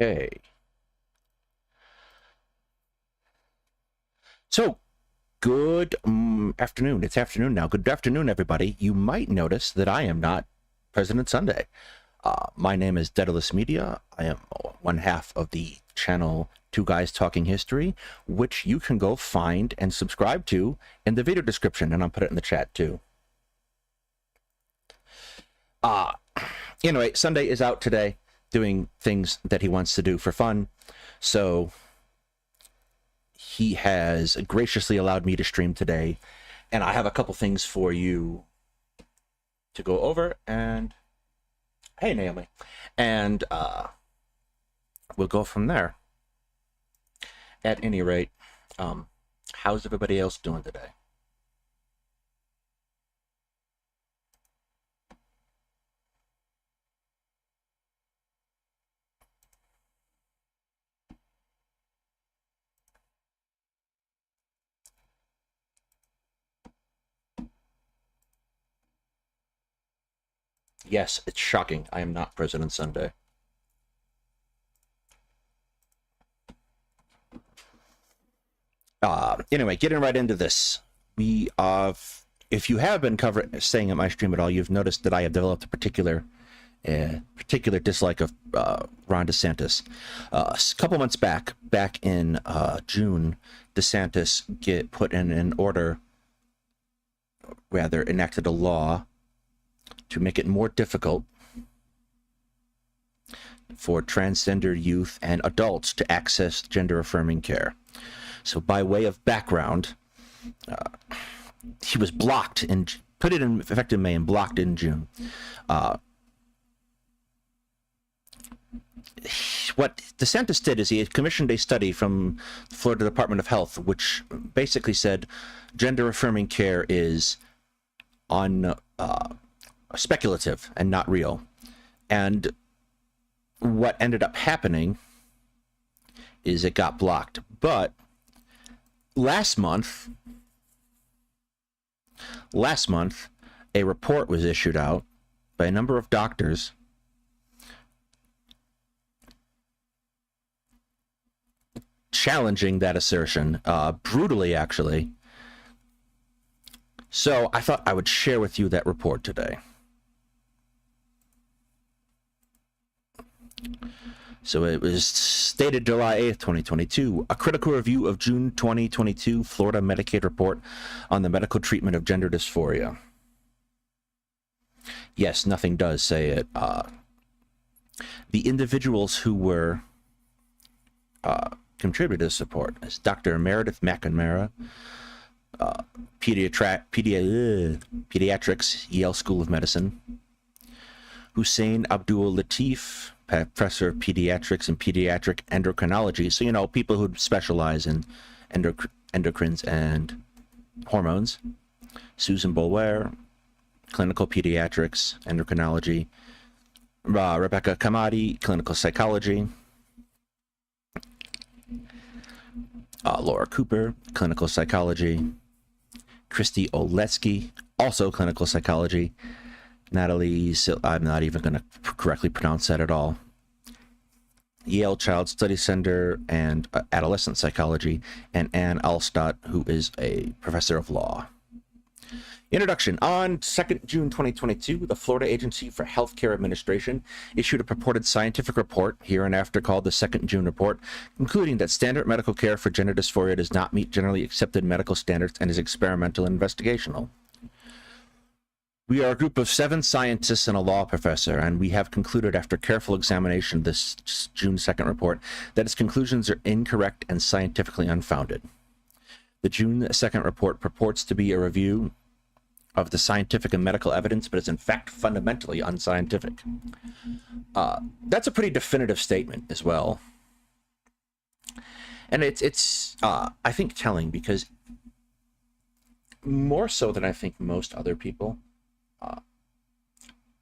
Okay. So, good afternoon. It's afternoon now. Good afternoon, everybody. You might notice that I am not President Sunday. My name is Daedalus Media. I am one half of the channel Two Guys Talking History, which you can go find and subscribe to in the video description, and I'll put it in the chat too. Anyway, Sunday is out today doing things that he wants to do for fun, so he has graciously allowed me to stream today, and I have a couple things for you to go over. And hey, Naomi, and we'll go from there. At any rate, how's everybody else doing today? Yes, it's shocking. I am not President Sunday. Anyway, getting right into this. We if you have been staying at my stream at all, you've noticed that I have developed a particular dislike of Ron DeSantis. A couple months back in June, DeSantis put in an order, rather enacted a law to make it more difficult for transgender youth and adults to access gender-affirming care. So by way of background, he was blocked and put it in effect in May and blocked in June. What DeSantis did is he had commissioned a study from the Florida Department of Health, which basically said gender-affirming care is speculative and not real. And what ended up happening is it got blocked. But last month, a report was issued out by a number of doctors challenging that assertion, brutally, actually. So I thought I would share with you that report today. So it was stated July 8th, 2022, a critical review of June 2022 Florida Medicaid report on the medical treatment of gender dysphoria. Yes, nothing does say it. The individuals who were contributed to this report is Dr. Meredith McNamara, pediatrics, Yale School of Medicine; Hussein Abdul Latif, professor of pediatrics and pediatric endocrinology. So, you know, people who specialize in endocrines and hormones. Susan Boulware, clinical pediatrics, endocrinology. Rebecca Kamadi, clinical psychology. Laura Cooper, clinical psychology. Christy Oletsky, also clinical psychology. Natalie, I'm not even going to correctly pronounce that at all. Yale Child Study Center and Adolescent Psychology, and Ann Alstott, who is a professor of law. Introduction. On 2nd June 2022, the Florida Agency for Healthcare Administration issued a purported scientific report, hereinafter called the 2nd June Report, concluding that standard medical care for gender dysphoria does not meet generally accepted medical standards and is experimental and investigational. We are a group of 7 scientists and a law professor, and we have concluded after careful examination of this June 2nd report that its conclusions are incorrect and scientifically unfounded. The June 2nd report purports to be a review of the scientific and medical evidence, but is in fact fundamentally unscientific. That's a pretty definitive statement as well. And it's I think, telling, because more so than I think most other people,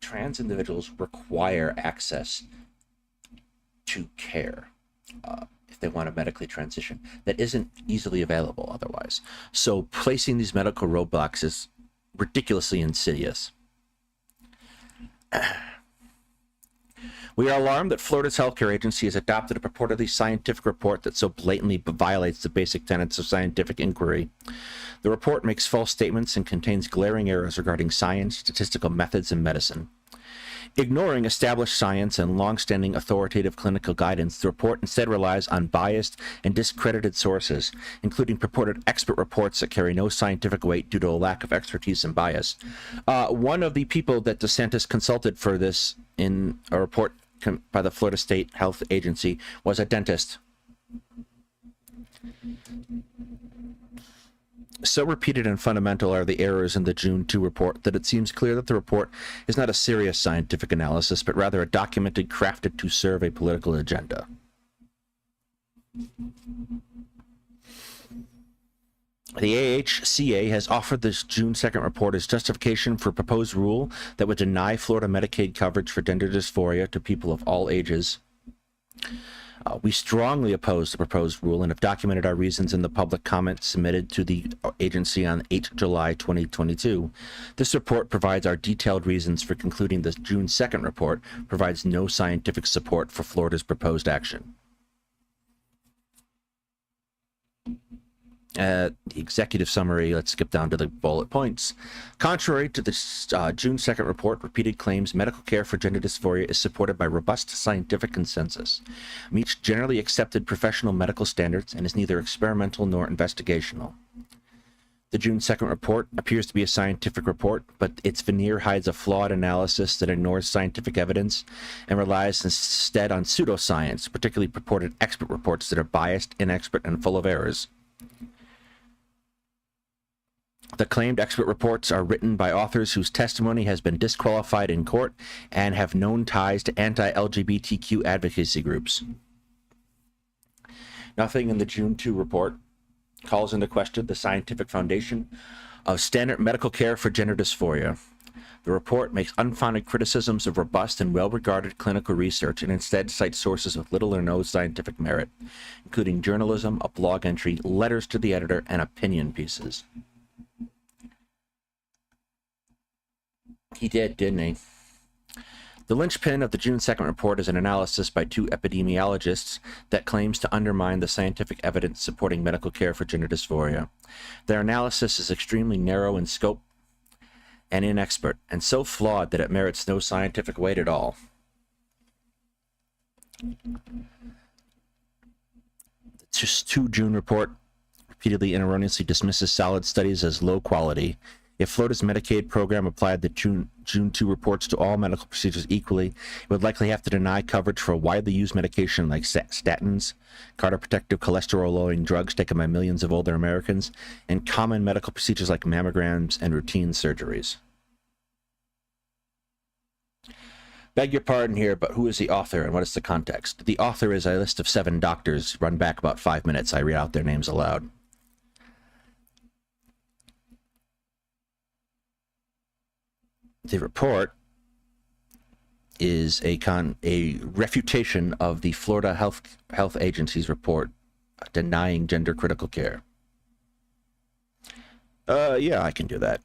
trans individuals require access to care if they want to medically transition that isn't easily available otherwise. So placing these medical roadblocks is ridiculously insidious. We are alarmed that Florida's healthcare agency has adopted a purportedly scientific report that so blatantly violates the basic tenets of scientific inquiry. The report makes false statements and contains glaring errors regarding science, statistical methods, and medicine. Ignoring established science and long-standing authoritative clinical guidance, the report instead relies on biased and discredited sources, including purported expert reports that carry no scientific weight due to a lack of expertise and bias. One of the people that DeSantis consulted for this in a report by the Florida State Health Agency was a dentist. So repeated and fundamental are the errors in the June 2 report that it seems clear that the report is not a serious scientific analysis, but rather a document crafted to serve a political agenda. The AHCA has offered this June 2nd report as justification for a proposed rule that would deny Florida Medicaid coverage for gender dysphoria to people of all ages. We strongly oppose the proposed rule and have documented our reasons in the public comment submitted to the agency on 8 July 2022. This report provides our detailed reasons for concluding the June 2nd report provides no scientific support for Florida's proposed action. The executive summary, let's skip down to the bullet points. Contrary to the June 2nd report, repeated claims medical care for gender dysphoria is supported by robust scientific consensus, meets generally accepted professional medical standards, and is neither experimental nor investigational. The June 2nd report appears to be a scientific report, but its veneer hides a flawed analysis that ignores scientific evidence and relies instead on pseudoscience, particularly purported expert reports that are biased, inexpert, and full of errors. The claimed expert reports are written by authors whose testimony has been disqualified in court and have known ties to anti-LGBTQ advocacy groups. Nothing in the June 2 report calls into question the scientific foundation of standard medical care for gender dysphoria. The report makes unfounded criticisms of robust and well-regarded clinical research and instead cites sources with little or no scientific merit, including journalism, a blog entry, letters to the editor, and opinion pieces. He did, didn't he? The linchpin of the June 2nd report is an analysis by two epidemiologists that claims to undermine the scientific evidence supporting medical care for gender dysphoria. Their analysis is extremely narrow in scope and inexpert, and so flawed that it merits no scientific weight at all. The 2 June report repeatedly and erroneously dismisses solid studies as low quality. If Florida's Medicaid program applied the June 2 reports to all medical procedures equally, it would likely have to deny coverage for a widely used medication like statins, cardioprotective cholesterol-lowering drugs taken by millions of older Americans, and common medical procedures like mammograms and routine surgeries. Beg your pardon here, but who is the author and what is the context? The author is a list of 7 doctors, run back about 5 minutes. I read out their names aloud. The report is a refutation of the Florida Health Agency's report denying gender critical care. Yeah, I can do that.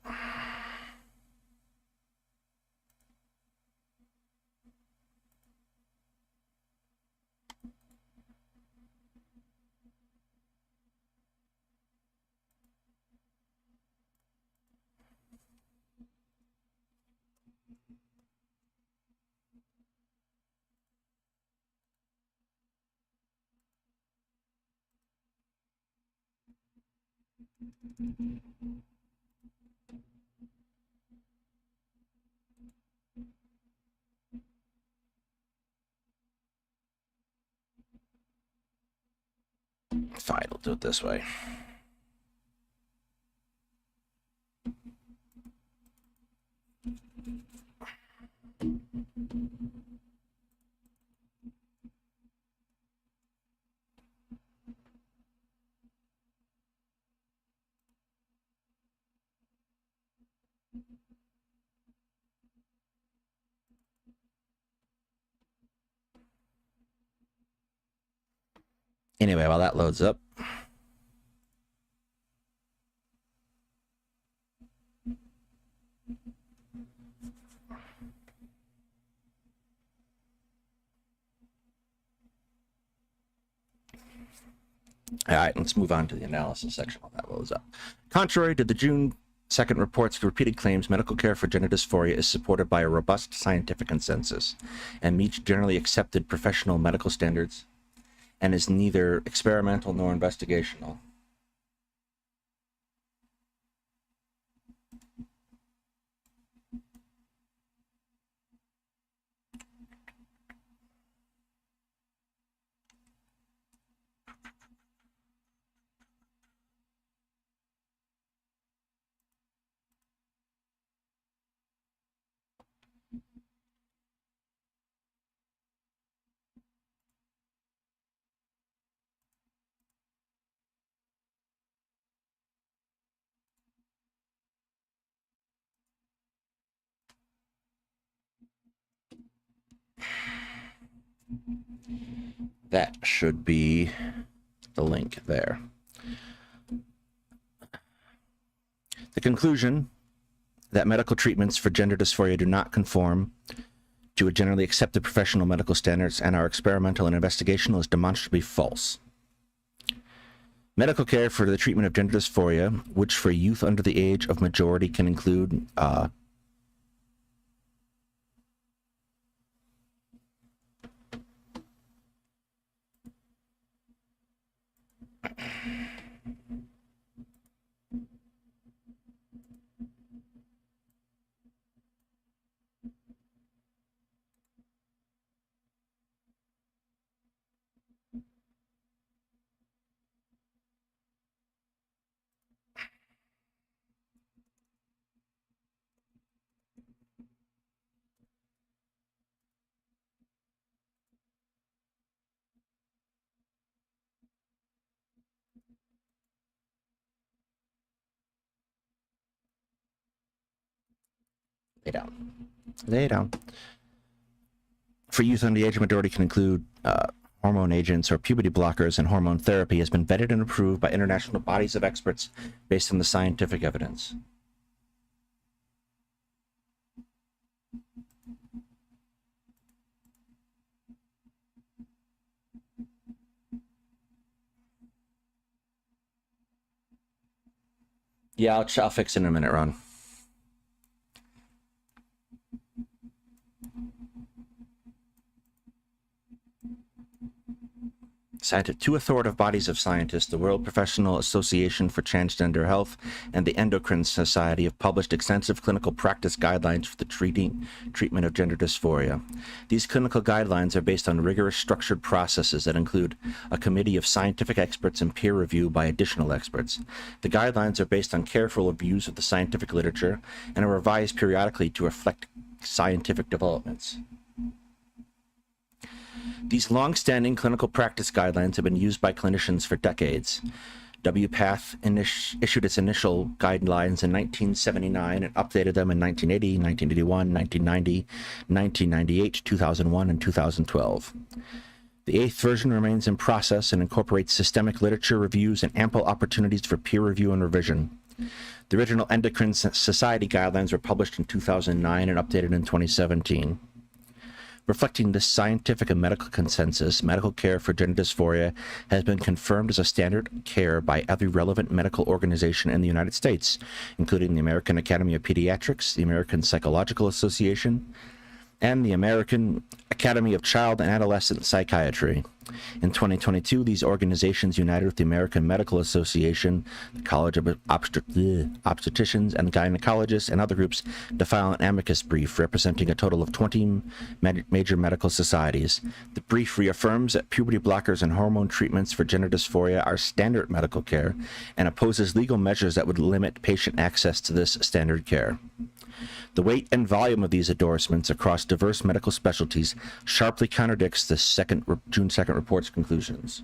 Fine, we'll do it this way. Anyway, while that loads up. All right, let's move on to the analysis section while that loads up. Contrary to the June 2nd report's repeated claims, medical care for gender dysphoria is supported by a robust scientific consensus and meets generally accepted professional medical standards and is neither experimental nor investigational. That should be the link there. The conclusion that medical treatments for gender dysphoria do not conform to a generally accepted professional medical standards and are experimental and investigational is demonstrably false. Medical care for the treatment of gender dysphoria, which for youth under the age of majority can include lay down. For youth under the age of majority can include hormone agents or puberty blockers, and hormone therapy has been vetted and approved by international bodies of experts based on the scientific evidence. Yeah, I'll fix it in a minute, Ron. Two authoritative bodies of scientists, the World Professional Association for Transgender Health and the Endocrine Society, have published extensive clinical practice guidelines for the treatment of gender dysphoria. These clinical guidelines are based on rigorous structured processes that include a committee of scientific experts and peer review by additional experts. The guidelines are based on careful reviews of the scientific literature and are revised periodically to reflect scientific developments. These long-standing clinical practice guidelines have been used by clinicians for decades. WPATH issued its initial guidelines in 1979 and updated them in 1980, 1981, 1990, 1998, 2001, and 2012. The 8th version remains in process and incorporates systemic literature reviews and ample opportunities for peer review and revision. The original Endocrine Society guidelines were published in 2009 and updated in 2017. Reflecting this scientific and medical consensus, medical care for gender dysphoria has been confirmed as a standard of care by every relevant medical organization in the United States, including the American Academy of Pediatrics, the American Psychological Association, and the American Academy of Child and Adolescent Psychiatry. In 2022, these organizations united with the American Medical Association, the College of Obstetricians and Gynecologists, and other groups to file an amicus brief representing a total of 20 major medical societies. The brief reaffirms that puberty blockers and hormone treatments for gender dysphoria are standard medical care and opposes legal measures that would limit patient access to this standard care. The weight and volume of these endorsements across diverse medical specialties sharply contradicts the June 2nd report's conclusions.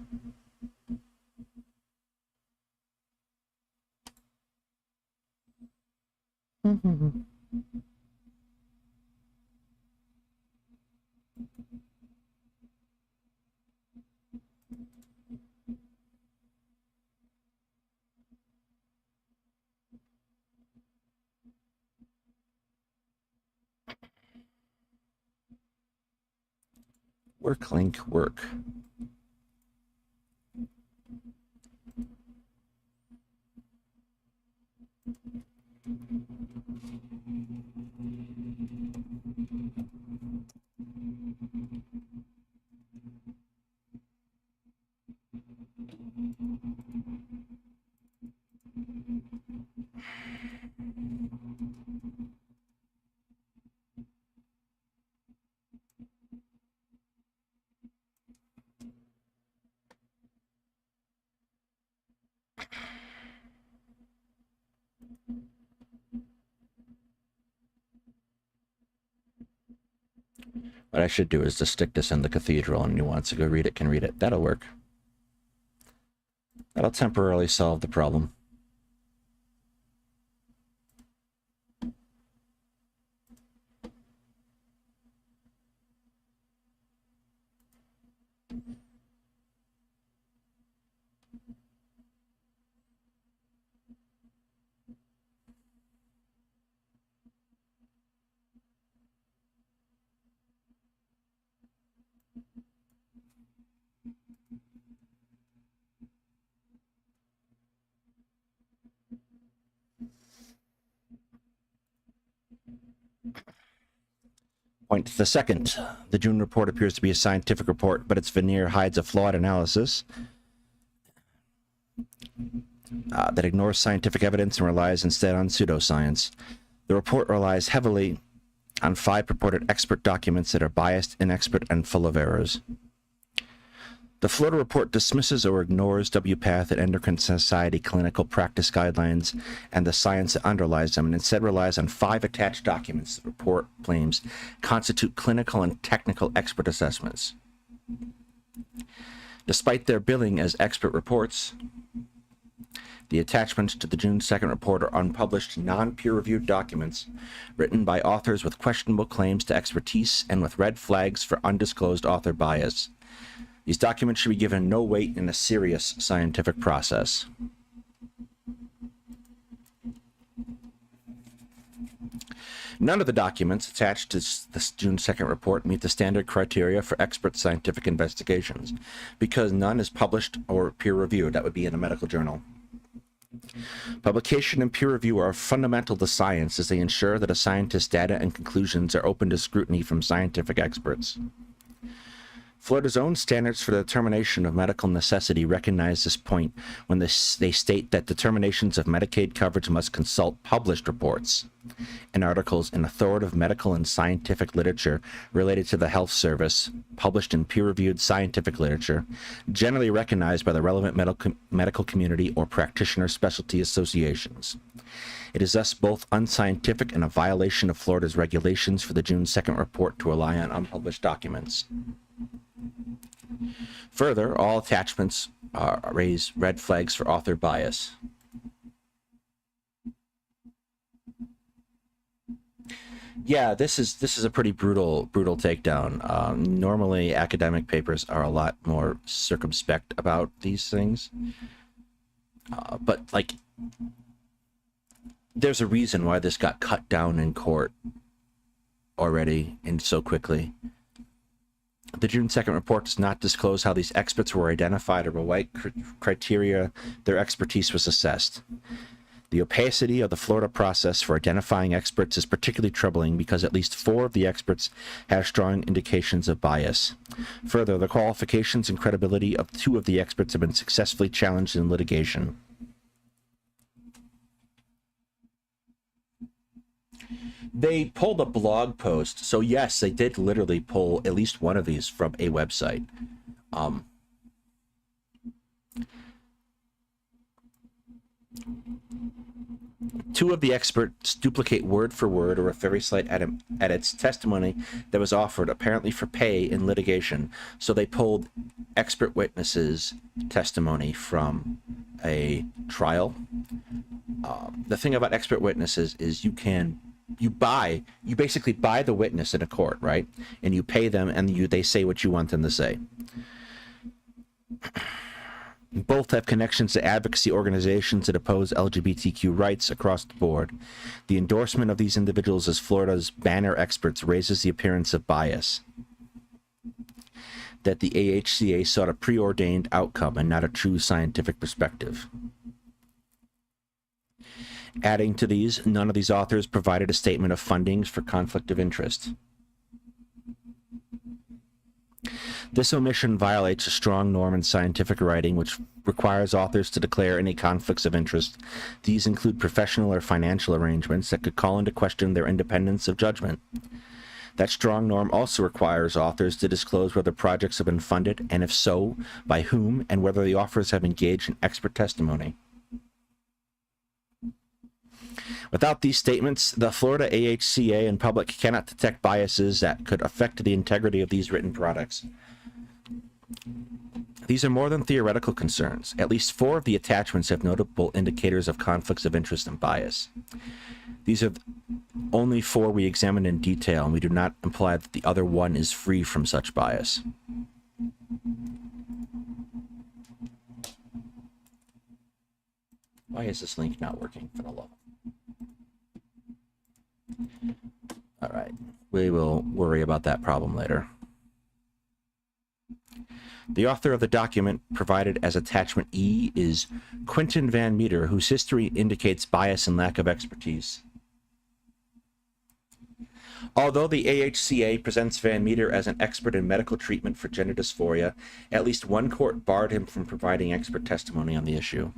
Work, link, work. What I should do is just stick this in the cathedral, and anyone wants to go read it can read it. That'll work. That'll temporarily solve the problem. Point the second. The June report appears to be a scientific report, but its veneer hides a flawed analysis that ignores scientific evidence and relies instead on pseudoscience. The report relies heavily on 5 purported expert documents that are biased, inexpert, and full of errors. The Florida report dismisses or ignores WPATH and Endocrine Society clinical practice guidelines and the science that underlies them, and instead relies on 5 attached documents the report claims constitute clinical and technical expert assessments. Despite their billing as expert reports, the attachments to the June 2nd report are unpublished, non-peer-reviewed documents written by authors with questionable claims to expertise and with red flags for undisclosed author bias. These documents should be given no weight in a serious scientific process. None of the documents attached to this June 2nd report meet the standard criteria for expert scientific investigations, because none is published or peer-reviewed. That would be in a medical journal. Publication and peer review are fundamental to science, as they ensure that a scientist's data and conclusions are open to scrutiny from scientific experts. Florida's own standards for the determination of medical necessity recognize this point when they state that determinations of Medicaid coverage must consult published reports and articles in authoritative medical and scientific literature related to the health service, published in peer-reviewed scientific literature, generally recognized by the relevant medical community or practitioner specialty associations. It is thus both unscientific and a violation of Florida's regulations for the June 2nd report to rely on unpublished documents. Further, all attachments raise red flags for author bias. Yeah, this is a pretty brutal takedown. Normally, academic papers are a lot more circumspect about these things, but like, there's a reason why this got cut down in court already and so quickly. The June 2nd report does not disclose how these experts were identified or what criteria their expertise was assessed. The opacity of the Florida process for identifying experts is particularly troubling because at least 4 of the experts have strong indications of bias. Further, the qualifications and credibility of 2 of the experts have been successfully challenged in litigation. They pulled a blog post, so yes, they did literally pull at least one of these from a website. Two of the experts duplicate word for word or a very slight edits testimony that was offered, apparently for pay in litigation. So they pulled expert witnesses' testimony from a trial. The thing about expert witnesses is you basically buy the witness in a court, right? And you pay them, and they say what you want them to say. Both have connections to advocacy organizations that oppose LGBTQ rights across the board. The endorsement of these individuals as Florida's banner experts raises the appearance of bias, that the AHCA sought a preordained outcome and not a true scientific perspective. Adding to these, none of these authors provided a statement of fundings for conflict of interest. This omission violates a strong norm in scientific writing, which requires authors to declare any conflicts of interest. These include professional or financial arrangements that could call into question their independence of judgment. That strong norm also requires authors to disclose whether projects have been funded, and if so, by whom, and whether the authors have engaged in expert testimony. Without these statements, the Florida AHCA and public cannot detect biases that could affect the integrity of these written products. These are more than theoretical concerns. At least 4 of the attachments have notable indicators of conflicts of interest and bias. These are only 4 we examined in detail, and we do not imply that the other 1 is free from such bias. Why is this link not working for the love? All right, we will worry about that problem later. The author of the document provided as attachment E is Quentin Van Meter, whose history indicates bias and lack of expertise. Although the AHCA presents Van Meter as an expert in medical treatment for gender dysphoria, at least one court barred him from providing expert testimony on the issue.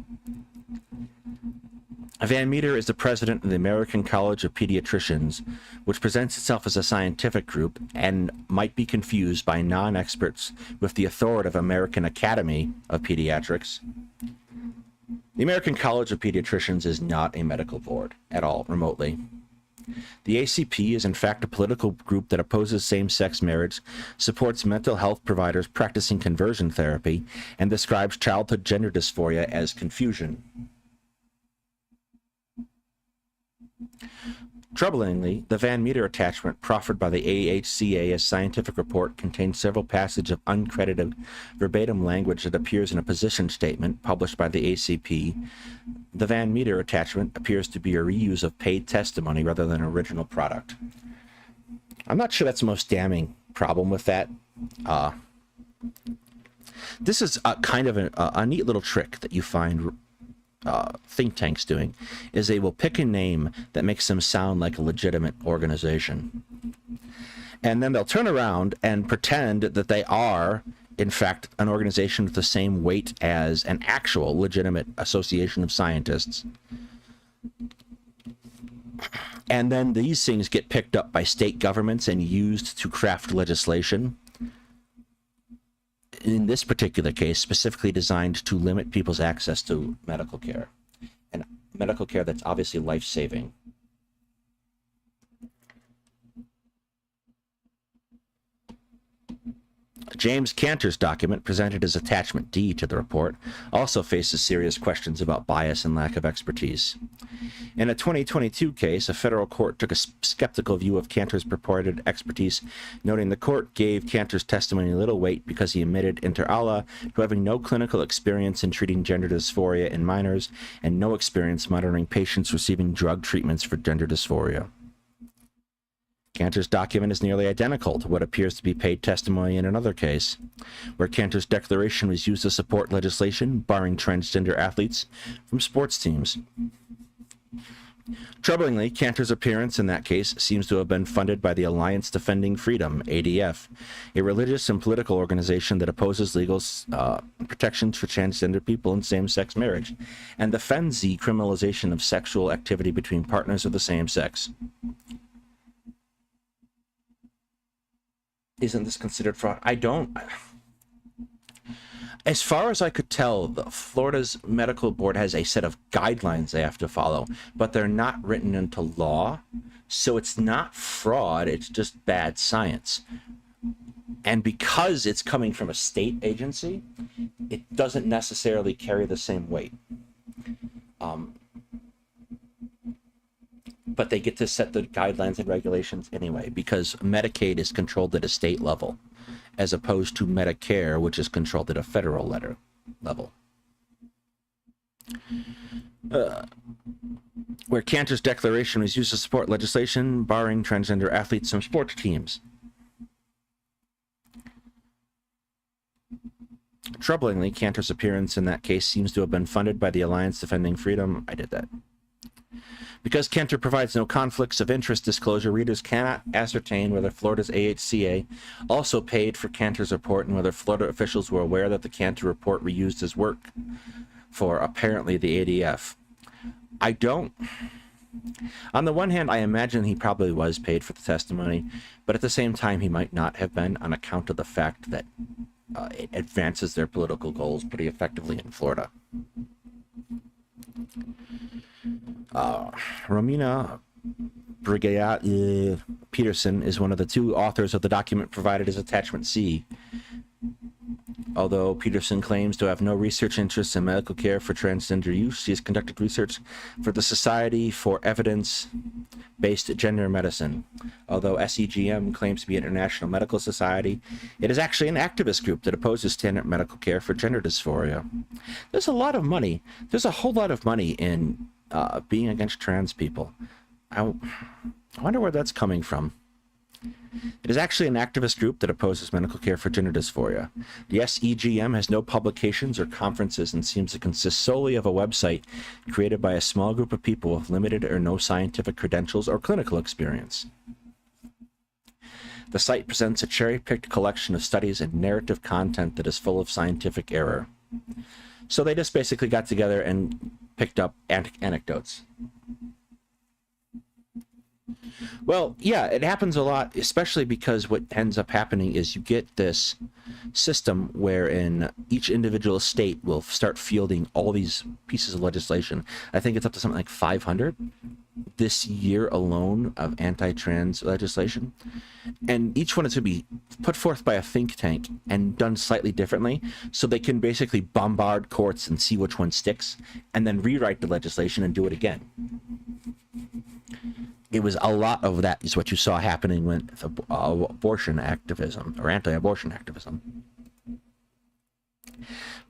Van Meter is the president of the American College of Pediatricians, which presents itself as a scientific group and might be confused by non-experts with the authoritative American Academy of Pediatrics. The American College of Pediatricians is not a medical board at all, remotely. The ACP is in fact a political group that opposes same-sex marriage, supports mental health providers practicing conversion therapy, and describes childhood gender dysphoria as confusion. Troublingly, the Van Meter attachment proffered by the AHCA as scientific report contains several passages of uncredited verbatim language that appears in a position statement published by the ACP. The Van Meter attachment appears to be a reuse of paid testimony rather than an original product. I'm not sure that's the most damning problem with that. This is kind of a neat little trick that you find think tanks doing, is they will pick a name that makes them sound like a legitimate organization. And then they'll turn around and pretend that they are, in fact, an organization with the same weight as an actual legitimate association of scientists. And then these things get picked up by state governments and used to craft legislation. In this particular case, specifically designed to limit people's access to medical care, and medical care that's obviously life-saving. James Cantor's document, presented as attachment D to the report, also faces serious questions about bias and lack of expertise. In a 2022 case, a federal court took a skeptical view of Cantor's purported expertise, noting the court gave Cantor's testimony little weight because he admitted, inter alia, to having no clinical experience in treating gender dysphoria in minors and no experience monitoring patients receiving drug treatments for gender dysphoria. Cantor's document is nearly identical to what appears to be paid testimony in another case, where Cantor's declaration was used to support legislation barring transgender athletes from sports teams. Troublingly, Cantor's appearance in that case seems to have been funded by the Alliance Defending Freedom, ADF, a religious and political organization that opposes legal protections for transgender people in same-sex marriage, and defends the criminalization of sexual activity between partners of the same sex. Isn't this considered fraud? I don't. As far as I could tell, Florida's medical board has a set of guidelines they have to follow, but they're not written into law. So it's not fraud, it's just bad science. And because it's coming from a state agency, it doesn't necessarily carry the same weight. But they get to set the guidelines and regulations anyway, because Medicaid is controlled at a state level, as opposed to Medicare, which is controlled at a federal level. Where Cantor's declaration was used to support legislation barring transgender athletes from sports teams. Troublingly, Cantor's appearance in that case seems to have been funded by the Alliance Defending Freedom. I did that. Because Cantor provides no conflicts of interest disclosure, readers cannot ascertain whether Florida's AHCA also paid for Cantor's report and whether Florida officials were aware that the Cantor report reused his work for apparently the ADF. I don't. On the one hand, I imagine he probably was paid for the testimony, but at the same time, he might not have been on account of the fact that it advances their political goals pretty effectively in Florida. Romina Brigade Peterson is one of the two authors of the document provided as Attachment C. Although Peterson claims to have no research interests in medical care for transgender youth, she has conducted research for the Society for Evidence-Based Gender Medicine. Although SEGM claims to be an international medical society, it is actually an activist group that opposes standard medical care for gender dysphoria. There's a lot of money. There's a whole lot of money in being against trans people. I wonder where that's coming from. It is actually an activist group that opposes medical care for gender dysphoria. The SEGM has no publications or conferences and seems to consist solely of a website created by a small group of people with limited or no scientific credentials or clinical experience. The site presents a cherry-picked collection of studies and narrative content that is full of scientific error. So they just basically got together and picked up anecdotes. Well, yeah, it happens a lot, especially because what ends up happening is you get this system wherein each individual state will start fielding all these pieces of legislation. I think it's up to something like 500 this year alone of anti-trans legislation. And each one is going to be put forth by a think tank and done slightly differently, so they can basically bombard courts and see which one sticks, and then rewrite the legislation and do it again. It was a lot of that is what you saw happening with abortion activism or anti-abortion activism.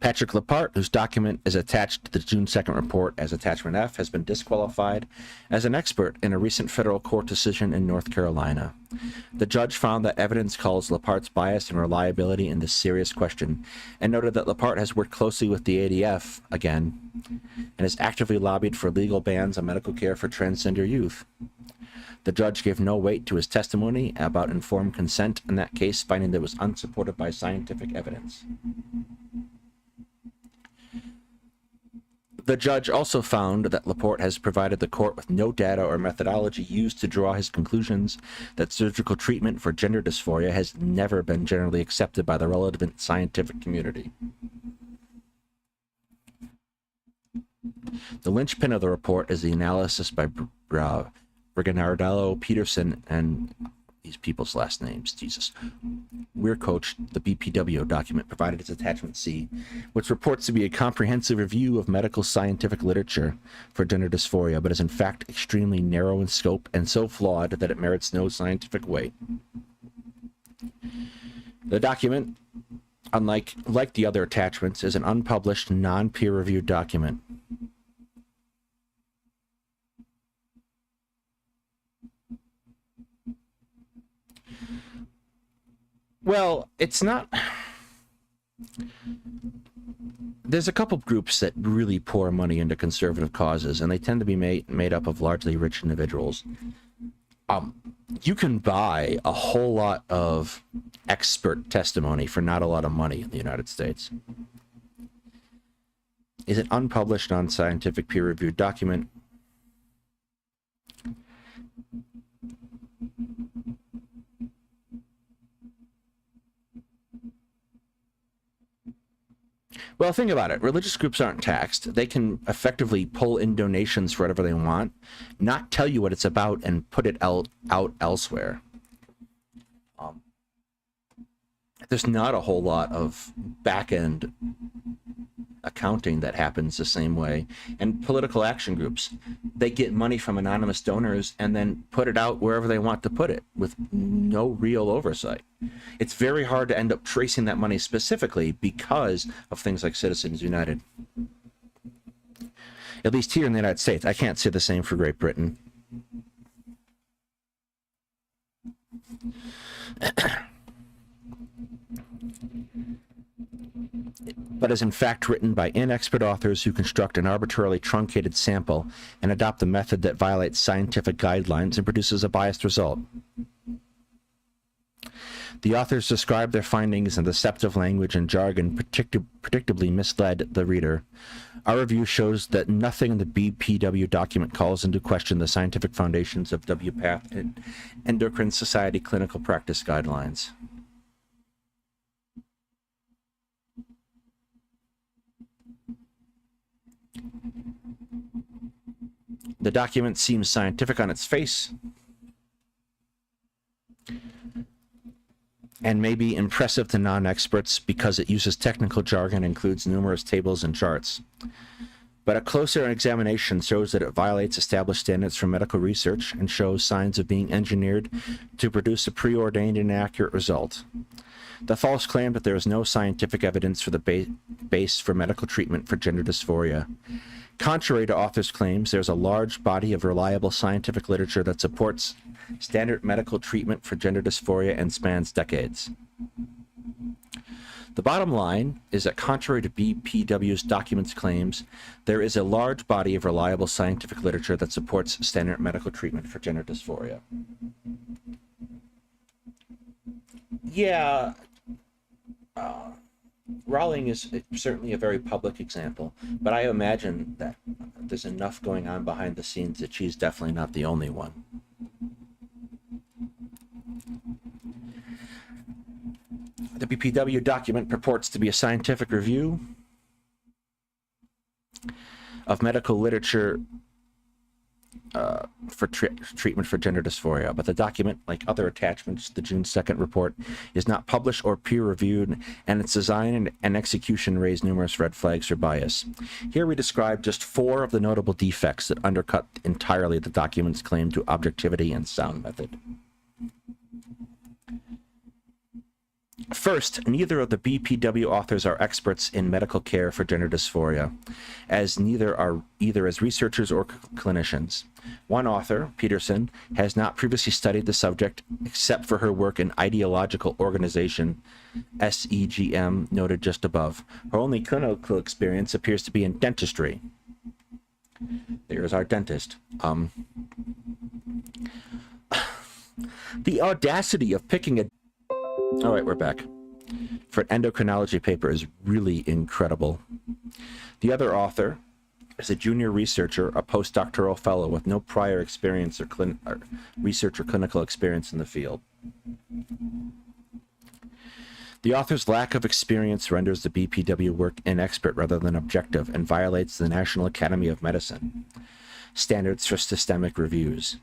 Patrick Lepart, whose document is attached to the June 2nd report as Attachment F, has been disqualified as an expert in a recent federal court decision in North Carolina. The judge found that evidence calls Lepart's bias and reliability in this serious question, and noted that Lepart has worked closely with the ADF, again, and has actively lobbied for legal bans on medical care for transgender youth. The judge gave no weight to his testimony about informed consent in that case, finding that it was unsupported by scientific evidence. The judge also found that Lepart has provided the court with no data or methodology used to draw his conclusions that surgical treatment for gender dysphoria has never been generally accepted by the relevant scientific community. The linchpin of the report is the analysis by Briganardello, Peterson, and these people's last names, Jesus. We're coached the BPW document provided as Attachment C, which purports to be a comprehensive review of medical scientific literature for gender dysphoria, but is in fact extremely narrow in scope and so flawed that it merits no scientific weight. The document, unlike the other attachments, is an unpublished, non-peer-reviewed document. Well, it's not. There's a couple groups that really pour money into conservative causes, and they tend to be made up of largely rich individuals. You can buy a whole lot of expert testimony for not a lot of money in the United States. Is an unpublished, non-scientific, peer-reviewed document. Well, think about it. Religious groups aren't taxed. They can effectively pull in donations for whatever they want, not tell you what it's about, and put it out elsewhere. There's not a whole lot of back-end accounting that happens the same way. And political action groups, they get money from anonymous donors and then put it out wherever they want to put it with no real oversight. It's very hard to end up tracing that money specifically because of things like Citizens United. At least here in the United States. I can't say the same for Great Britain. but is in fact written by inexpert authors who construct an arbitrarily truncated sample and adopt a method that violates scientific guidelines and produces a biased result. The authors describe their findings in deceptive language and jargon predictably misled the reader. Our review shows that nothing in the BPW document calls into question the scientific foundations of WPATH and Endocrine Society clinical practice guidelines. The document seems scientific on its face and may be impressive to non-experts because it uses technical jargon and includes numerous tables and charts. But a closer examination shows that it violates established standards for medical research and shows signs of being engineered to produce a preordained and inaccurate result. The false claim that there is no scientific evidence for the base for medical treatment for gender dysphoria. Contrary to authors' claims, there's a large body of reliable scientific literature that supports standard medical treatment for gender dysphoria and spans decades. The bottom line is that contrary to BPW's documents claims, there is a large body of reliable scientific literature that supports standard medical treatment for gender dysphoria. Yeah, Rowling is certainly a very public example, but I imagine that there's enough going on behind the scenes that she's definitely not the only one. The BPW document purports to be a scientific review of medical literature for treatment for gender dysphoria, but the document, like other attachments, the June 2nd report, is not published or peer-reviewed, and its design and execution raise numerous red flags for bias. Here we describe just 4 of the notable defects that undercut entirely the document's claim to objectivity and sound method. First, neither of the BPW authors are experts in medical care for gender dysphoria, as neither are either as researchers or clinicians. One author, Peterson, has not previously studied the subject except for her work in ideological organization, SEGM, noted just above. Her only clinical experience appears to be in dentistry. There's our dentist. The audacity of picking a... All right, we're back. For an endocrinology paper is really incredible. The other author is a junior researcher, a postdoctoral fellow with no prior experience or research or clinical experience in the field. The author's lack of experience renders the BPW work inexpert rather than objective and violates the National Academy of Medicine standards for systemic reviews.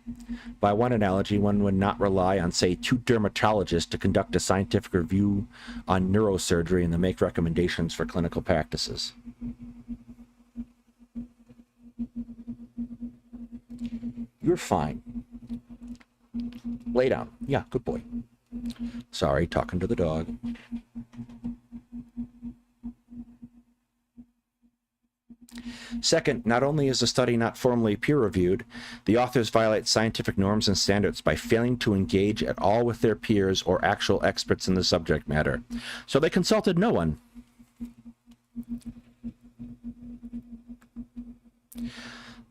By one analogy, one would not rely on, say, 2 dermatologists to conduct a scientific review on neurosurgery and to make recommendations for clinical practices. You're fine. Lay down. Yeah, good boy. Sorry, talking to the dog. Second, not only is the study not formally peer-reviewed, the authors violate scientific norms and standards by failing to engage at all with their peers or actual experts in the subject matter. So they consulted no one.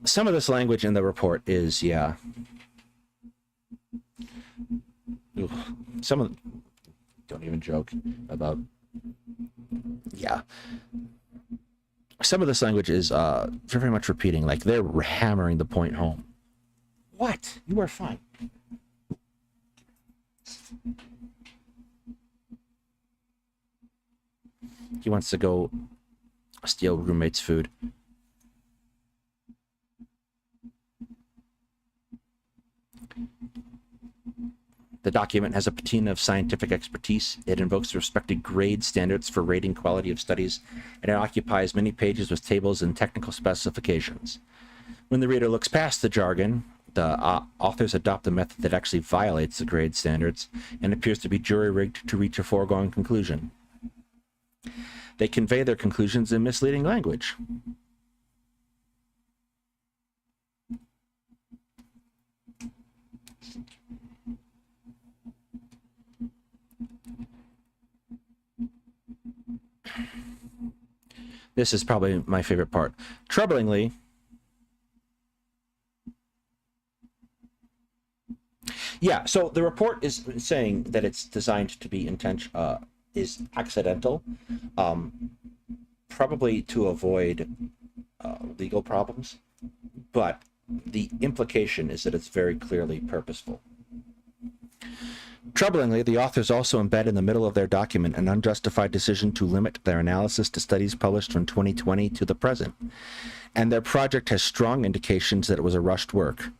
Some of this language in the report is, yeah. Ugh. Some of... Don't even joke about... Yeah. Some of this language is very much repeating, like they're hammering the point home. What? You are fine. He wants to go steal roommate's food. The document has a patina of scientific expertise. It invokes the respected grade standards for rating quality of studies, and it occupies many pages with tables and technical specifications. When the reader looks past the jargon, the authors adopt a method that actually violates the grade standards and appears to be jury-rigged to reach a foregone conclusion. They convey their conclusions in misleading language. This is probably my favorite part. Troublingly, yeah, so the report is saying that it's designed to be is accidental, probably to avoid legal problems, but the implication is that it's very clearly purposeful. Troublingly, the authors also embed in the middle of their document an unjustified decision to limit their analysis to studies published from 2020 to the present, and their project has strong indications that it was a rushed work.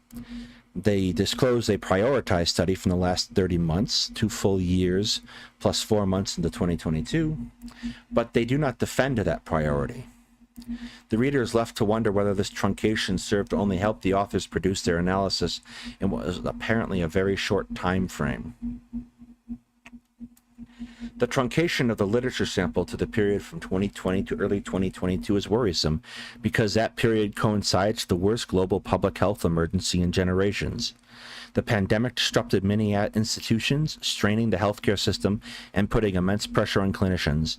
They disclose a prioritized study from the last 30 months, 2 full years, plus 4 months into 2022, but they do not defend that priority. The reader is left to wonder whether this truncation served to only help the authors produce their analysis in what was apparently a very short time frame. The truncation of the literature sample to the period from 2020 to early 2022 is worrisome because that period coincides with the worst global public health emergency in generations. The pandemic disrupted many institutions, straining the healthcare system and putting immense pressure on clinicians.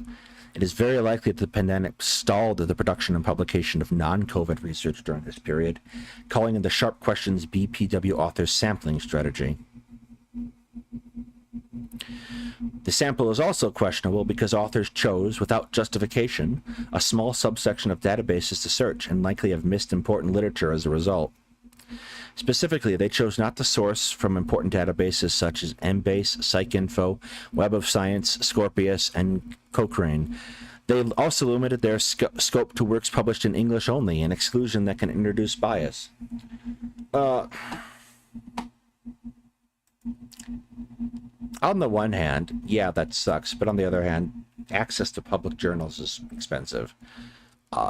It is very likely that the pandemic stalled the production and publication of non-COVID research during this period, calling into sharp questions BPW authors' sampling strategy. The sample is also questionable because authors chose, without justification, a small subsection of databases to search and likely have missed important literature as a result. Specifically, they chose not to source from important databases such as Embase, PsycInfo, Web of Science, Scorpius, and Cochrane. They also limited their scope to works published in English only, an exclusion that can introduce bias. On the one hand, yeah, that sucks, but on the other hand, access to public journals is expensive.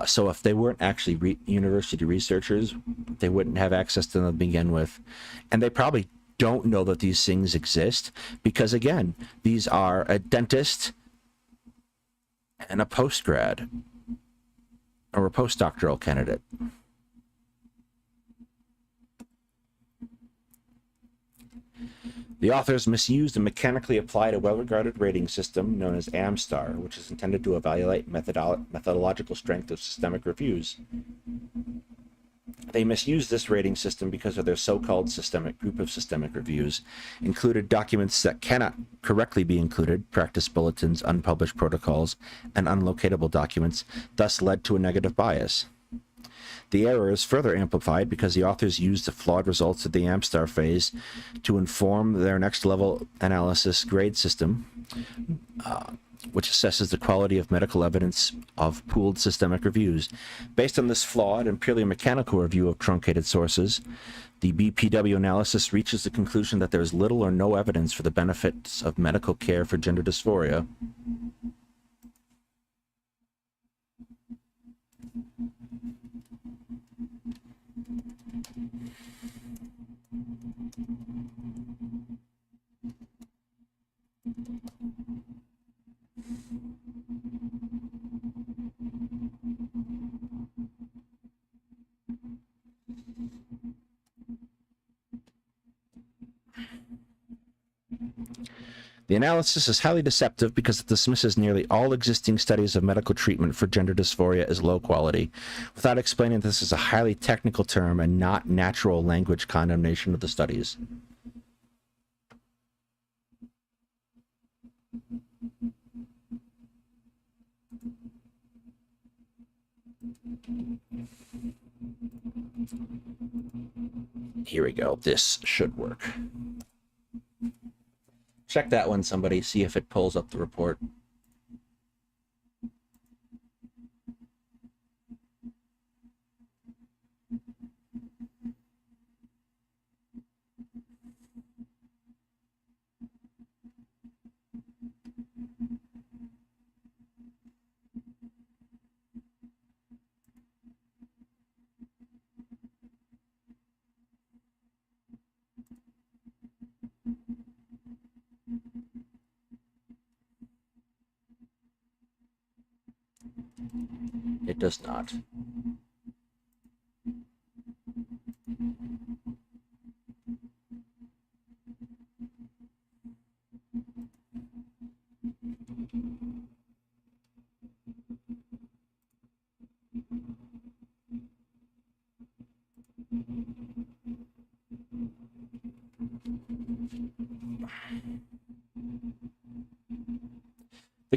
So if they weren't actually university researchers, they wouldn't have access to them to begin with. And they probably don't know that these things exist because, again, these are a dentist and a postgrad or a postdoctoral candidate. The authors misused and mechanically applied a well-regarded rating system known as AmStar, which is intended to evaluate methodological strength of systemic reviews. They misused this rating system because of their so-called systemic group of systemic reviews, included documents that cannot correctly be included, practice bulletins, unpublished protocols, and unlocatable documents, thus led to a negative bias. The error is further amplified because the authors used the flawed results of the AmStar phase to inform their next-level analysis grade system, which assesses the quality of medical evidence of pooled systemic reviews. Based on this flawed and purely mechanical review of truncated sources, the BPW analysis reaches the conclusion that there is little or no evidence for the benefits of medical care for gender dysphoria. The analysis is highly deceptive because it dismisses nearly all existing studies of medical treatment for gender dysphoria as low quality, without explaining this as a highly technical term and not natural language condemnation of the studies. Here we go. This should work. Check that one, somebody. See if it pulls up the report. It does not.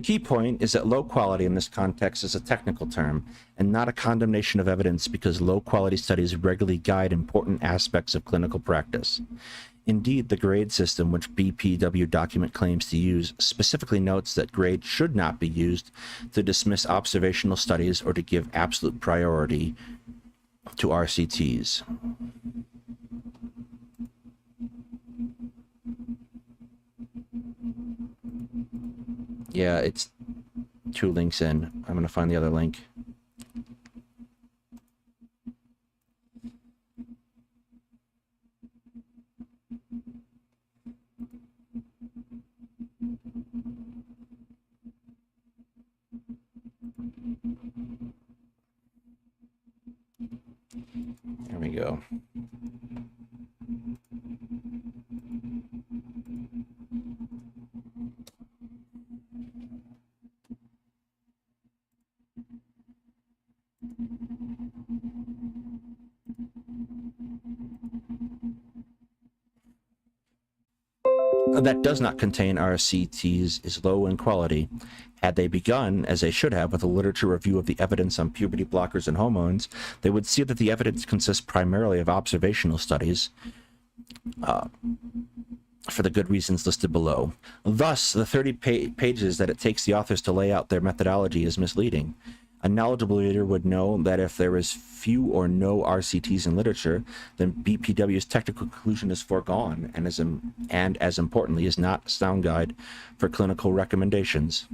key point is that low quality in this context is a technical term and not a condemnation of evidence, because low quality studies regularly guide important aspects of clinical practice. Indeed, the grade system which BPW document claims to use specifically notes that grade should not be used to dismiss observational studies or to give absolute priority to RCTs. Yeah, it's 2 links in. I'm going to find the other link. There we go. That does not contain RCTs is low in quality. Had they begun, as they should have, with a literature review of the evidence on puberty blockers and hormones, they would see that the evidence consists primarily of observational studies, for the good reasons listed below. Thus, the 30 pages that it takes the authors to lay out their methodology is misleading. A knowledgeable reader would know that if there is few or no RCTs in literature, then BPW's technical conclusion is foregone, and as importantly, is not a sound guide for clinical recommendations.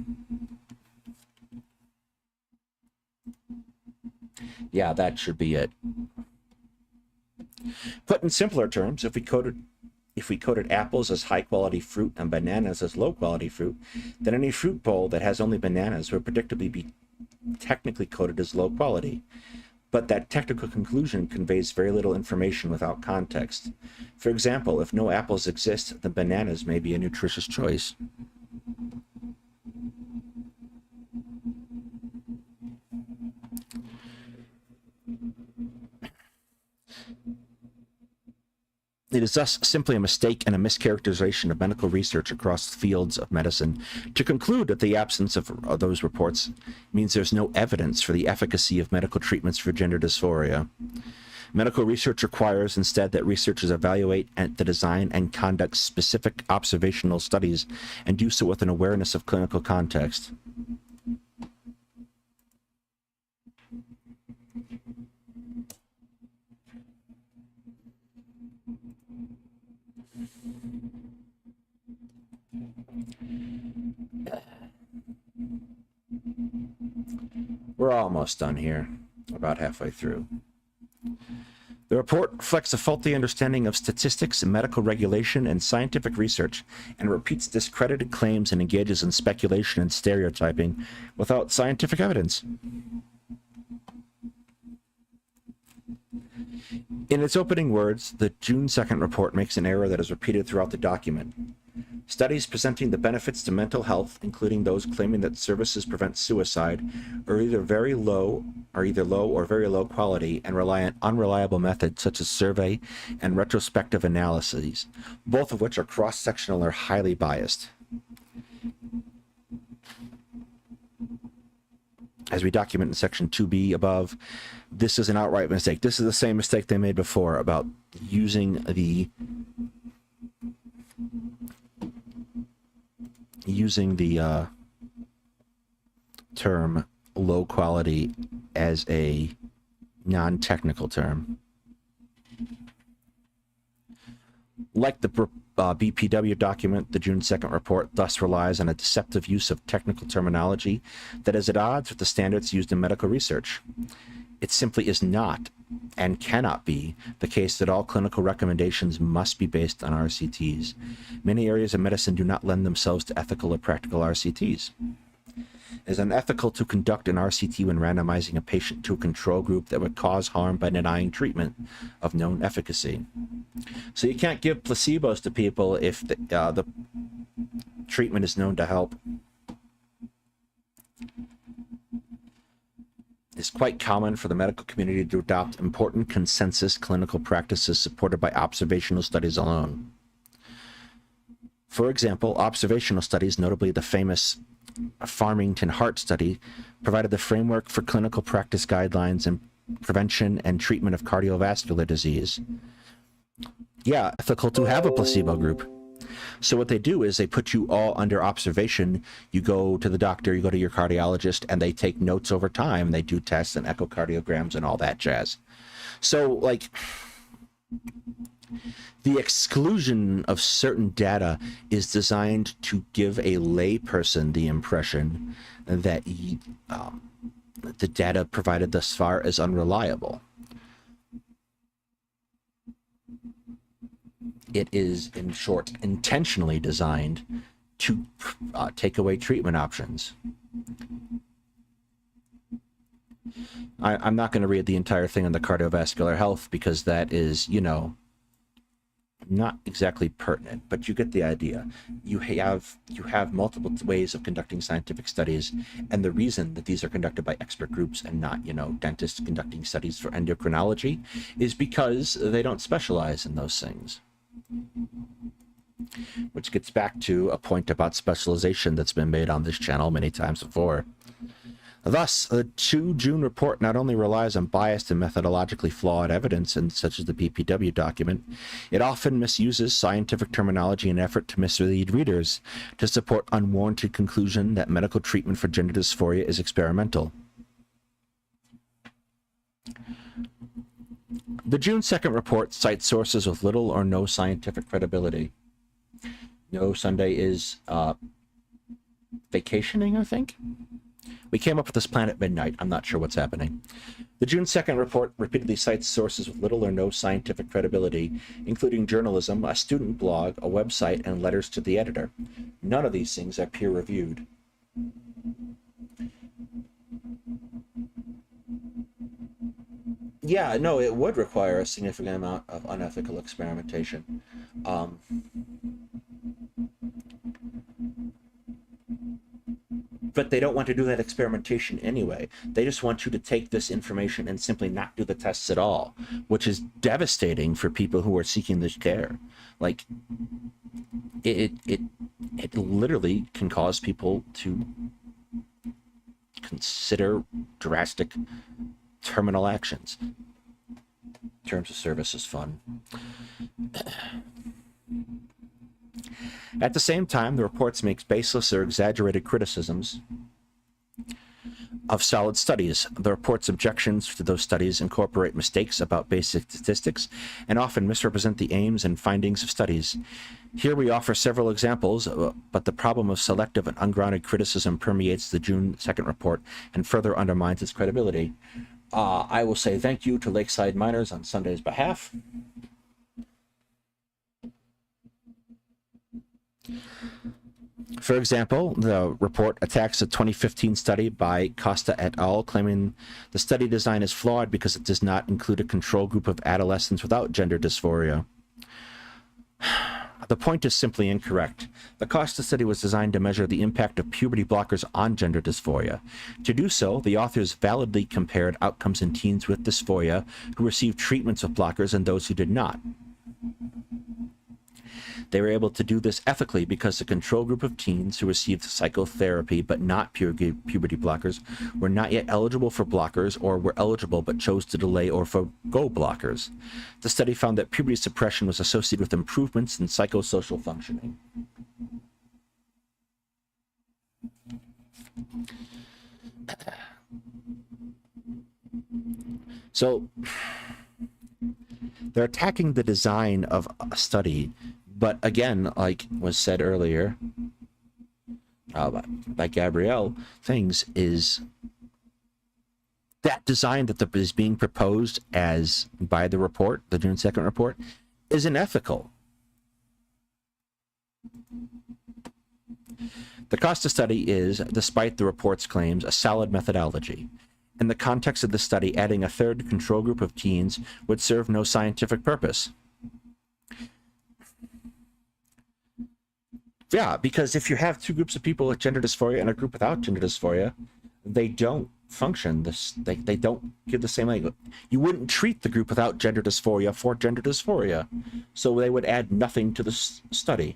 Yeah, that should be it. Put in simpler terms, if we coded apples as high-quality fruit and bananas as low-quality fruit, then any fruit bowl that has only bananas would predictably be technically coded as low quality. But that technical conclusion conveys very little information without context. For example, if no apples exist, then bananas may be a nutritious choice. It is thus simply a mistake and a mischaracterization of medical research across fields of medicine to conclude that the absence of those reports means there's no evidence for the efficacy of medical treatments for gender dysphoria. Medical research requires instead that researchers evaluate the design and conduct specific observational studies and do so with an awareness of clinical context. We're almost done here, about halfway through. The report reflects a faulty understanding of statistics, medical regulation, and scientific research, and repeats discredited claims and engages in speculation and stereotyping without scientific evidence. In its opening words, the June 2nd report makes an error that is repeated throughout the document. Studies presenting the benefits to mental health, including those claiming that services prevent suicide, are either low or very low quality and rely on unreliable methods such as survey and retrospective analyses, both of which are cross-sectional or highly biased. As we document in section 2B above, this is an outright mistake. This is the same mistake they made before about using the term low quality as a non-technical term. Like the BPW document, the June 2nd report thus relies on a deceptive use of technical terminology that is at odds with the standards used in medical research. It simply is not and cannot be the case that all clinical recommendations must be based on RCTs. Many areas of medicine do not lend themselves to ethical or practical RCTs. It is unethical to conduct an RCT when randomizing a patient to a control group that would cause harm by denying treatment of known efficacy. So you can't give placebos to people if the treatment is known to help. It's quite common for the medical community to adopt important consensus clinical practices supported by observational studies alone. For example, observational studies, notably the famous Farmington Heart Study provided the framework for clinical practice guidelines in prevention and treatment of cardiovascular disease. Yeah, ethical to have a placebo group. So what they do is they put you all under observation. You go to the doctor, you go to your cardiologist, and they take notes over time. They do tests and echocardiograms and all that jazz. So, like, the exclusion of certain data is designed to give a layperson the impression that the data provided thus far is unreliable. It is, in short, intentionally designed to take away treatment options. I'm not going to read the entire thing on the cardiovascular health because that is, you know, not exactly pertinent, but you get the idea. You have multiple ways of conducting scientific studies, and the reason that these are conducted by expert groups and not, you know, dentists conducting studies for endocrinology is because they don't specialize in those things. Which gets back to a point about specialization that's been made on this channel many times before. Thus, the June report not only relies on biased and methodologically flawed evidence, such as the PPW document, it often misuses scientific terminology in an effort to mislead readers to support unwarranted conclusion that medical treatment for gender dysphoria is experimental. The June 2nd report cites sources with little or no scientific credibility. No, Sunday is vacationing, I think? We came up with this plan at midnight. I'm not sure what's happening. The June 2nd report repeatedly cites sources with little or no scientific credibility, including journalism, a student blog, a website, and letters to the editor. None of these things are peer-reviewed. Yeah, no, it would require a significant amount of unethical experimentation. But they don't want to do that experimentation anyway. They just want you to take this information and simply not do the tests at all, which is devastating for people who are seeking this care. Like, it literally can cause people to consider drastic terminal actions. Terms of service is fun. At the same time, the reports make baseless or exaggerated criticisms of solid studies. The report's objections to those studies incorporate mistakes about basic statistics and often misrepresent the aims and findings of studies. Here we offer several examples, but the problem of selective and ungrounded criticism permeates the June 2nd report and further undermines its credibility. I will say thank you to Lakeside Miners on Sunday's behalf. For example, the report attacks a 2015 study by Costa et al., claiming the study design is flawed because it does not include a control group of adolescents without gender dysphoria. The point is simply incorrect. The Costa study was designed to measure the impact of puberty blockers on gender dysphoria. To do so, the authors validly compared outcomes in teens with dysphoria who received treatments with blockers and those who did not. They were able to do this ethically because the control group of teens who received psychotherapy but not puberty blockers were not yet eligible for blockers or were eligible but chose to delay or forgo blockers. The study found that puberty suppression was associated with improvements in psychosocial functioning. So, they're attacking the design of a study. But again, like was said earlier by Gabrielle, is that design that is being proposed as by the report, the June 2nd report, is unethical. The Costa study is, despite the report's claims, a solid methodology. In the context of the study, adding a third control group of teens would serve no scientific purpose. Yeah, because if you have two groups of people with gender dysphoria and a group without gender dysphoria, they don't function. They don't give the same language. You wouldn't treat the group without gender dysphoria for gender dysphoria, so they would add nothing to the study.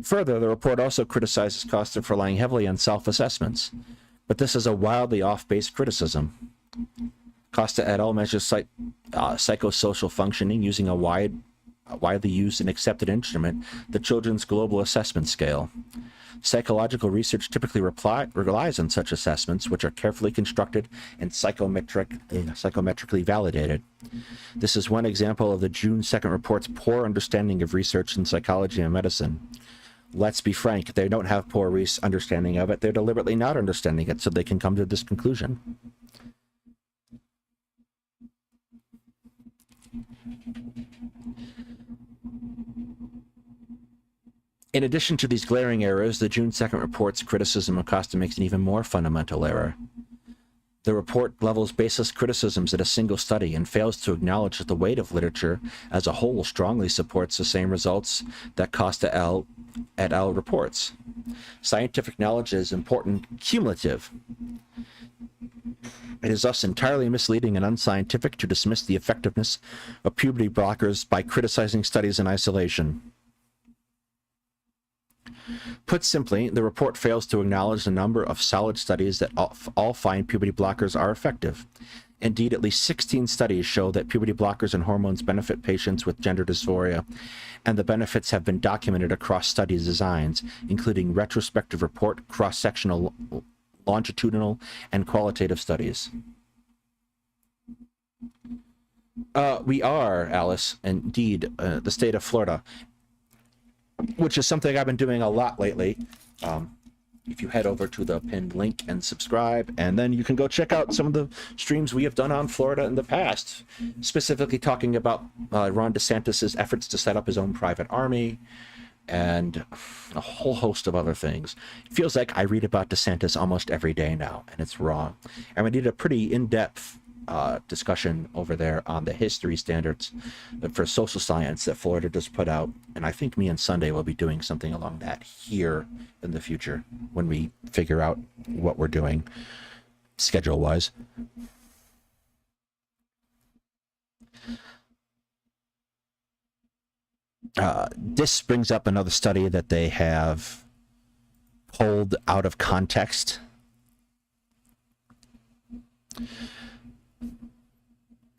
Further, the report also criticizes Costa for relying heavily on self-assessments, but this is a wildly off-base criticism. Costa et al. Measures psychosocial functioning using a widely used and accepted instrument, the Children's Global Assessment Scale. Psychological research typically relies on such assessments, which are carefully constructed and psychometrically validated. This is one example of the June 2nd report's poor understanding of research in psychology and medicine. Let's be frank, they don't have poor understanding of it. They're deliberately not understanding it so they can come to this conclusion. In addition to these glaring errors, the June 2nd report's criticism of Costa makes an even more fundamental error. The report levels baseless criticisms at a single study and fails to acknowledge that the weight of literature as a whole strongly supports the same results that Costa et al. Reports. Scientific knowledge is important cumulative. It is thus entirely misleading and unscientific to dismiss the effectiveness of puberty blockers by criticizing studies in isolation. Put simply, the report fails to acknowledge the number of solid studies that all find puberty blockers are effective. Indeed, at least 16 studies show that puberty blockers and hormones benefit patients with gender dysphoria, and the benefits have been documented across study designs, including retrospective report, cross-sectional, longitudinal, and qualitative studies. We are, Alice, indeed, the state of Florida, which is something I've been doing a lot lately. If you head over to the pinned link and subscribe, and then you can go check out some of the streams we have done on Florida in the past, specifically talking about Ron DeSantis's efforts to set up his own private army and a whole host of other things. It feels like I read about DeSantis almost every day now, and it's wrong. And we did a pretty in-depth discussion over there on the history standards for social science that Florida just put out, and I think me and Sunday will be doing something along that here in the future when we figure out what we're doing schedule wise. This brings up another study that they have pulled out of context.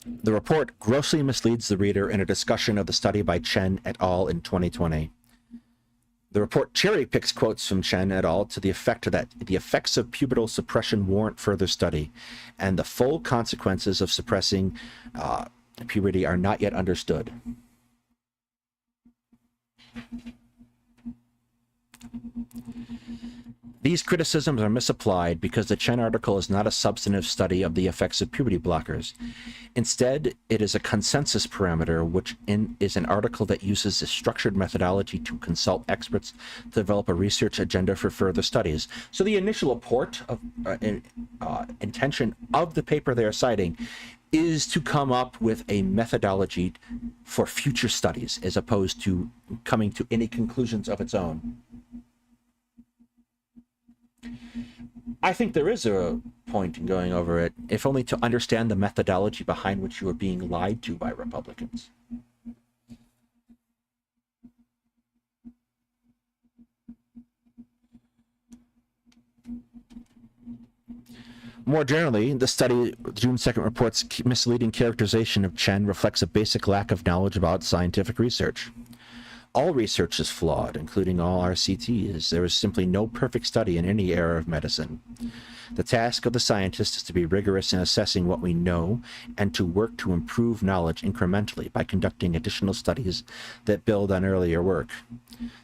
The report grossly misleads the reader in a discussion of the study by Chen et al. In 2020. The report cherry-picks quotes from Chen et al. To the effect that the effects of pubertal suppression warrant further study, and the full consequences of suppressing puberty are not yet understood. These criticisms are misapplied because the Chen article is not a substantive study of the effects of puberty blockers. Instead, it is a consensus parameter, which is an article that uses a structured methodology to consult experts to develop a research agenda for further studies. So the initial report of intention of the paper they are citing is to come up with a methodology for future studies, as opposed to coming to any conclusions of its own. I think there is a point in going over it, if only to understand the methodology behind which you are being lied to by Republicans. More generally, the study, June 2nd report's misleading characterization of Chen reflects a basic lack of knowledge about scientific research. All research is flawed, including all RCTs. There is simply no perfect study in any area of medicine. The task of the scientist is to be rigorous in assessing what we know and to work to improve knowledge incrementally by conducting additional studies that build on earlier work.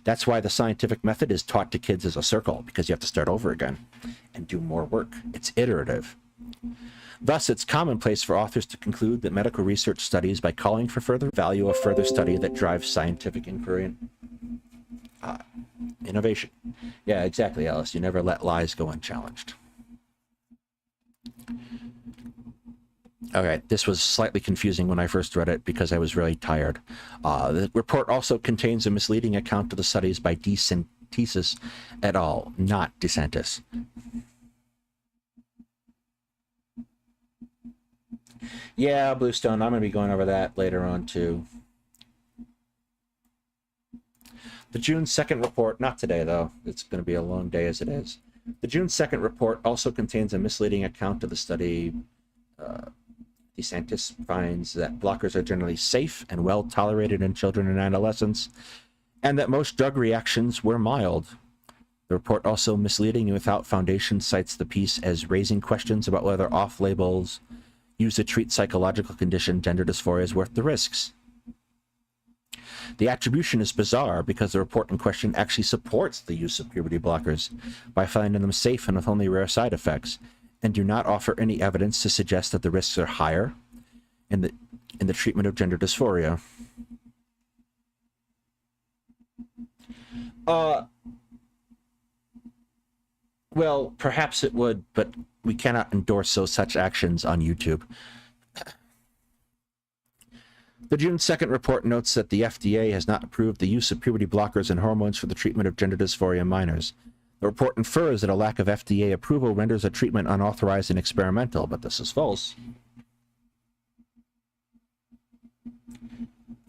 That's why the scientific method is taught to kids as a circle, because you have to start over again and do more work. It's iterative. Thus, it's commonplace for authors to conclude that medical research studies by calling for further value of further study that drives scientific inquiry and innovation. Yeah, exactly, Alice. You never let lies go unchallenged. All right, this was slightly confusing when I first read it because I was really tired. The report also contains a misleading account of the studies by DeSantis et al., not DeSantis. Yeah, Bluestone, I'm going to be going over that later on too. The June 2nd report, not today though, it's going to be a long day as it is. The June 2nd report also contains a misleading account of the study. DeSantis finds that blockers are generally safe and well tolerated in children and adolescents, and that most drug reactions were mild. The report, also misleading and without foundation, cites the piece as raising questions about whether off-labels used to treat psychological condition gender dysphoria is worth the risks. The attribution is bizarre because the report in question actually supports the use of puberty blockers by finding them safe and with only rare side effects, and do not offer any evidence to suggest that the risks are higher in the treatment of gender dysphoria. Well, perhaps it would, but we cannot endorse such actions on YouTube. The June 2nd report notes that the FDA has not approved the use of puberty blockers and hormones for the treatment of gender dysphoria in minors. The report infers that a lack of FDA approval renders a treatment unauthorized and experimental, but this is false.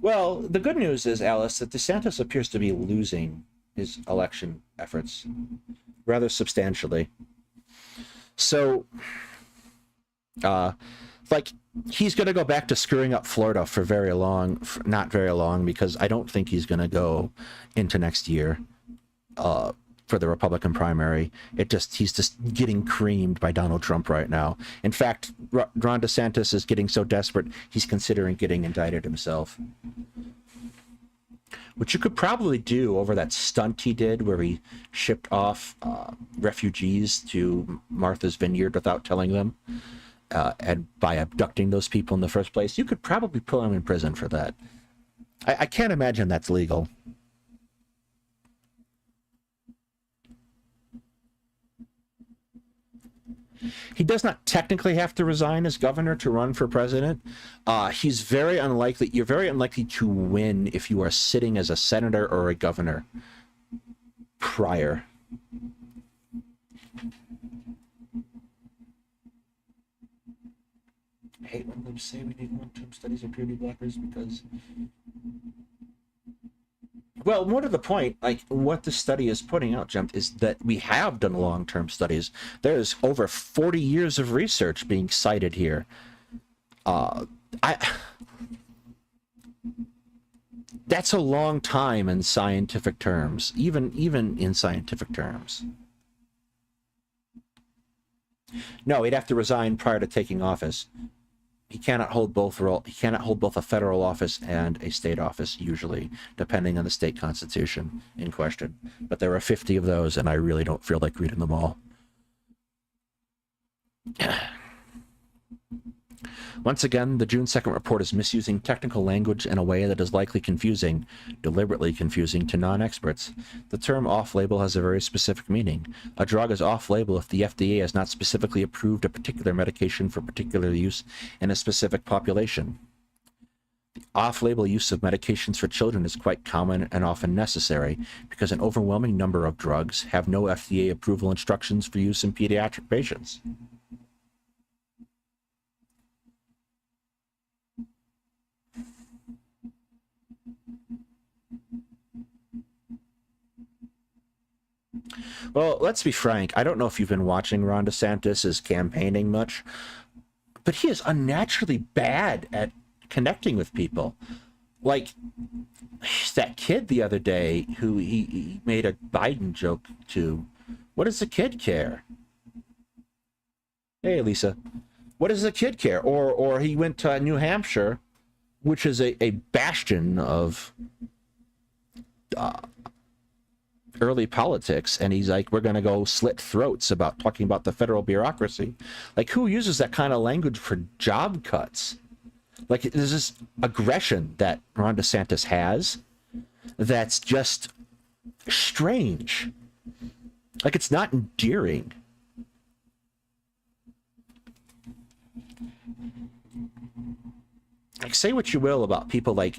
Well, the good news is, Alice, that DeSantis appears to be losing his election efforts rather substantially. So, like, he's going to go back to screwing up Florida for very long, not very long, because I don't think he's going to go into next year for the Republican primary. He's just getting creamed by Donald Trump right now. In fact, Ron DeSantis is getting so desperate, he's considering getting indicted himself. Which you could probably do over that stunt he did where he shipped off refugees to Martha's Vineyard without telling them, and by abducting those people in the first place. You could probably put him in prison for that. I can't imagine that's legal. He does not technically have to resign as governor to run for president. He's very unlikely. You're very unlikely to win if you are sitting as a senator or a governor prior. I hate when they say we need long-term studies of puberty blockers because... Well, more to the point, like, what the study is putting out, Jem, is that we have done long-term studies. There's over 40 years of research being cited here. That's a long time in scientific terms, even in scientific terms. No, he'd have to resign prior to taking office. He cannot hold both a federal office and a state office, usually, depending on the state constitution in question. But there are 50 of those, and I really don't feel like reading them all. Once again, the June 2nd report is misusing technical language in a way that is likely confusing, deliberately confusing to non-experts. The term off-label has a very specific meaning. A drug is off-label if the FDA has not specifically approved a particular medication for particular use in a specific population. The off-label use of medications for children is quite common and often necessary because an overwhelming number of drugs have no FDA approval instructions for use in pediatric patients. Well, let's be frank. I don't know if you've been watching Ron DeSantis' campaigning much, but he is unnaturally bad at connecting with people. Like, that kid the other day who he made a Biden joke to. What does the kid care? Hey, Lisa. What does the kid care? Or he went to New Hampshire, which is a bastion of... early politics, and he's like, we're going to go slit throats about talking about the federal bureaucracy. Like, who uses that kind of language for job cuts? Like, there's this aggression that Ron DeSantis has that's just strange. Like, it's not endearing. Like, say what you will about people like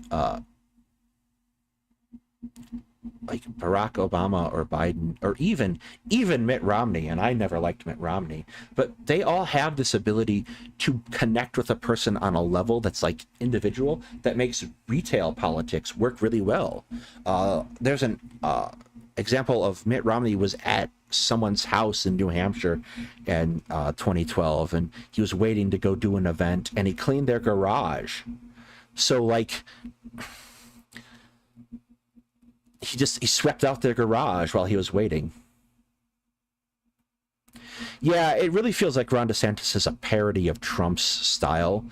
like Barack Obama or Biden or even Mitt Romney, and I never liked Mitt Romney, but they all have this ability to connect with a person on a level that's like individual that makes retail politics work really well. There's an example of Mitt Romney was at someone's house in New Hampshire in 2012, and he was waiting to go do an event, and he cleaned their garage. So like he swept out their garage while he was waiting. Yeah, it really feels like Ron DeSantis is a parody of Trump's style,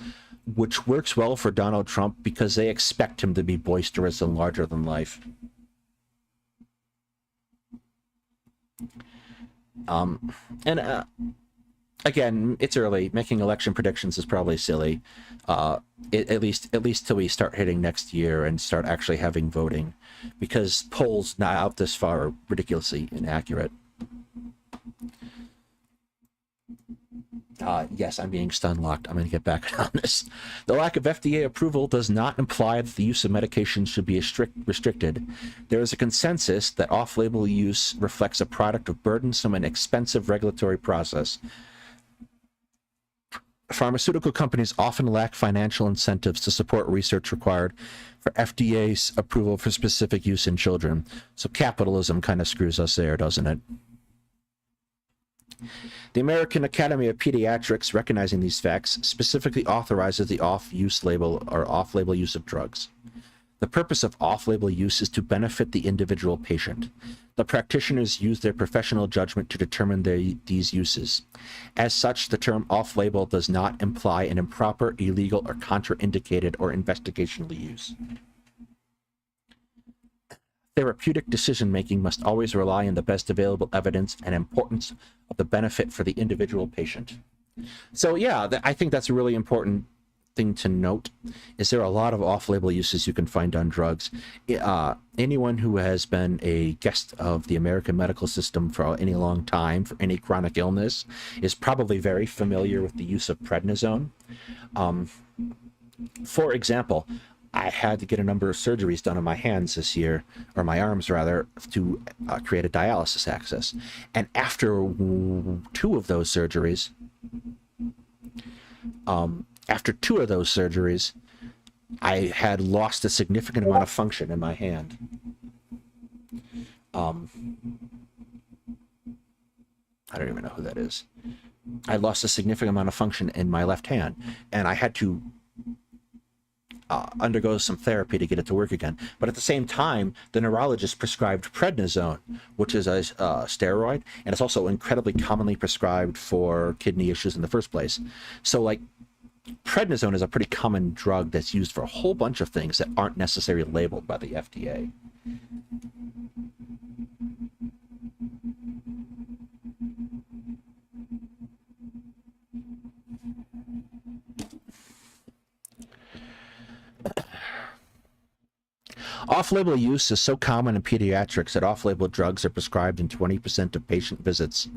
which works well for Donald Trump because they expect him to be boisterous and larger than life. Again, it's early. Making election predictions is probably silly. At least till we start hitting next year and start actually having voting, because polls not out this far are ridiculously inaccurate. Yes, I'm being stun locked. I'm going to get back on this. The lack of FDA approval does not imply that the use of medications should be restricted. There is a consensus that off-label use reflects a product of burdensome and expensive regulatory process. Pharmaceutical companies often lack financial incentives to support research required for FDA's approval for specific use in children. So capitalism kind of screws us there, doesn't it? The American Academy of Pediatrics, recognizing these facts, specifically authorizes the off-label use of drugs. The purpose of off-label use is to benefit the individual patient. The practitioners use their professional judgment to determine these uses. As such, the term off-label does not imply an improper, illegal, or contraindicated or investigational use. Therapeutic decision-making must always rely on the best available evidence and importance of the benefit for the individual patient. So yeah, I think that's a really important thing to note. Is there a lot of off-label uses you can find on drugs? Anyone who has been a guest of the American medical system for any long time, for any chronic illness, is probably very familiar with the use of prednisone. For example, I had to get a number of surgeries done on my hands this year, or my arms rather, to create a dialysis access. And after two of those surgeries, I had lost a significant amount of function in my hand. I don't even know who that is. I lost a significant amount of function in my left hand, and I had to undergo some therapy to get it to work again. But at the same time, the neurologist prescribed prednisone, which is a steroid, and it's also incredibly commonly prescribed for kidney issues in the first place. So like, prednisone is a pretty common drug that's used for a whole bunch of things that aren't necessarily labeled by the FDA. Off-label use is so common in pediatrics that off-label drugs are prescribed in 20% of patient visits.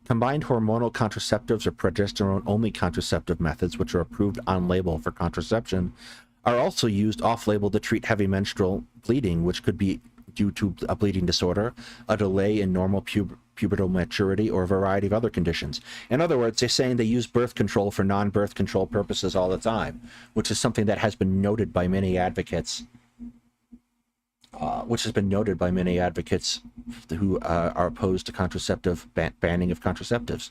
Combined hormonal contraceptives or progesterone-only contraceptive methods, which are approved on-label for contraception, are also used off-label to treat heavy menstrual bleeding, which could be due to a bleeding disorder, a delay in normal pubertal maturity, or a variety of other conditions. In other words, they're saying they use birth control for non-birth control purposes all the time, which is something that has been noted by many advocates. Who are opposed to contraceptive banning of contraceptives.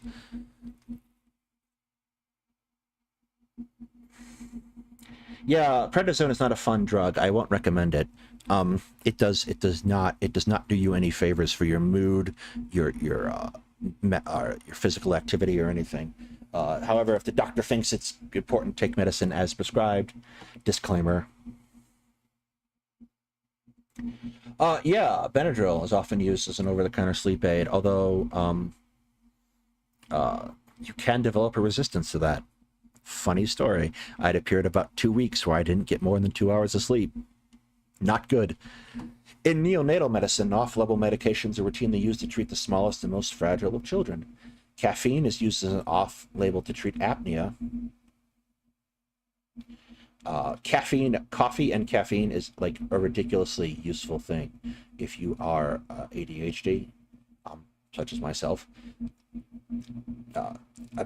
Yeah, prednisone is not a fun drug. I won't recommend it. It does not do you any favors for your mood, your physical activity, or anything. However, if the doctor thinks it's important to take medicine as prescribed, disclaimer. Yeah, Benadryl is often used as an over-the-counter sleep aid, although you can develop a resistance to that. Funny story. I'd appeared about 2 weeks where I didn't get more than 2 hours of sleep. Not good. In neonatal medicine, off-label medications are routinely used to treat the smallest and most fragile of children. Caffeine is used as an off-label to treat apnea. Coffee and caffeine is like a ridiculously useful thing if you are ADHD, such as myself.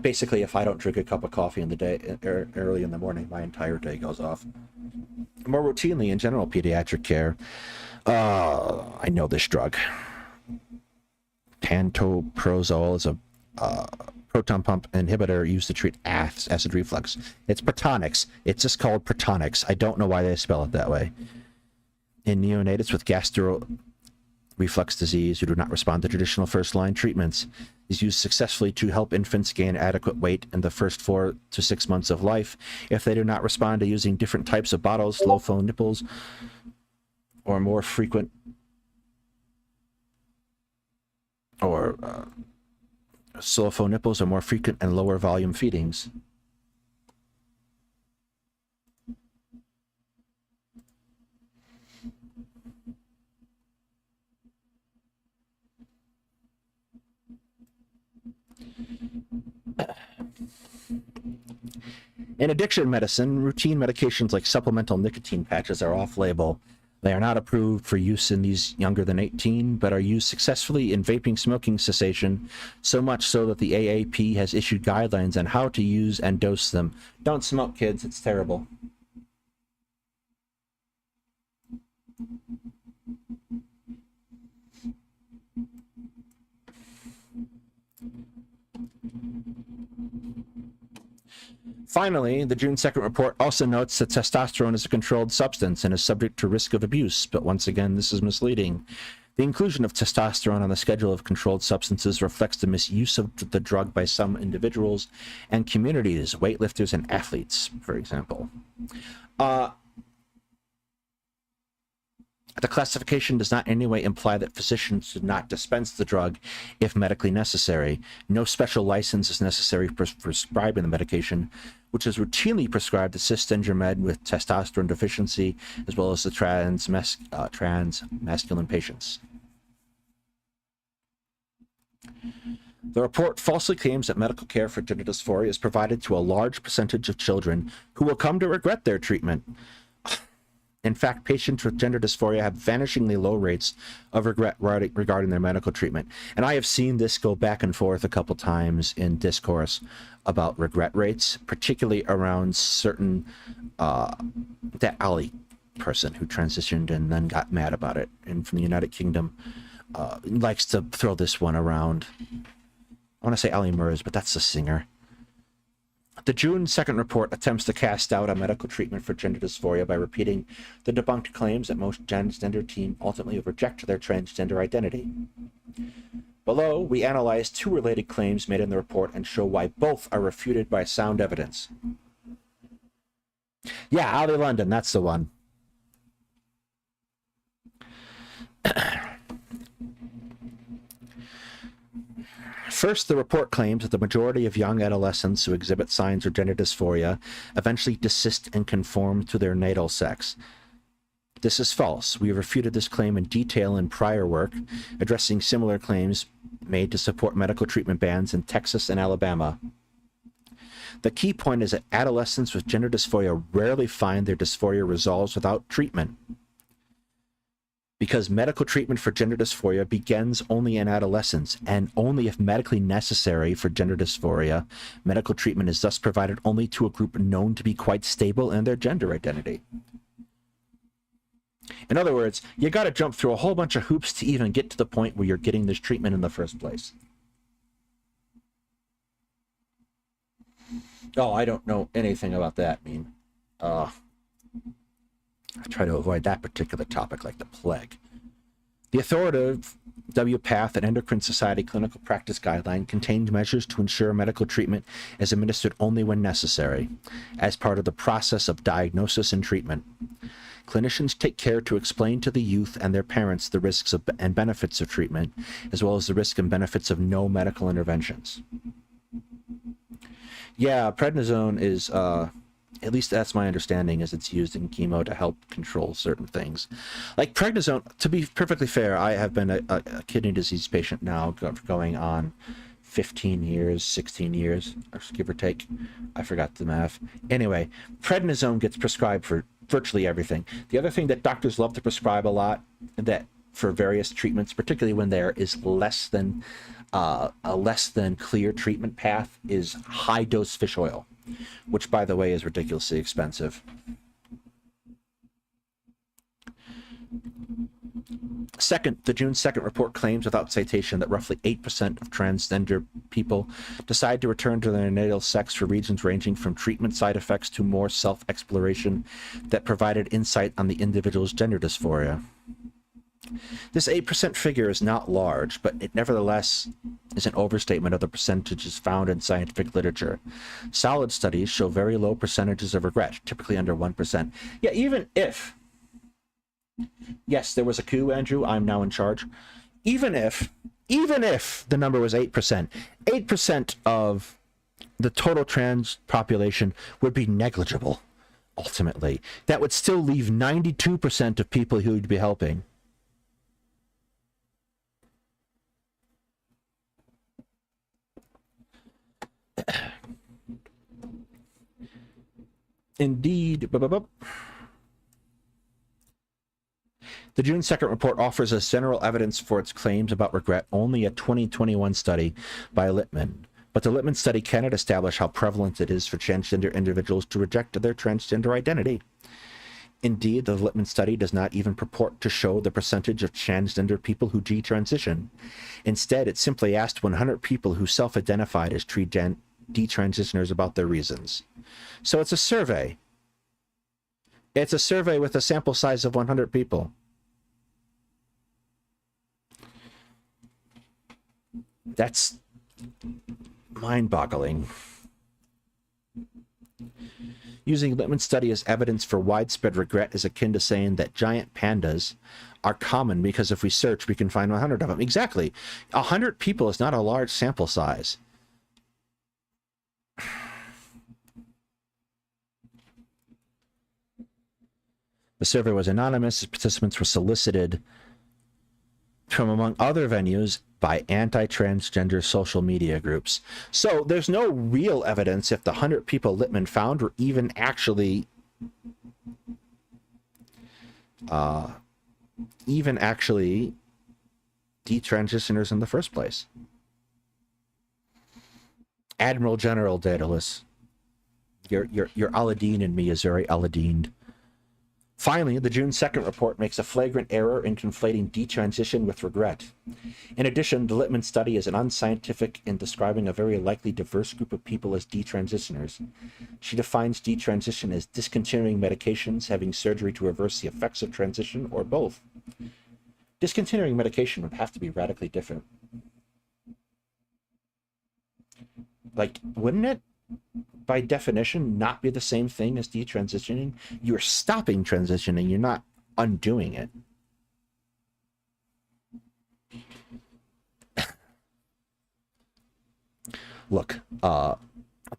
Basically, if I don't drink a cup of coffee in the day early in the morning, my entire day goes off. More routinely in general pediatric care, I know this drug. Pantoprazole is a proton pump inhibitor used to treat acid reflux. It's Protonix. It's just called Protonix. I don't know why they spell it that way. In neonates with gastro reflux disease who do not respond to traditional first-line treatments, is used successfully to help infants gain adequate weight in the first 4 to 6 months of life. If they do not respond to using different types of bottles, low flow nipples, or more frequent slow flow nipples or more frequent and lower volume feedings. In addiction medicine, routine medications like supplemental nicotine patches are off-label. They are not approved for use in these younger than 18, but are used successfully in vaping smoking cessation, so much so that the AAP has issued guidelines on how to use and dose them. Don't smoke, kids. It's terrible. Finally, the June 2nd report also notes that testosterone is a controlled substance and is subject to risk of abuse, but once again, this is misleading. The inclusion of testosterone on the schedule of controlled substances reflects the misuse of the drug by some individuals and communities, weightlifters and athletes, for example. The classification does not in any way imply that physicians should not dispense the drug if medically necessary. No special license is necessary for prescribing the medication, which is routinely prescribed to cisgender men with testosterone deficiency, as well as the trans masculine patients. The report falsely claims that medical care for gender dysphoria is provided to a large percentage of children who will come to regret their treatment. In fact, patients with gender dysphoria have vanishingly low rates of regret regarding their medical treatment. And I have seen this go back and forth a couple times in discourse about regret rates, particularly around certain, that Ali person who transitioned and then got mad about it, and from the United Kingdom, likes to throw this one around. I want to say Ali Murs, but that's the singer. The June 2nd report attempts to cast doubt on medical treatment for gender dysphoria by repeating the debunked claims that most transgender teens ultimately reject their transgender identity. Below, we analyze 2 related claims made in the report and show why both are refuted by sound evidence. Yeah, Ali London, that's the one. First, the report claims that the majority of young adolescents who exhibit signs of gender dysphoria eventually desist and conform to their natal sex. This is false. We have refuted this claim in detail in prior work, addressing similar claims made to support medical treatment bans in Texas and Alabama. The key point is that adolescents with gender dysphoria rarely find their dysphoria resolves without treatment, because medical treatment for gender dysphoria begins only in adolescence, and only if medically necessary for gender dysphoria. Medical treatment is thus provided only to a group known to be quite stable in their gender identity. In other words, you got to jump through a whole bunch of hoops to even get to the point where you're getting this treatment in the first place. Oh, I don't know anything about that meme. I try to avoid that particular topic like the plague. The authoritative WPATH and Endocrine Society Clinical Practice Guideline contains measures to ensure medical treatment is administered only when necessary, as part of the process of diagnosis and treatment. Clinicians take care to explain to the youth and their parents the risks and benefits of treatment, as well as the risks and benefits of no medical interventions. Yeah, prednisone is... at least that's my understanding, is it's used in chemo to help control certain things. Like prednisone, to be perfectly fair, I have been a kidney disease patient now going on 15 years, 16 years, give or take. I forgot the math. Anyway, prednisone gets prescribed for virtually everything. The other thing that doctors love to prescribe a lot, that for various treatments, particularly when there is less than a less than clear treatment path, is high dose fish oil, which, by the way, is ridiculously expensive. Second, the June 2nd report claims without citation that roughly 8% of transgender people decide to return to their natal sex for reasons ranging from treatment side effects to more self-exploration that provided insight on the individual's gender dysphoria. This 8% figure is not large, but it nevertheless is an overstatement of the percentages found in scientific literature. Solid studies show very low percentages of regret, typically under 1%. Yeah, even if... Yes, there was a coup, Andrew. I'm now in charge. Even if the number was 8%, 8% of the total trans population would be negligible, ultimately. That would still leave 92% of people who would be helping. Indeed. The June 2nd report offers as general evidence for its claims about regret only a 2021 study by Littman, but the Littman study cannot establish how prevalent it is for transgender individuals to reject their transgender identity. Indeed, the Littman study does not even purport to show the percentage of transgender people who detransition. Instead, it simply asked 100 people who self-identified as detransitioners about their reasons. So it's a survey. It's a survey with a sample size of 100 people. That's mind-boggling. Using Littman's study as evidence for widespread regret is akin to saying that giant pandas are common because if we search, we can find 100 of them. Exactly. 100 people is not a large sample size. The survey was anonymous. Participants were solicited from, among other venues, by anti-transgender social media groups. So there's no real evidence if the 100 people Littman found were even actually detransitioners in the first place. Admiral General Daedalus, your Aladdin in me is very Aladdined. Finally, the June 2nd report makes a flagrant error in conflating detransition with regret. In addition, the Littman study is unscientific in describing a very likely diverse group of people as detransitioners. She defines detransition as discontinuing medications, having surgery to reverse the effects of transition, or both. Discontinuing medication would have to be radically different. Like, wouldn't it, by definition, not be the same thing as detransitioning? You're stopping transitioning, you're not undoing it. Look,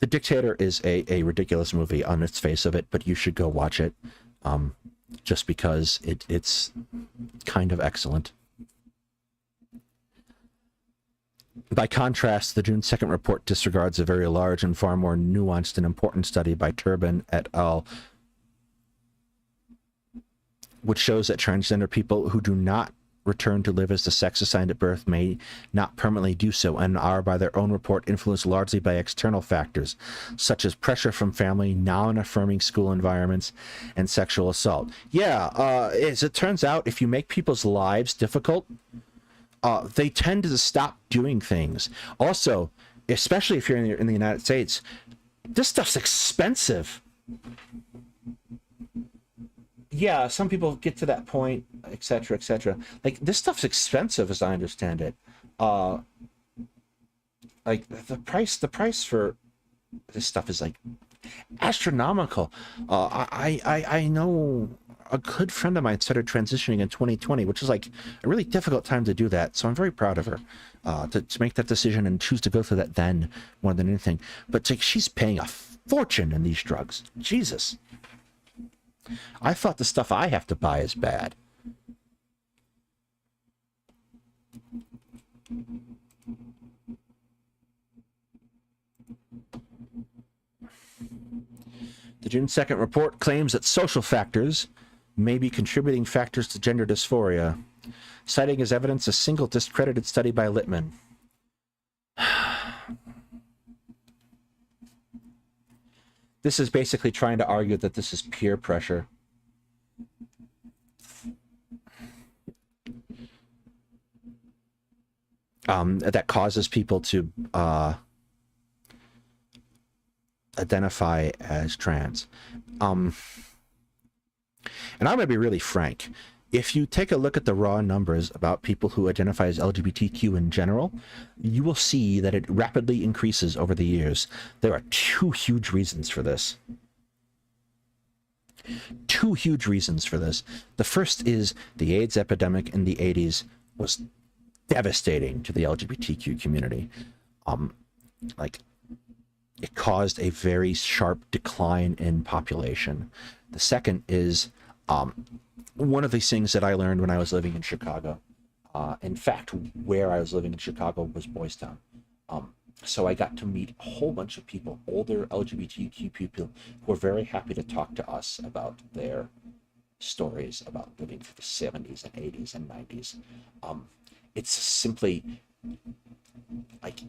The Dictator is a ridiculous movie on its face of it, but you should go watch it, just because it's kind of excellent. By contrast, the June 2nd report disregards a very large and far more nuanced and important study by Turbin et al., which shows that transgender people who do not return to live as the sex assigned at birth may not permanently do so, and are, by their own report, influenced largely by external factors, such as pressure from family, non-affirming school environments, and sexual assault. Yeah, as it turns out, if you make people's lives difficult, they tend to stop doing things. Also, especially if you're in the United States, this stuff's expensive. Yeah, some people get to that point, etc., etc. Like, this stuff's expensive, as I understand it. Like, the price for this stuff is like astronomical. I know a good friend of mine started transitioning in 2020, which is like a really difficult time to do that. So I'm very proud of her to make that decision and choose to go through that then more than anything. But like, she's paying a fortune in these drugs. Jesus. I thought the stuff I have to buy is bad. The June 2nd report claims that social factors may be contributing factors to gender dysphoria, citing as evidence a single discredited study by Littman. This is basically trying to argue that this is peer pressure. That causes people to identify as trans. And I'm going to be really frank. If you take a look at the raw numbers about people who identify as LGBTQ in general, you will see that it rapidly increases over the years. There are two huge reasons for this. Two huge reasons for this. The first is the AIDS epidemic in the 80s was devastating to the LGBTQ community. Like, it caused a very sharp decline in population. The second is one of these things that I learned when I was living in Chicago. In fact, where I was living in Chicago was Boys Town. So I got to meet a whole bunch of people, older LGBTQ people, who were very happy to talk to us about their stories about living through the 70s and 80s and 90s. It's simply like,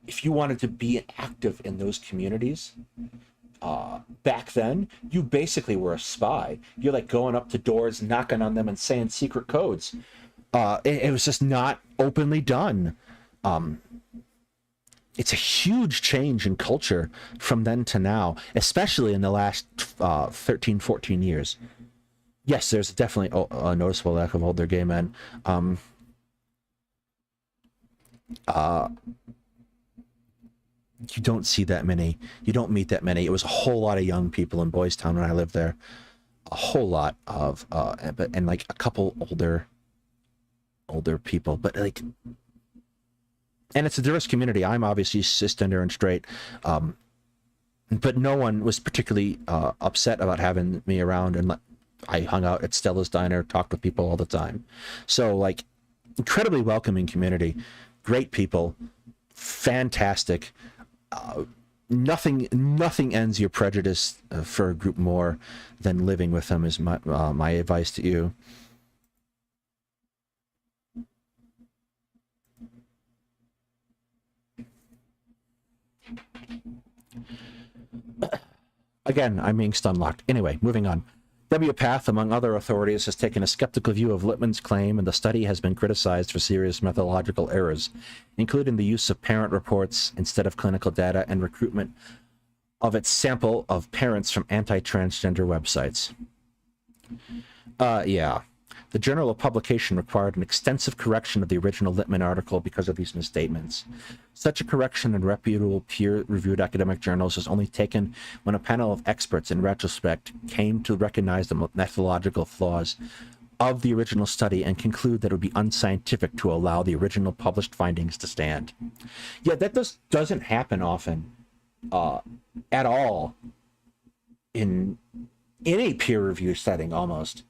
if you wanted to be active in those communities, back then, you basically were a spy. You're like going up to doors, knocking on them and saying secret codes. It was just not openly done. It's a huge change in culture from then to now, especially in the last 13, 14 years. Yes, there's definitely a noticeable lack of older gay men. You don't see that many. You don't meet that many. It was a whole lot of young people in Boys Town when I lived there. A whole lot of, and like a couple older people. But like, and it's a diverse community. I'm obviously cisgender and straight, but no one was particularly upset about having me around. And I hung out at Stella's Diner, talked with people all the time. So like, incredibly welcoming community, great people, fantastic. Nothing ends your prejudice for a group more than living with them, is my advice to you. Again, I'm being stun locked. Anyway, moving on. W. Path, among other authorities, has taken a skeptical view of Littman's claim, and the study has been criticized for serious methodological errors, including the use of parent reports instead of clinical data and recruitment of its sample of parents from anti-transgender websites. Yeah. The journal of publication required an extensive correction of the original Littman article because of these misstatements. Such a correction in reputable, peer-reviewed academic journals is only taken when a panel of experts, in retrospect, came to recognize the methodological flaws of the original study and conclude that it would be unscientific to allow the original published findings to stand. Yeah, that doesn't happen often at all in any peer review setting. Almost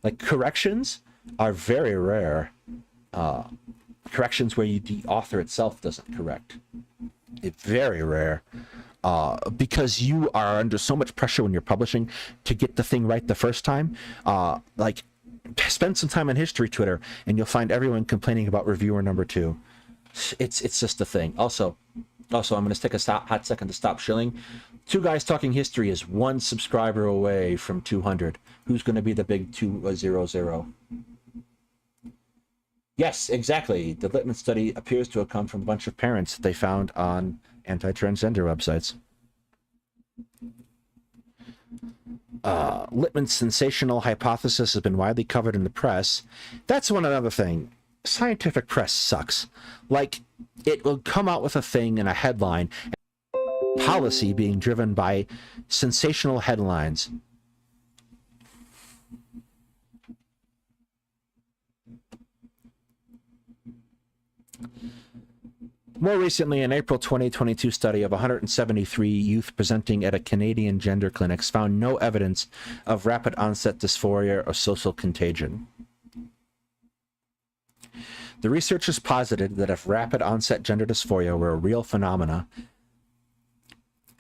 like corrections are very rare. Corrections where the author itself doesn't correct, it's very rare, because you are under so much pressure when you're publishing to get the thing right the first time. Like, spend some time on history Twitter and you'll find everyone complaining about reviewer number 2. It's just a thing. Also I'm going to take a hot second to stop shilling. Two Guys Talking History is 1 subscriber away from 200. Who's going to be the big 200? Yes, exactly. The Littman study appears to have come from a bunch of parents that they found on anti-transgender websites. Littman's sensational hypothesis has been widely covered in the press. That's another thing. Scientific press sucks. Like, it will come out with a thing in a headline, policy being driven by sensational headlines. More recently, an April 2022 study of 173 youth presenting at a Canadian gender clinics found no evidence of rapid onset dysphoria or social contagion. The researchers posited that if rapid onset gender dysphoria were a real phenomena,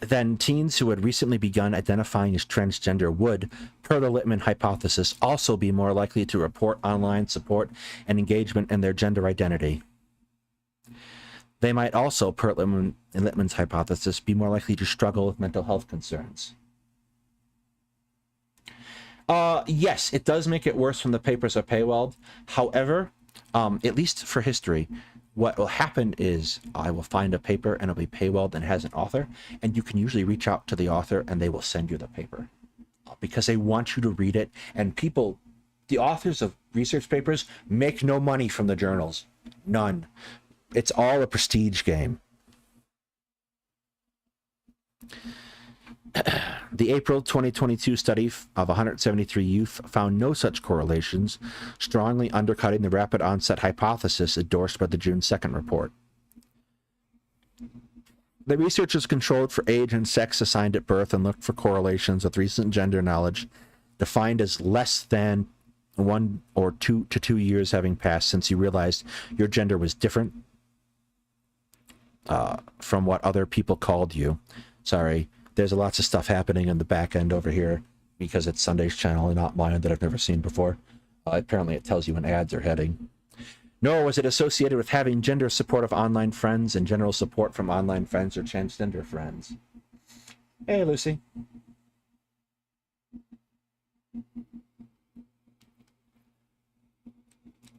then teens who had recently begun identifying as transgender would, per the Littman hypothesis, also be more likely to report online support and engagement in their gender identity. They might also, per Littman's hypothesis, be more likely to struggle with mental health concerns. Yes, it does make it worse when the papers are paywalled. However, at least for history, what will happen is I will find a paper and it'll be paywalled and has an author, and you can usually reach out to the author and they will send you the paper because they want you to read it. And people, the authors of research papers, make no money from the journals. None. It's all a prestige game. The April 2022 study of 173 youth found no such correlations, strongly undercutting the rapid onset hypothesis endorsed by the June 2nd report. The researchers controlled for age and sex assigned at birth and looked for correlations with recent gender knowledge, defined as less than 1 or 2 to 2 years having passed since you realized your gender was different from what other people called you. Sorry. There's lots of stuff happening in the back end over here because it's Sunday's channel and not mine that I've never seen before. Apparently it tells you when ads are heading. Nor was it associated with having gender supportive online friends and general support from online friends or transgender friends. Hey, Lucy.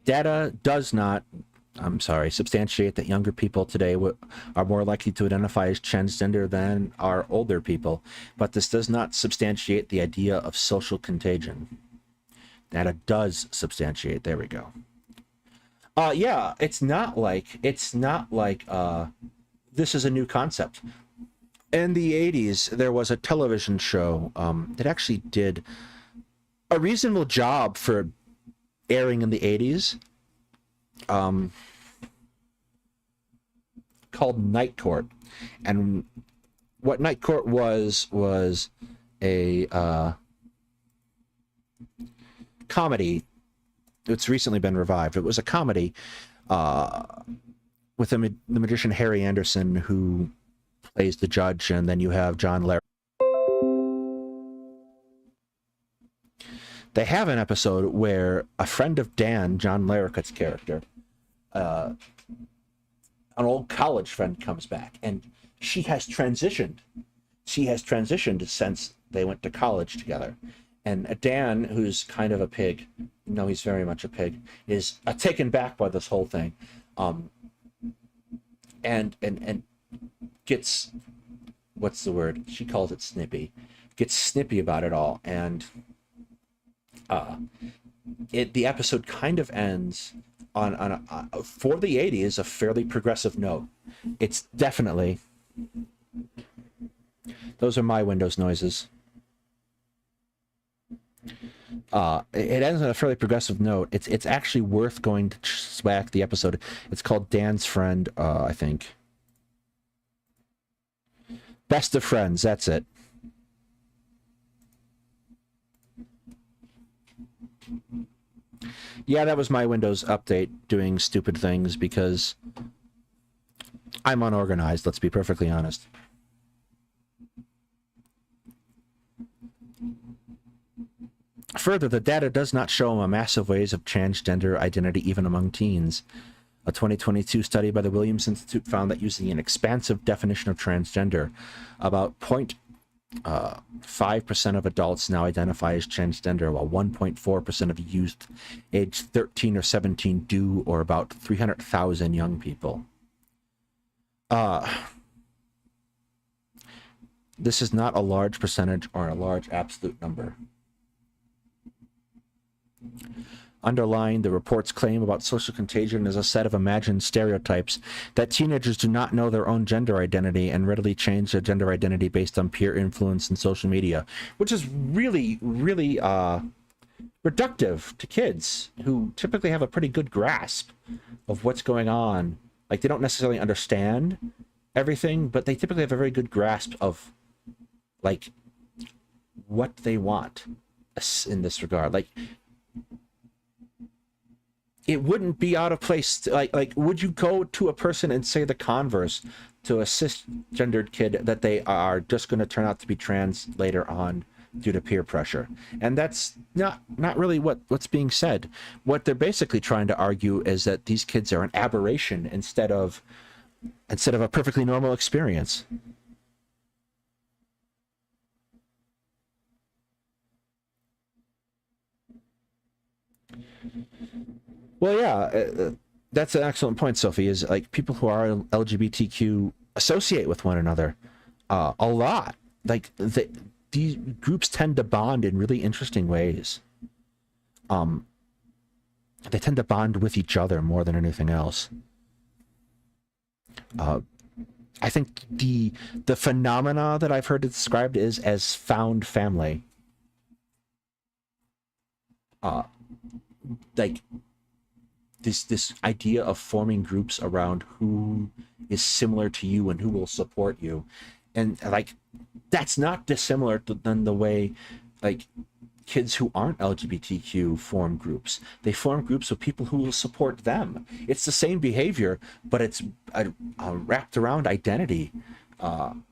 Data does not substantiate that younger people today are more likely to identify as transgender than are older people, but this does not substantiate the idea of social contagion. Data does substantiate. There we go. Yeah, it's not like this is a new concept. In the 80s, there was a television show that actually did a reasonable job for airing in the 80s. Called Night Court, and what Night Court was a comedy. It's recently been revived. It was a comedy with the magician Harry Anderson, who plays the judge, and then you have John Larroquette. They have an episode where a friend of Dan, John Larroquette's character, an old college friend, comes back, and she has transitioned. She has transitioned since they went to college together. And Dan, who's kind of a pig, no, he's very much a pig, is taken back by this whole thing, and gets, what's the word? She calls it snippy. Gets snippy about it all, and the episode kind of ends on a for the 80s, a fairly progressive note. It's definitely, those are my Windows noises. It ends on a fairly progressive note. It's actually worth going to swag the episode. It's called Dan's Friend, I think. Best of Friends, that's it. Yeah, that was my Windows update doing stupid things because I'm unorganized, let's be perfectly honest. Further, the data does not show a massive waves of transgender identity even among teens. A 2022 study by the Williams Institute found that using an expansive definition of transgender, about 0.5% of adults now identify as transgender, while 1.4% of youth aged 13 or 17 do, or about 300,000 young people. This is not a large percentage or a large absolute number. Underlying the report's claim about social contagion is a set of imagined stereotypes that teenagers do not know their own gender identity and readily change their gender identity based on peer influence and social media, which is really, really reductive to kids who typically have a pretty good grasp of what's going on. Like, they don't necessarily understand everything, but they typically have a very good grasp of, like, what they want in this regard. Like, it wouldn't be out of place to, like would you go to a person and say the converse to a cisgendered kid that they are just going to turn out to be trans later on due to peer pressure. And that's not really what's being said. What they're basically trying to argue is that these kids are an aberration instead of a perfectly normal experience. Well, yeah, that's an excellent point, Sophie, is like people who are LGBTQ associate with one another a lot. Like these groups tend to bond in really interesting ways. They tend to bond with each other more than anything else. I think the phenomena that I've heard described is as found family. Like this idea of forming groups around who is similar to you and who will support you, and like that's not dissimilar than the way like kids who aren't LGBTQ form groups. They form groups with people who will support them. It's the same behavior, but it's wrapped around identity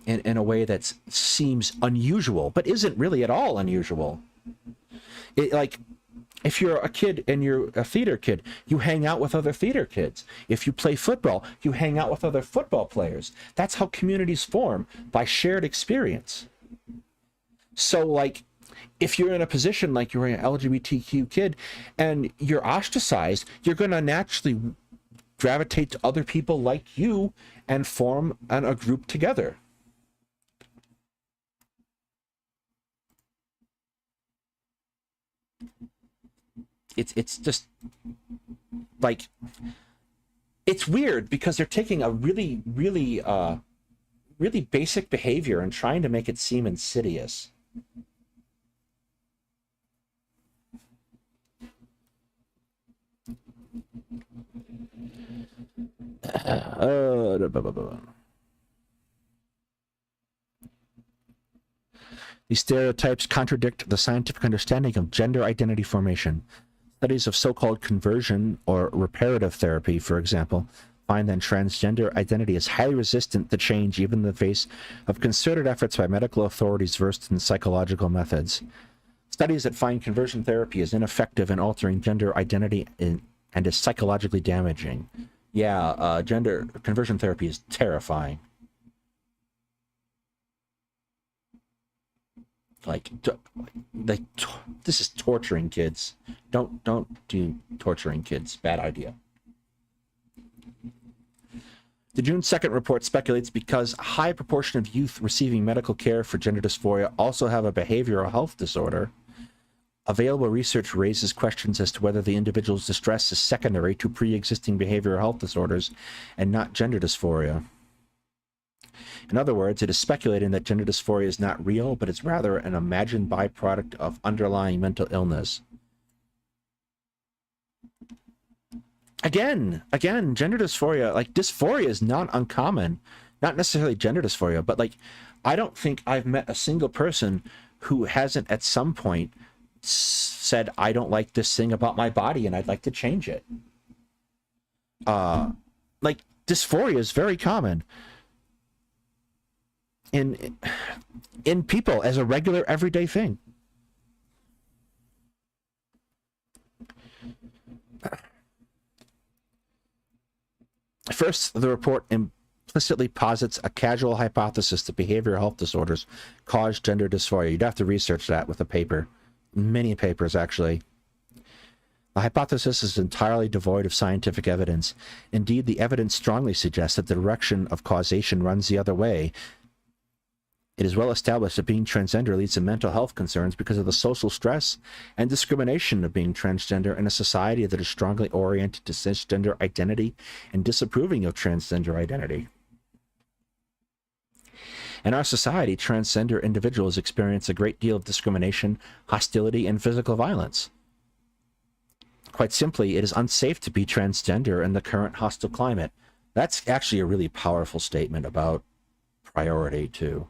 in a way that seems unusual, but isn't really at all unusual. Like, if you're a kid and you're a theater kid, you hang out with other theater kids. If you play football, you hang out with other football players. That's how communities form, by shared experience. So, like, if you're in a position like you're an LGBTQ kid and you're ostracized, you're going to naturally gravitate to other people like you and form a group together. It's just like, it's weird because they're taking a really basic behavior and trying to make it seem insidious. These stereotypes contradict the scientific understanding of gender identity formation. Studies of so-called conversion or reparative therapy, for example, find that transgender identity is highly resistant to change even in the face of concerted efforts by medical authorities versed in psychological methods. Studies that find conversion therapy is ineffective in altering gender identity and is psychologically damaging. Yeah, gender conversion therapy is terrifying. Like this is torturing kids. Don't do torturing kids. Bad idea. The June 2nd report speculates because a high proportion of youth receiving medical care for gender dysphoria also have a behavioral health disorder. Available research raises questions as to whether the individual's distress is secondary to pre-existing behavioral health disorders and not gender dysphoria. In other words, it is speculating that gender dysphoria is not real, but is rather an imagined byproduct of underlying mental illness. Again, gender dysphoria, like dysphoria is not uncommon. Not necessarily gender dysphoria, but like, I don't think I've met a single person who hasn't at some point said, I don't like this thing about my body and I'd like to change it. Like, dysphoria is very common in people as a regular everyday thing. First, the report implicitly posits a casual hypothesis that behavioral health disorders cause gender dysphoria. You'd have to research that with a paper. Many papers, actually. The hypothesis is entirely devoid of scientific evidence. Indeed, the evidence strongly suggests that the direction of causation runs the other way. It is well established that being transgender leads to mental health concerns because of the social stress and discrimination of being transgender in a society that is strongly oriented to cisgender identity and disapproving of transgender identity. In our society, transgender individuals experience a great deal of discrimination, hostility, and physical violence. Quite simply, it is unsafe to be transgender in the current hostile climate. That's actually a really powerful statement about priority, too.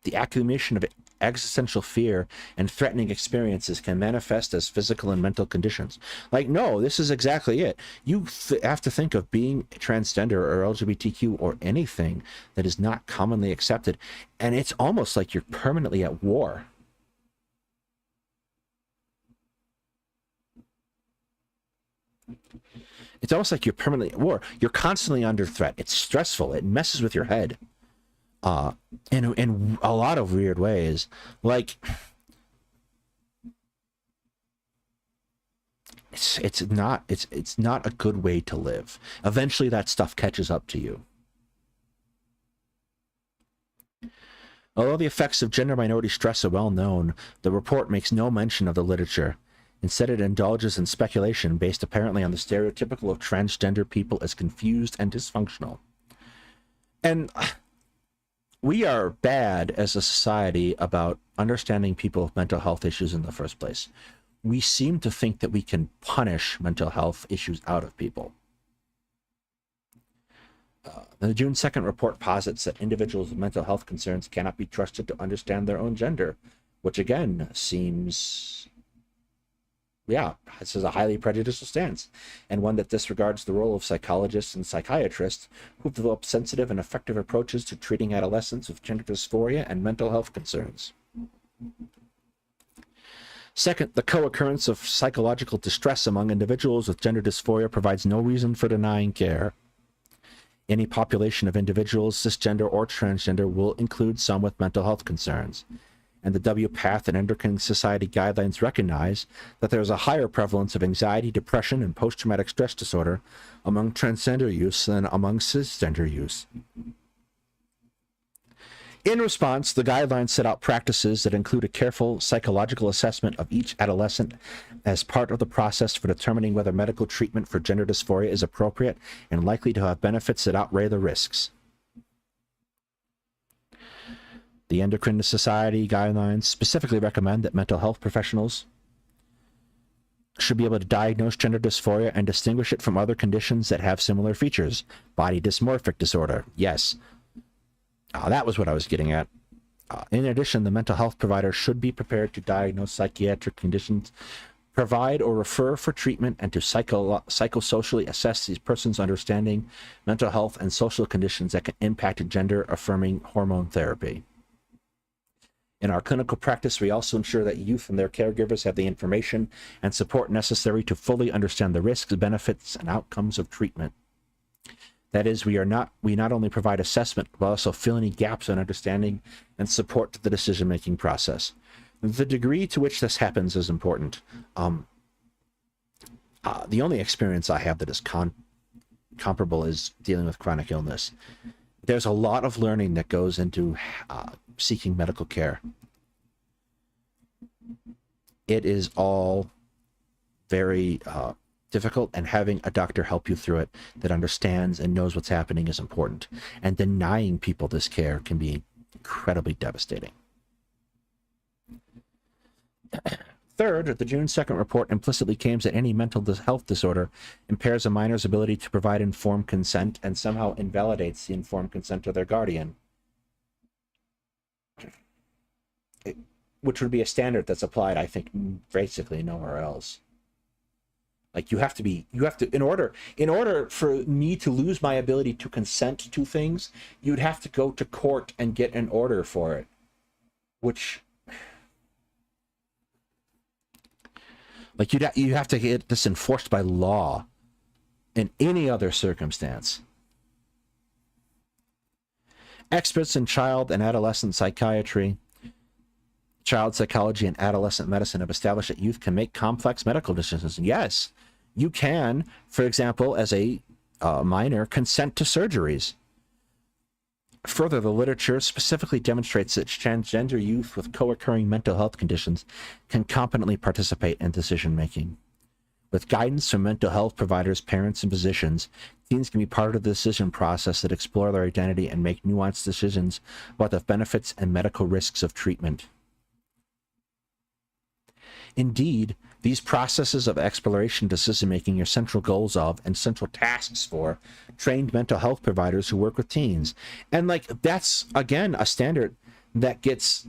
The accumulation of existential fear and threatening experiences can manifest as physical and mental conditions. Like, no, this is exactly it. You have to think of being transgender or LGBTQ or anything that is not commonly accepted, and it's almost like you're permanently at war. It's almost like you're permanently at war. You're constantly under threat. It's stressful. It messes with your head. In a lot of weird ways. Like, it's not a good way to live. Eventually that stuff catches up to you. Although the effects of gender minority stress are well known, the report makes no mention of the literature. Instead, it indulges in speculation based apparently on the stereotypical of transgender people as confused and dysfunctional. And we are bad as a society about understanding people with mental health issues in the first place. We seem to think that we can punish mental health issues out of people. The June 2nd report posits that individuals with mental health concerns cannot be trusted to understand their own gender, which again seems... yeah, this is a highly prejudicial stance, and one that disregards the role of psychologists and psychiatrists who've developed sensitive and effective approaches to treating adolescents with gender dysphoria and mental health concerns. Second, the co-occurrence of psychological distress among individuals with gender dysphoria provides no reason for denying care. Any population of individuals, cisgender or transgender, will include some with mental health concerns. And the WPATH and Endocrine Society guidelines recognize that there is a higher prevalence of anxiety, depression, and post-traumatic stress disorder among transgender use than among cisgender use. In response, the guidelines set out practices that include a careful psychological assessment of each adolescent as part of the process for determining whether medical treatment for gender dysphoria is appropriate and likely to have benefits that outweigh the risks. The Endocrine Society guidelines specifically recommend that mental health professionals should be able to diagnose gender dysphoria and distinguish it from other conditions that have similar features. Body dysmorphic disorder, yes. That was what I was getting at. In addition, the mental health provider should be prepared to diagnose psychiatric conditions, provide or refer for treatment, and to psychosocially assess these persons' understanding, mental health, and social conditions that can impact gender-affirming hormone therapy. In our clinical practice, we also ensure that youth and their caregivers have the information and support necessary to fully understand the risks, benefits, and outcomes of treatment. That is, we not only provide assessment, but also fill any gaps in understanding and support to the decision-making process. The degree to which this happens is important. The only experience I have that is comparable is dealing with chronic illness. There's a lot of learning that goes into seeking medical care. It is all very difficult, and having a doctor help you through it that understands and knows what's happening is important. And denying people this care can be incredibly devastating. Third, the June 2nd report implicitly claims that any mental health disorder impairs a minor's ability to provide informed consent and somehow invalidates the informed consent of their guardian, which would be a standard that's applied, I think, basically nowhere else. Like, in order for me to lose my ability to consent to things, you'd have to go to court and get an order for it, which, like, you have to get this enforced by law in any other circumstance. Experts in child and adolescent psychiatry, child psychology, and adolescent medicine have established that youth can make complex medical decisions. Yes, you can, for example, as a minor, consent to surgeries. Further, the literature specifically demonstrates that transgender youth with co-occurring mental health conditions can competently participate in decision-making. With guidance from mental health providers, parents, and physicians, teens can be part of the decision process that explore their identity and make nuanced decisions about the benefits and medical risks of treatment. Indeed, these processes of exploration decision-making are central goals of and central tasks for trained mental health providers who work with teens. And, like, that's, again, a standard that gets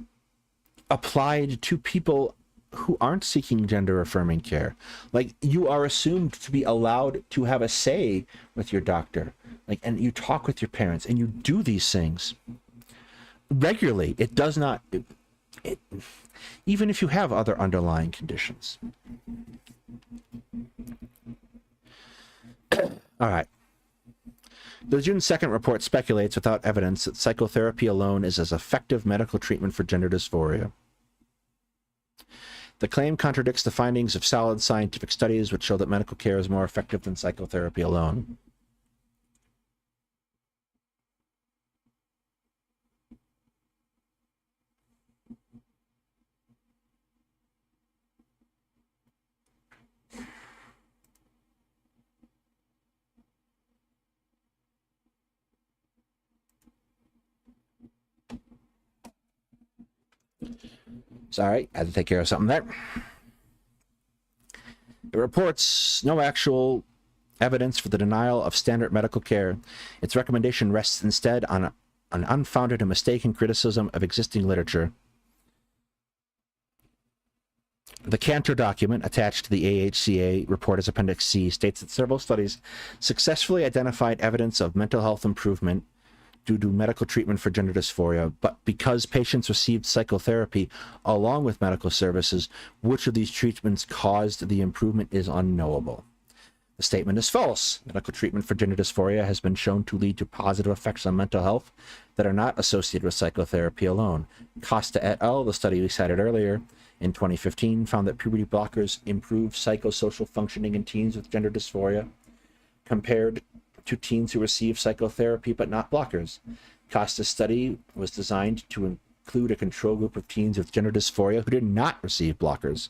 applied to people who aren't seeking gender affirming care. Like, you are assumed to be allowed to have a say with your doctor, like, and you talk with your parents and you do these things regularly. It does not, even if you have other underlying conditions. All right. The June 2nd report speculates without evidence that psychotherapy alone is as effective medical treatment for gender dysphoria. The claim contradicts the findings of solid scientific studies which show that medical care is more effective than psychotherapy alone. Sorry, I had to take care of something there. It reports no actual evidence for the denial of standard medical care. Its recommendation rests instead on an unfounded and mistaken criticism of existing literature. The Cantor document attached to the AHCA report as Appendix C states that several studies successfully identified evidence of mental health improvement due to medical treatment for gender dysphoria, but because patients received psychotherapy along with medical services, which of these treatments caused the improvement is unknowable. The statement is false. Medical treatment for gender dysphoria has been shown to lead to positive effects on mental health that are not associated with psychotherapy alone. Costa et al., the study we cited earlier, in 2015, found that puberty blockers improve psychosocial functioning in teens with gender dysphoria compared to teens who receive psychotherapy but not blockers. Costa's study was designed to include a control group of teens with gender dysphoria who did not receive blockers.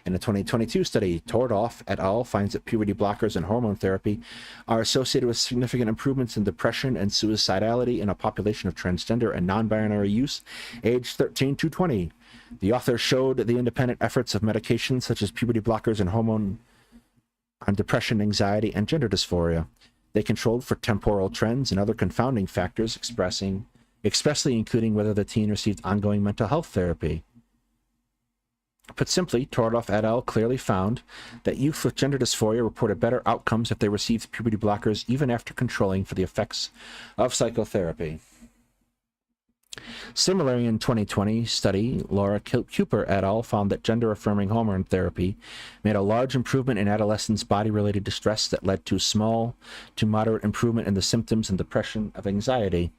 In a 2022 study, Tordoff et al. Finds that puberty blockers and hormone therapy are associated with significant improvements in depression and suicidality in a population of transgender and non-binary youths aged 13 to 20. The author showed the independent efforts of medications such as puberty blockers and hormone on depression, anxiety, and gender dysphoria. They controlled for temporal trends and other confounding factors, expressly including whether the teen received ongoing mental health therapy. Put simply, Tordoff et al. Clearly found that youth with gender dysphoria reported better outcomes if they received puberty blockers even after controlling for the effects of psychotherapy. Similarly, in 2020 study, Laura Cooper et al. Found that gender-affirming hormone therapy made a large improvement in adolescents' body-related distress that led to small to moderate improvement in the symptoms and depression of anxiety.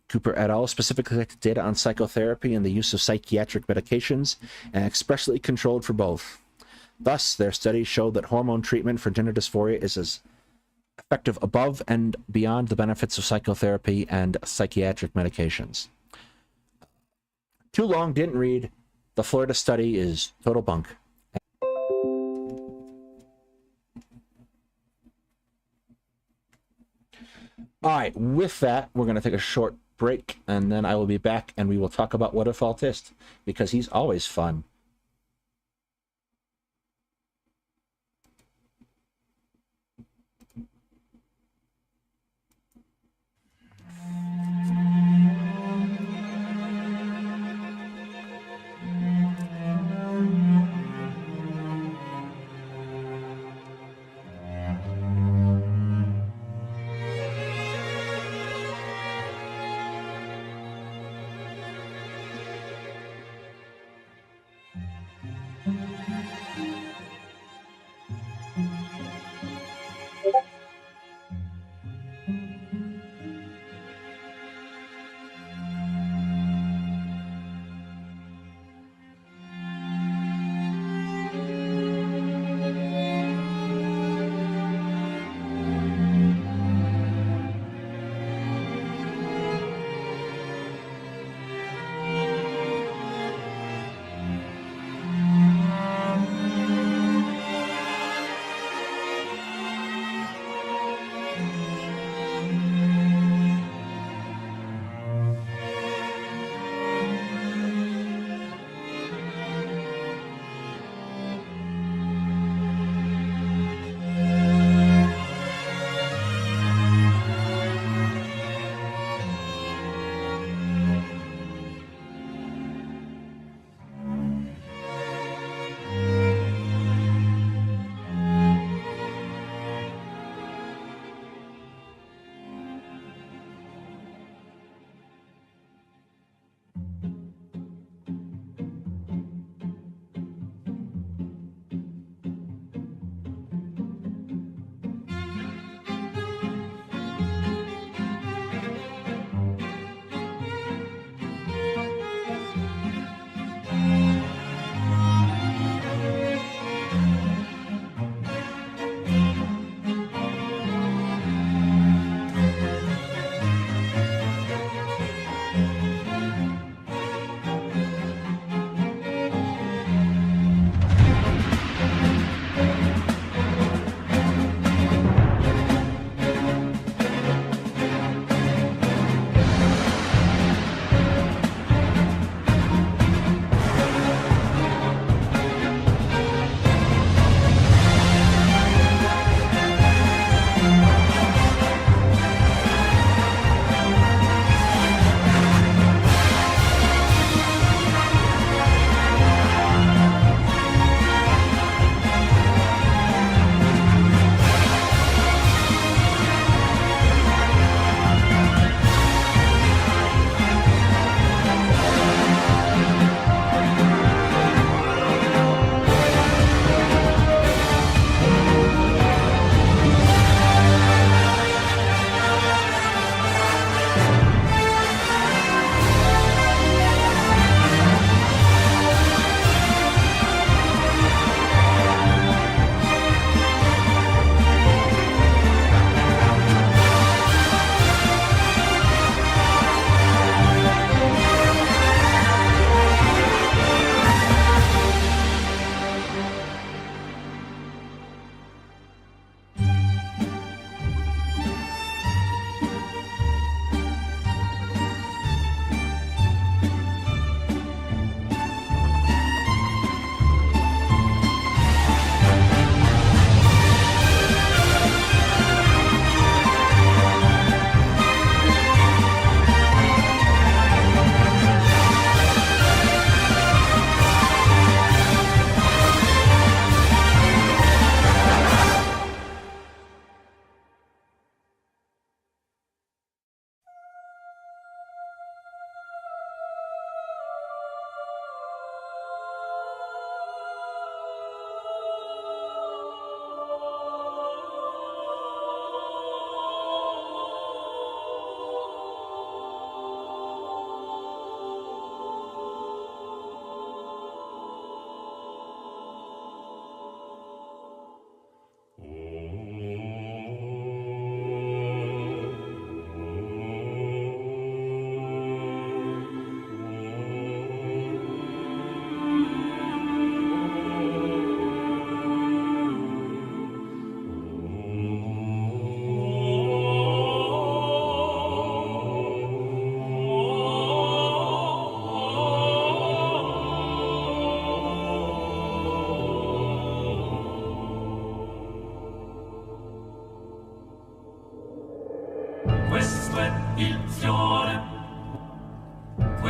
Cooper et al. Specifically collected data on psychotherapy and the use of psychiatric medications and expressly controlled for both. Thus, their studies showed that hormone treatment for gender dysphoria is as effective above and beyond the benefits of psychotherapy and psychiatric medications. Too long, didn't read. The Florida study is total bunk. All right, with that, we're going to take a short break, and then I will be back, and we will talk about Whatifalthist, because he's always fun.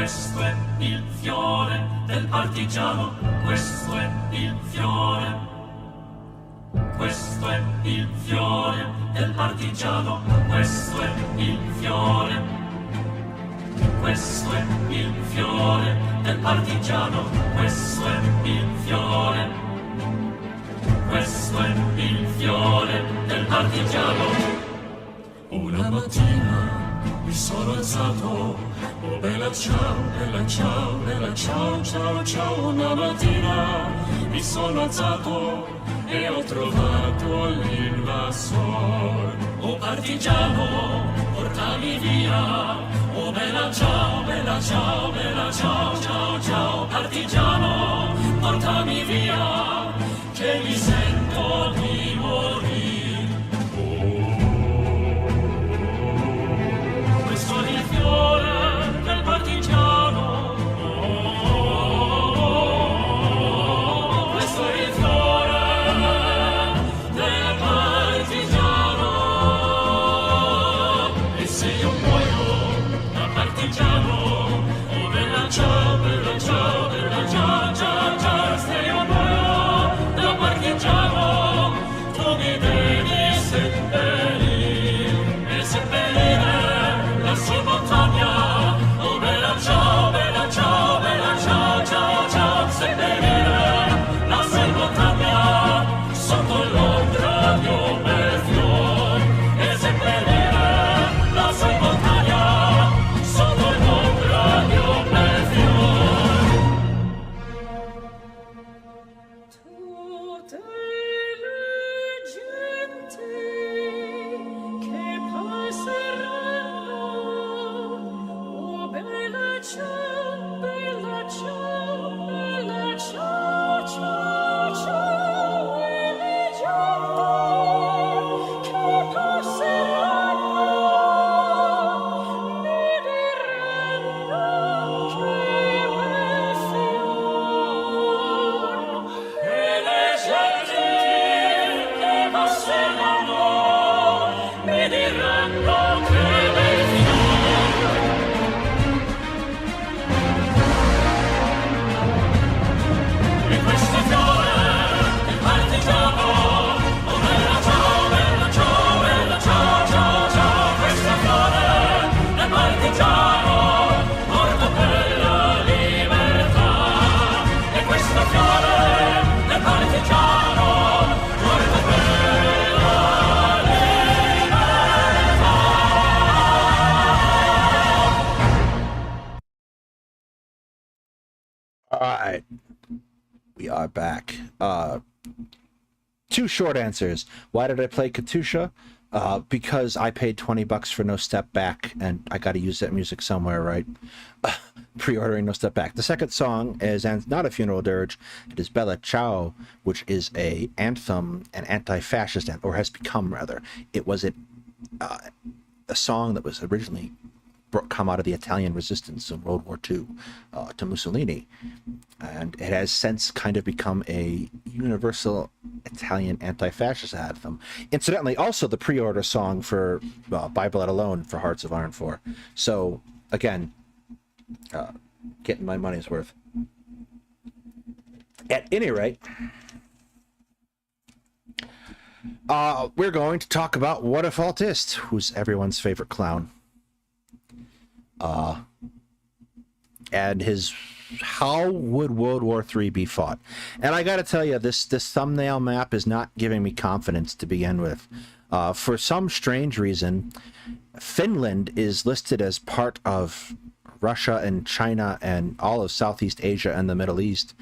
questo è il fiore del partigiano, questo è il fiore. Questo è il fiore del partigiano, questo è il fiore. Questo è il fiore del partigiano, questo è il fiore. Questo è il fiore del partigiano. Una mattina mi sono alzato, oh bella ciao, bella ciao, bella ciao, ciao, ciao. Una mattina mi sono alzato e ho trovato l'invasor. Oh partigiano, portami via, oh bella ciao, bella ciao, bella ciao, ciao, ciao. Partigiano, portami via, che mi sento di morire. Questo è il fiore del partigiano. Questo è il fiore del partigiano. E se io muoio da partigiano, oh bella ciao, bella ciao, bella ciao, ciao, ciao. Se io muoio da partigiano, tu mi devi seppellire e seppellire lassù in montagna. Oh bella ciao, bella ciao, bella ciao, ciao, ciao. Seppellire lassù in montagna, sotto l'ombra di un bel fior. E seppellire lassù in montagna, sotto l'ombra di un bel fior. Tutte le gente che passeranno, oh bella ciao, bella ciao, bella ciao, ciao, ciao. E le gente che passeranno mi diranno che bel fior. E le gente che passeranno mi diranno che bel fior. E questo fiore del partigiano, oh bella ciao, bella ciao, bella ciao, ciao, ciao. Questo fiore del partigiano, morto per la libertà. E questo fiore del partigiano, morto per la libertà. All right, we are back. Two short answers. Why did I play Katusha? Because I paid $20 for No Step Back, and I got to use that music somewhere, right? Pre-ordering No Step Back. The second song is not a funeral dirge. It is Bella Ciao, which is a anthem, an anti-fascist anthem, or has become rather. It was a song that was originally come out of the Italian resistance in World War II to Mussolini, and it has since kind of become a universal Italian anti-fascist anthem. Incidentally, also the pre-order song for By Blood Alone for Hearts of Iron 4. So again, getting my money's worth. At any rate, we're going to talk about Whatifalthist, who's everyone's favorite clown. And his how would World War III be fought? And I got to tell you, this thumbnail map is not giving me confidence to begin with. For some strange reason, Finland is listed as part of Russia and China and all of Southeast Asia and the Middle East,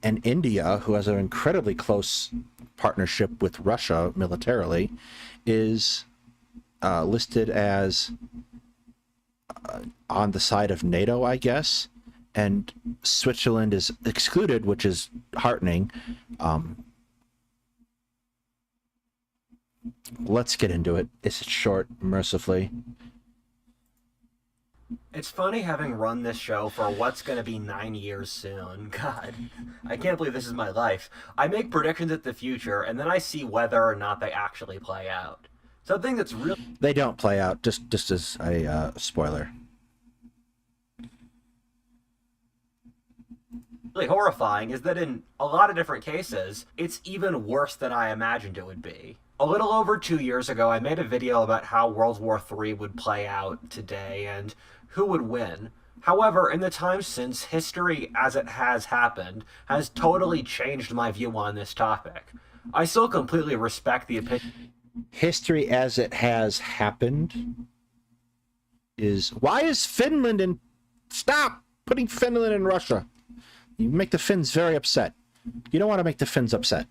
and India, who has an incredibly close partnership with Russia militarily, is listed as on the side of NATO, I guess, and Switzerland is excluded, which is heartening. Let's get into it. It's short, mercifully. It's funny having run this show for what's going to be 9 years soon. God, I can't believe this is my life. I make predictions at the future, and then I see whether or not they actually play out. Something that's really... They don't play out, just as a spoiler. really horrifying is that in a lot of different cases, it's even worse than I imagined it would be. A little over 2 years ago, I made a video about how World War III would play out today and who would win. However, in the time since, history as it has happened has totally changed my view on this topic. I still completely respect the opinion. History as it has happened is... Why is Finland in... Stop putting Finland in Russia. You make the Finns very upset. You don't want to make the Finns upset.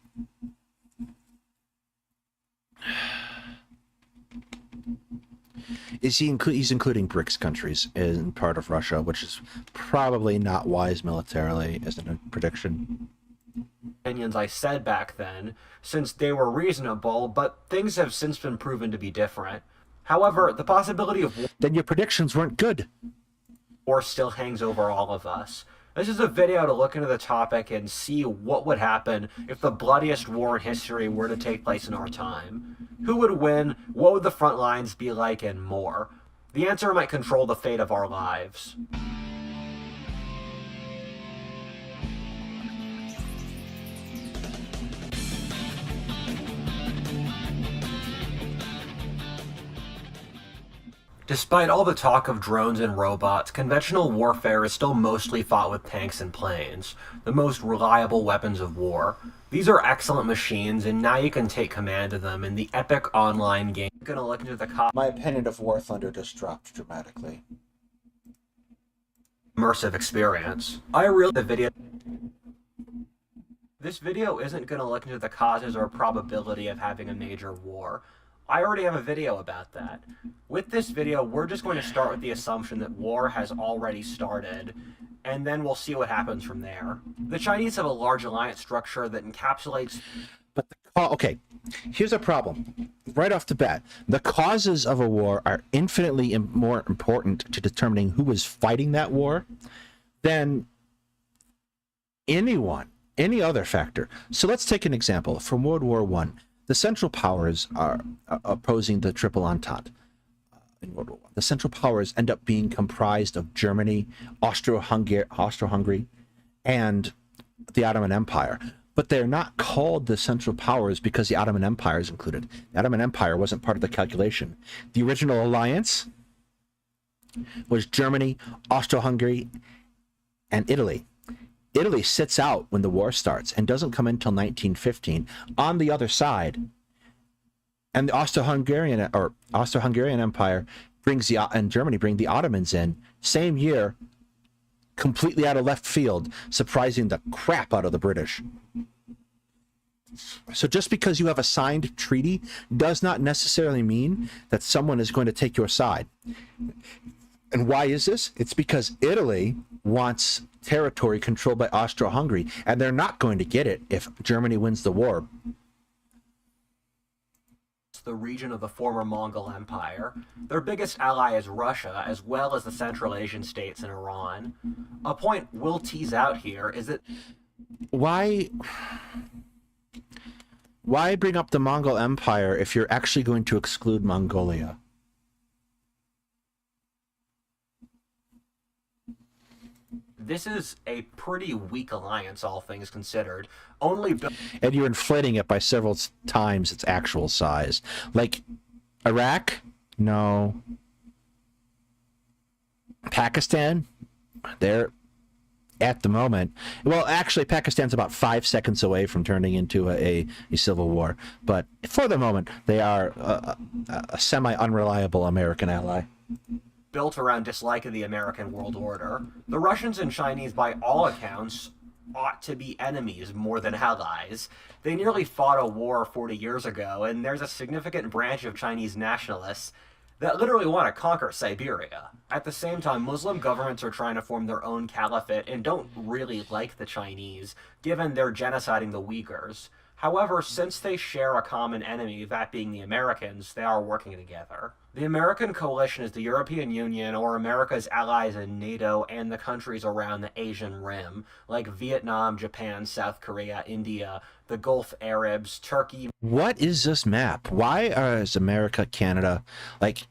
He's including BRICS countries in part of Russia, which is probably not wise militarily as a prediction. Opinions I said back then, since they were reasonable, but things have since been proven to be different. However, the possibility of Then your predictions weren't good. war still hangs over all of us. This is a video to look into the topic and see what would happen if the bloodiest war in history were to take place in our time. Who would win, what would the front lines be like, and more. The answer might control the fate of our lives. Despite all the talk of drones and robots, conventional warfare is still mostly fought with tanks and planes, the most reliable weapons of war. These are excellent machines, and now you can take command of them in the epic online game. I'm gonna look into the My opinion of War Thunder just dropped dramatically. immersive experience. This video isn't gonna look into the causes or probability of having a major war. I already have a video about that. With this video, we're just going to start with the assumption that war has already started, and then we'll see what happens from there. The Chinese have a large alliance structure that encapsulates... But okay, here's a problem. Right off the bat, the causes of a war are infinitely more important to determining who is fighting that war than any other factor. So let's take an example from World War I. The Central Powers are opposing the Triple Entente in World War I. The Central Powers end up being comprised of Germany, Austro-Hungary, and the Ottoman Empire. But they're not called the Central Powers because the Ottoman Empire is included. The Ottoman Empire wasn't part of the calculation. The original alliance was Germany, Austro-Hungary, and Italy. Italy sits out when the war starts and doesn't come in until 1915 on the other side. And the Austro-Hungarian Empire and Germany bring the Ottomans in same year, completely out of left field, surprising the crap out of the British. So just because you have a signed treaty does not necessarily mean that someone is going to take your side. And why is this? It's because Italy wants territory controlled by Austro-Hungary, and they're not going to get it if Germany wins the war. The region of the former Mongol Empire. Their biggest ally is Russia, as well as the Central Asian states and Iran. A point we'll tease out here is that... Why bring up the Mongol Empire if you're actually going to exclude Mongolia? This is a pretty weak alliance, all things considered. Only... And you're inflating it by several times its actual size. Like, Iraq? No. Pakistan? They're, at the moment... Well, actually, Pakistan's about 5 seconds away from turning into a civil war. But for the moment, they are a semi-unreliable American ally. Built around dislike of the American world order. The Russians and Chinese, by all accounts, ought to be enemies more than allies. They nearly fought a war 40 years ago, and there's a significant branch of Chinese nationalists that literally want to conquer Siberia. At the same time, Muslim governments are trying to form their own caliphate and don't really like the Chinese, given they're genociding the Uyghurs. However, since they share a common enemy, that being the Americans, they are working together. The American coalition is the European Union, or America's allies in NATO, and the countries around the Asian Rim, like Vietnam, Japan, South Korea, India, the Gulf Arabs, Turkey. What is this map? Why is America, Canada... Like,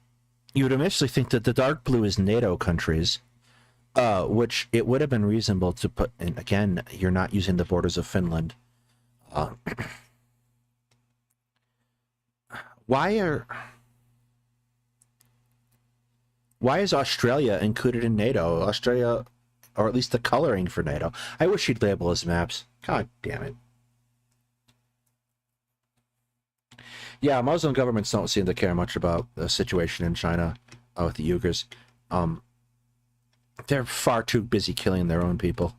you would initially think that the dark blue is NATO countries. Which it would have been reasonable to put in. Again, you're not using the borders of Finland. Why is Australia included in NATO? Australia, or at least the coloring for NATO. I wish he'd label his maps. God damn it. Yeah, Muslim governments don't seem to care much about the situation in China with the Uyghurs. They're far too busy killing their own people.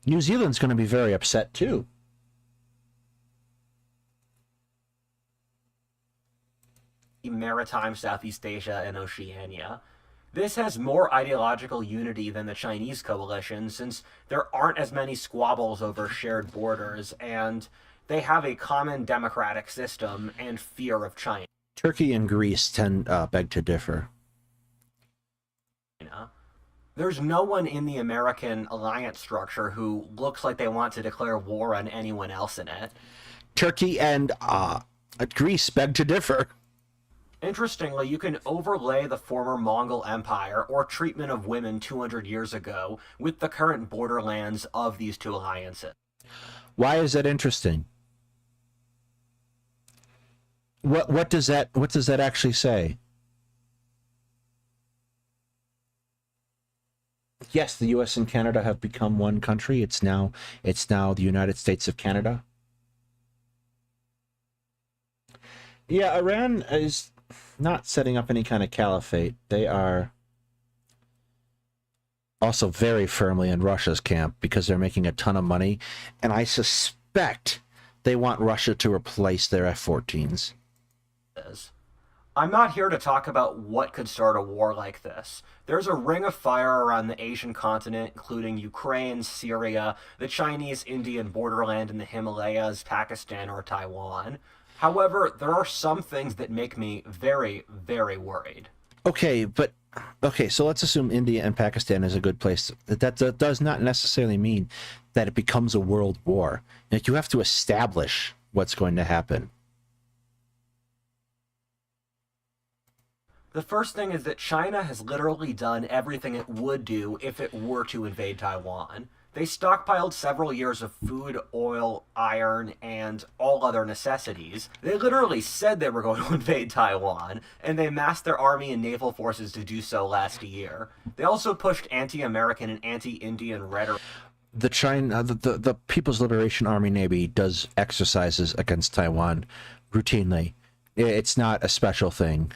New Zealand's going to be very upset too. Maritime Southeast Asia and Oceania. This has more ideological unity than the Chinese coalition, since there aren't as many squabbles over shared borders, and they have a common democratic system and fear of China. Turkey and Greece beg to differ. There's no one in the American alliance structure who looks like they want to declare war on anyone else in it. Turkey and Greece beg to differ. Interestingly, you can overlay the former Mongol Empire or treatment of women 200 years ago with the current borderlands of these two alliances. Why is that interesting? What does that actually say? Yes, the US and Canada have become one country. It's now the United States of Canada. Yeah, Iran is not setting up any kind of caliphate. They are also very firmly in Russia's camp because they're making a ton of money, and I suspect they want Russia to replace their F-14s. I'm not here to talk about what could start a war like this. There's a ring of fire around the Asian continent, including Ukraine, Syria, the Chinese-Indian borderland in the Himalayas, Pakistan, or Taiwan. However, there are some things that make me very, very worried. Okay, so let's assume India and Pakistan is a good place. That does not necessarily mean that it becomes a world war. Like, you have to establish what's going to happen. The first thing is that China has literally done everything it would do if it were to invade Taiwan. They stockpiled several years of food, oil, iron, and all other necessities. They literally said they were going to invade Taiwan, and they massed their army and naval forces to do so last year. They also pushed anti-American and anti-Indian rhetoric. The People's Liberation Army Navy does exercises against Taiwan routinely. It's not a special thing.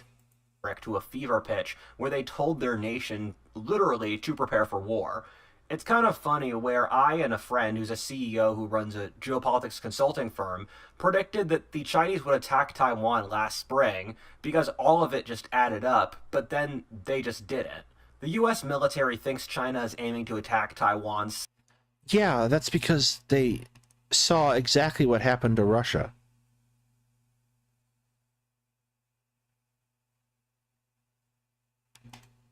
To a fever pitch where they told their nation literally to prepare for war. It's kind of funny where I and a friend who's a CEO who runs a geopolitics consulting firm predicted that the Chinese would attack Taiwan last spring because all of it just added up, but then they just didn't. The US military thinks China is aiming to attack Taiwan. Yeah, that's because they saw exactly what happened to Russia.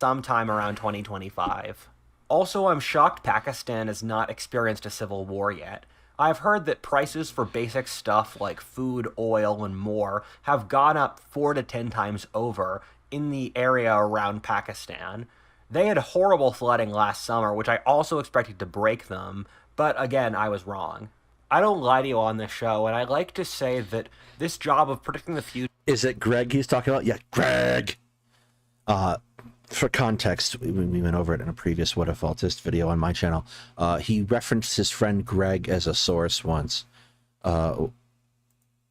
Sometime around 2025. Also, I'm shocked Pakistan has not experienced a civil war yet. I've heard that prices for basic stuff like food, oil, and more have gone up 4 to 10 times over in the area around Pakistan. They had horrible flooding last summer, which I also expected to break them, but again, I was wrong. I don't lie to you on this show, and I like to say that this job of predicting the future... Is it Greg he's talking about? Yeah, Greg! For context, we went over it in a previous Whatifalthist video on my channel. He referenced his friend Greg as a source once.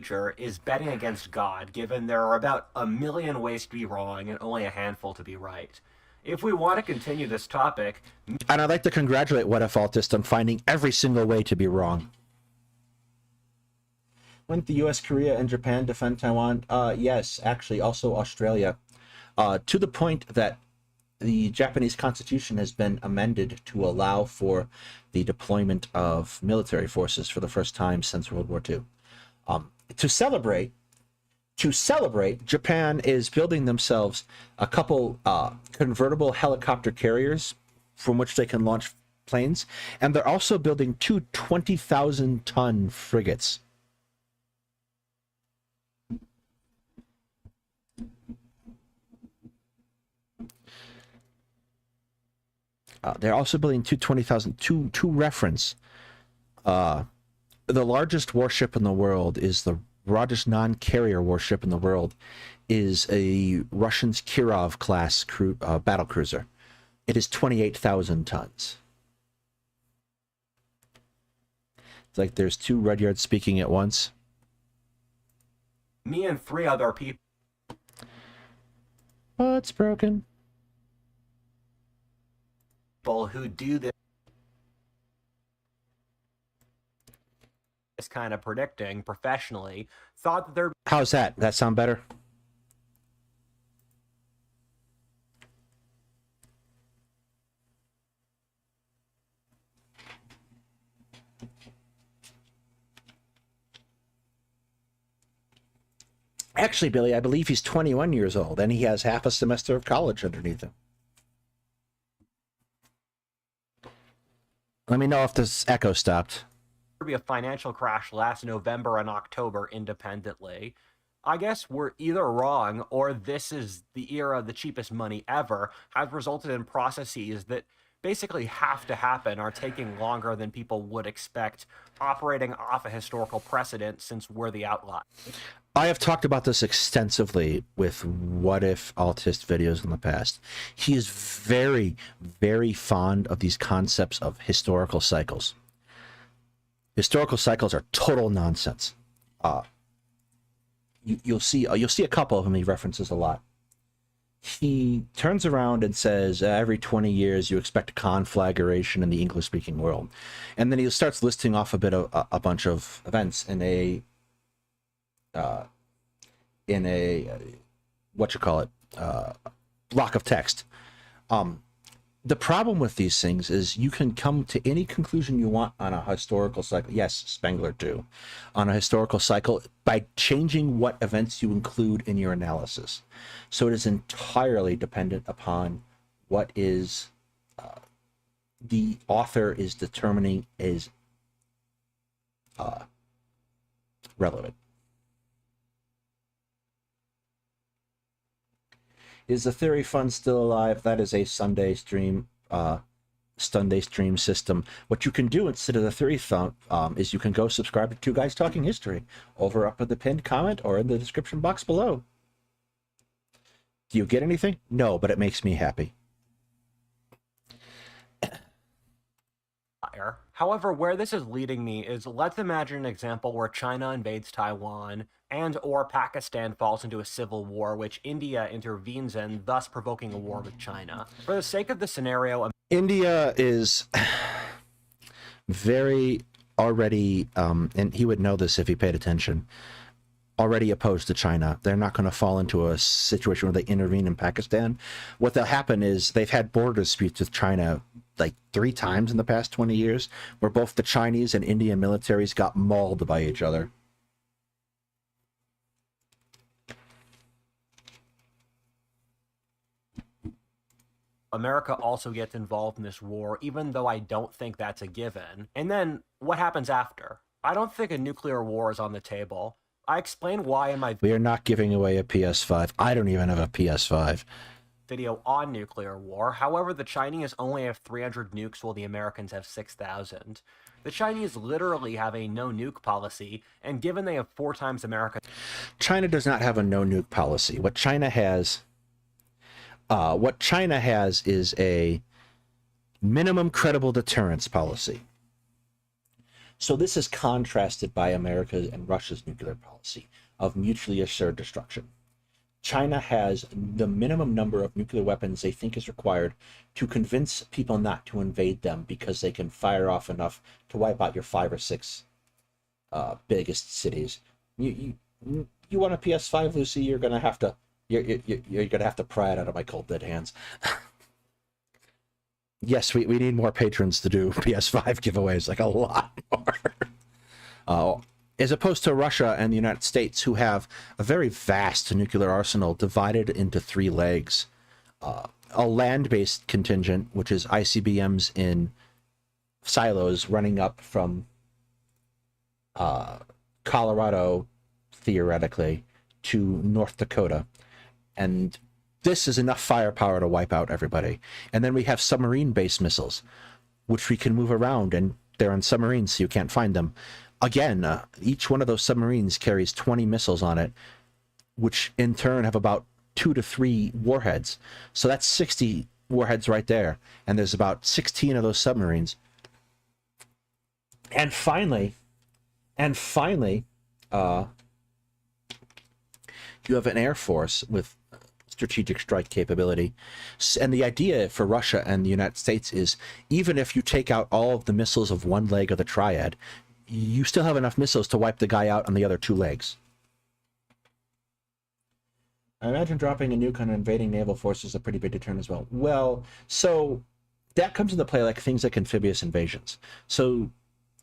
Is betting against God, given there are about 1 million ways to be wrong and only a handful to be right. If we want to continue this topic... And I'd like to congratulate Whatifalthist on finding every single way to be wrong. Wouldn't the US, Korea, and Japan defend Taiwan? Yes, actually, also Australia. To the point that the Japanese constitution has been amended to allow for the deployment of military forces for the first time since World War II. To celebrate, Japan is building themselves a couple convertible helicopter carriers from which they can launch planes, and they're also building 2 20,000-ton frigates. They're also building two 20,000 to reference. The largest warship in the world is the largest non-carrier warship in the world is a Russian's Kirov class battle cruiser. It is 28,000 tons. It's like there's two Rudyards speaking at once. Me and 3 other people. Oh, it's broken. Who do this kind of predicting professionally thought that there'd How's that? That sound better? Actually, Billy, I believe he's 21 years old, and he has half a semester of college underneath him. Let me know if this echo stopped. be a financial crash last November and October independently. I guess we're either wrong or this is the era of the cheapest money ever has resulted in processes that basically have to happen are taking longer than people would expect, operating off a historical precedent since we're the outlier. I have talked about this extensively with Whatifalthist videos in the past. He is very, very fond of these concepts of historical cycles. Historical cycles are total nonsense. You'll see a couple of them he references a lot. He turns around and says every 20 years you expect a conflagration in the English-speaking world, and then he starts listing off a bunch of events in a block of text. The problem with these things is you can come to any conclusion you want on a historical cycle. Yes, Spengler too, on a historical cycle by changing what events you include in your analysis. So it is entirely dependent upon what is the author is determining is relevant. Is the Theory Fund still alive? That is a Sunday stream system. What you can do instead of the Theory Fund is you can go subscribe to Two Guys Talking History over up in the pinned comment or in the description box below. Do you get anything? No, but it makes me happy. However, where this is leading me is let's imagine an example where China invades Taiwan and or Pakistan falls into a civil war which India intervenes in, thus provoking a war with China. For the sake of the scenario, India is very already, and he would know this if he paid attention, already opposed to China. They're not going to fall into a situation where they intervene in Pakistan. What will happen is they've had border disputes with China like 3 times in the past 20 years, where both the Chinese and Indian militaries got mauled by each other. America also gets involved in this war, even though I don't think that's a given. And then what happens after? I don't think a nuclear war is on the table. I explain why in my We are not giving away a PS5. I don't even have a PS5. video on nuclear war. However, the Chinese only have 300 nukes while the Americans have 6,000. The Chinese literally have a no nuke policy, and given they have 4 times America, China does not have a no nuke policy. What China has is a minimum credible deterrence policy. So this is contrasted by America's and Russia's nuclear policy of mutually assured destruction. China has the minimum number of nuclear weapons they think is required to convince people not to invade them because they can fire off enough to wipe out your 5 or 6 biggest cities. You want a PS5, Lucy? You're gonna have to pry it out of my cold dead hands. Yes, we need more patrons to do PS5 giveaways, like a lot more. As opposed to Russia and the United States, who have a very vast nuclear arsenal divided into 3 legs. A land-based contingent, which is ICBMs in silos running up from Colorado, theoretically, to North Dakota. And This is enough firepower to wipe out everybody. And then we have submarine-based missiles, which we can move around, and they're on submarines, so you can't find them. Again, each one of those submarines carries 20 missiles on it, which in turn have about 2 to 3 warheads. So that's 60 warheads right there. And there's about 16 of those submarines. And finally, you have an air force with strategic strike capability. And the idea for Russia and the United States is, even if you take out all of the missiles of one leg of the triad, you still have enough missiles to wipe the guy out on the other 2 legs. I imagine dropping a nuke on an invading naval force is a pretty big deterrent as well. Well, so that comes into play like things like amphibious invasions. So,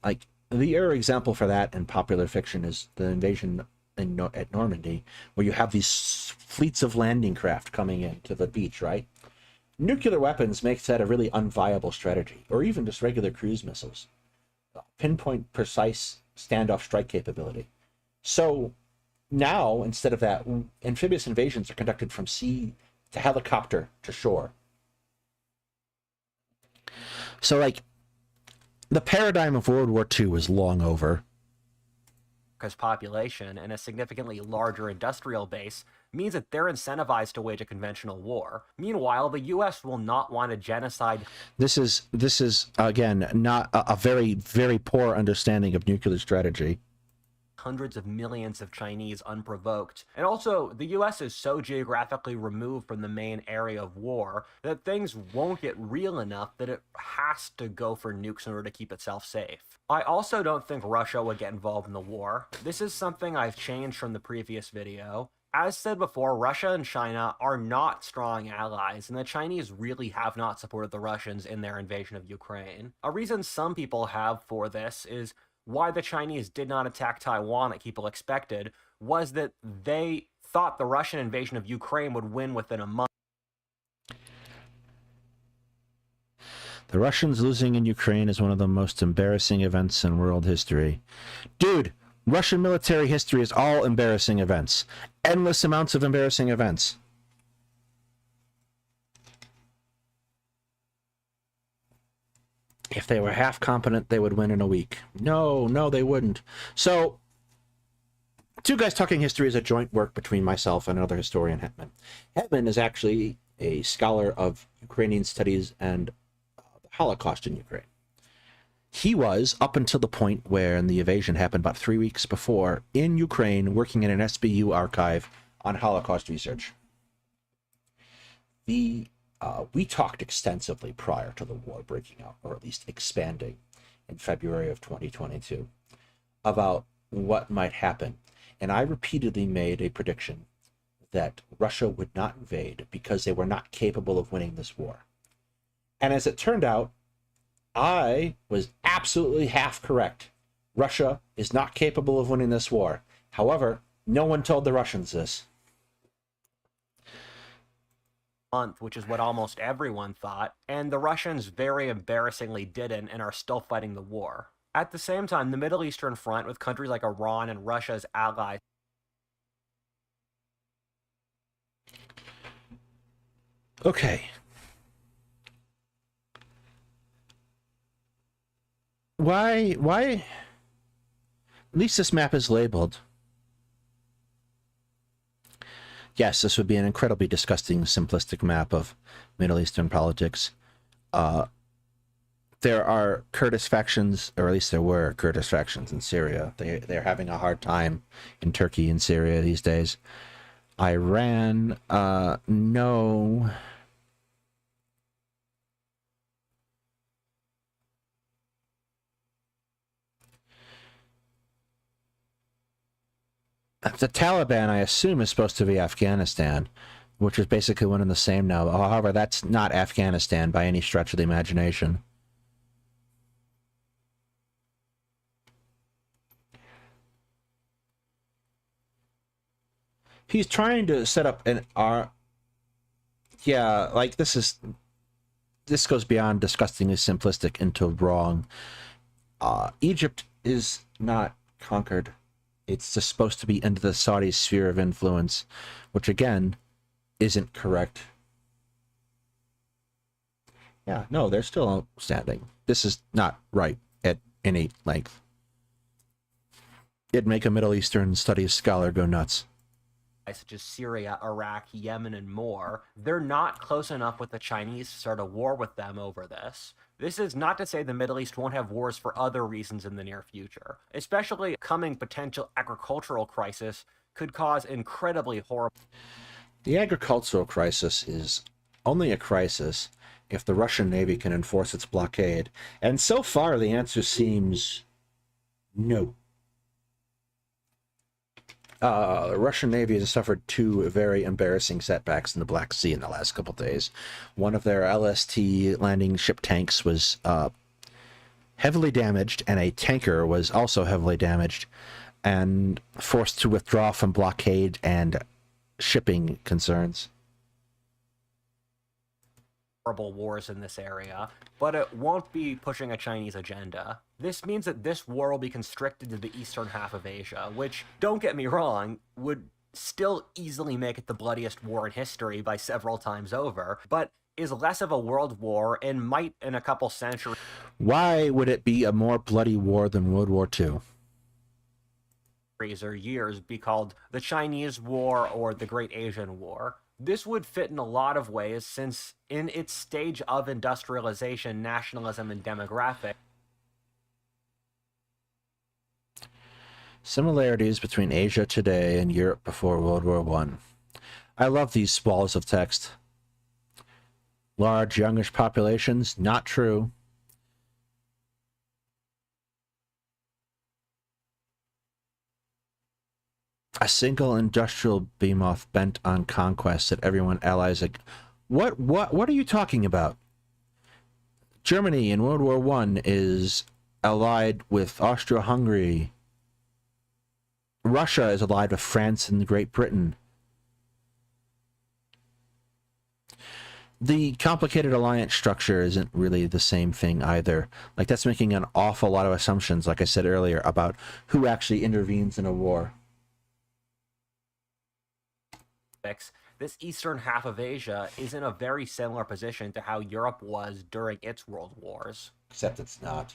like, the example for that in popular fiction is the invasion at Normandy, where you have these fleets of landing craft coming into the beach, right? Nuclear weapons makes that a really unviable strategy, or even just regular cruise missiles. Pinpoint precise standoff strike capability. So now, instead of that, amphibious invasions are conducted from sea to helicopter to shore. So, like, the paradigm of World War II is long over. Because population and a significantly larger industrial base means that they're incentivized to wage a conventional war. Meanwhile, the U.S. will not want to genocide. This is again not a very, very poor understanding of nuclear strategy. Hundreds of millions of Chinese unprovoked. And also, the US is so geographically removed from the main area of war that things won't get real enough that it has to go for nukes in order to keep itself safe. I also don't think Russia would get involved in the war. This is something I've changed from the previous video. As said before, Russia and China are not strong allies, and the Chinese really have not supported the Russians in their invasion of Ukraine. A reason some people have for this is why the Chinese did not attack Taiwan like people expected was that they thought the Russian invasion of Ukraine would win within a month. The Russians losing in Ukraine is one of the most embarrassing events in world history. Dude, Russian military history is all embarrassing events. Endless amounts of embarrassing events. If they were half competent, they would win in a week. No, they wouldn't. So, Two Guys Talking History is a joint work between myself and another historian, Hetman. Hetman is actually a scholar of Ukrainian studies and the Holocaust in Ukraine. He was, up until the point where the invasion happened about 3 weeks before, in Ukraine working in an SBU archive on Holocaust research. We talked extensively prior to the war breaking out, or at least expanding, in February of 2022, about what might happen. And I repeatedly made a prediction that Russia would not invade because they were not capable of winning this war. And as it turned out, I was absolutely half correct. Russia is not capable of winning this war. However, no one told the Russians this. Month, which is what almost everyone thought, and the Russians very embarrassingly didn't and are still fighting the war. At the same time, the Middle Eastern front, with countries like Iran and Russia as allies, Okay. Why at least this map is labeled. Yes, this would be an incredibly disgusting, simplistic map of Middle Eastern politics. There are Kurdish factions, or at least there were Kurdish factions in Syria. They're having a hard time in Turkey and Syria these days. Iran, no. The Taliban, I assume, is supposed to be Afghanistan, which is basically one and the same now. However, that's not Afghanistan by any stretch of the imagination. He's trying to set up an yeah, like this goes beyond disgustingly simplistic into wrong. Egypt is not conquered. It's just supposed to be into the Saudi sphere of influence, which again, isn't correct. Yeah, no, they're still standing. This is not right at any length. It'd make a Middle Eastern studies scholar go nuts. Such as Syria, Iraq, Yemen, and more, they're not close enough with the Chinese to start a war with them over this. This is not to say the Middle East won't have wars for other reasons in the near future. Especially a coming potential agricultural crisis could cause incredibly horrible... The agricultural crisis is only a crisis if the Russian Navy can enforce its blockade, and so far the answer seems no. The Russian Navy has suffered two very embarrassing setbacks in the Black Sea in the last couple days. One of their LST landing ship tanks was heavily damaged, and a tanker was also heavily damaged and forced to withdraw from blockade and shipping concerns. Horrible wars in this area, but it won't be pushing a Chinese agenda. This means that this war will be constricted to the eastern half of Asia, which, don't get me wrong, would still easily make it the bloodiest war in history by several times over, but is less of a world war and might, in a couple centuries... Why would it be a more bloody war than World War II? ...or years be called the Chinese War or the Great Asian War. This would fit in a lot of ways since, in its stage of industrialization, nationalism, and demographic... Similarities between Asia today and Europe before World War I. I love these spalls of text. Large youngish populations, not true. A single industrial behemoth bent on conquest that everyone allies. What are you talking about? Germany in World War I is allied with Austria-Hungary. Russia is allied with France and Great Britain. The complicated alliance structure isn't really the same thing either. Like, that's making an awful lot of assumptions, like I said earlier, about who actually intervenes in a war. This eastern half of Asia is in a very similar position to how Europe was during its world wars. Except it's not.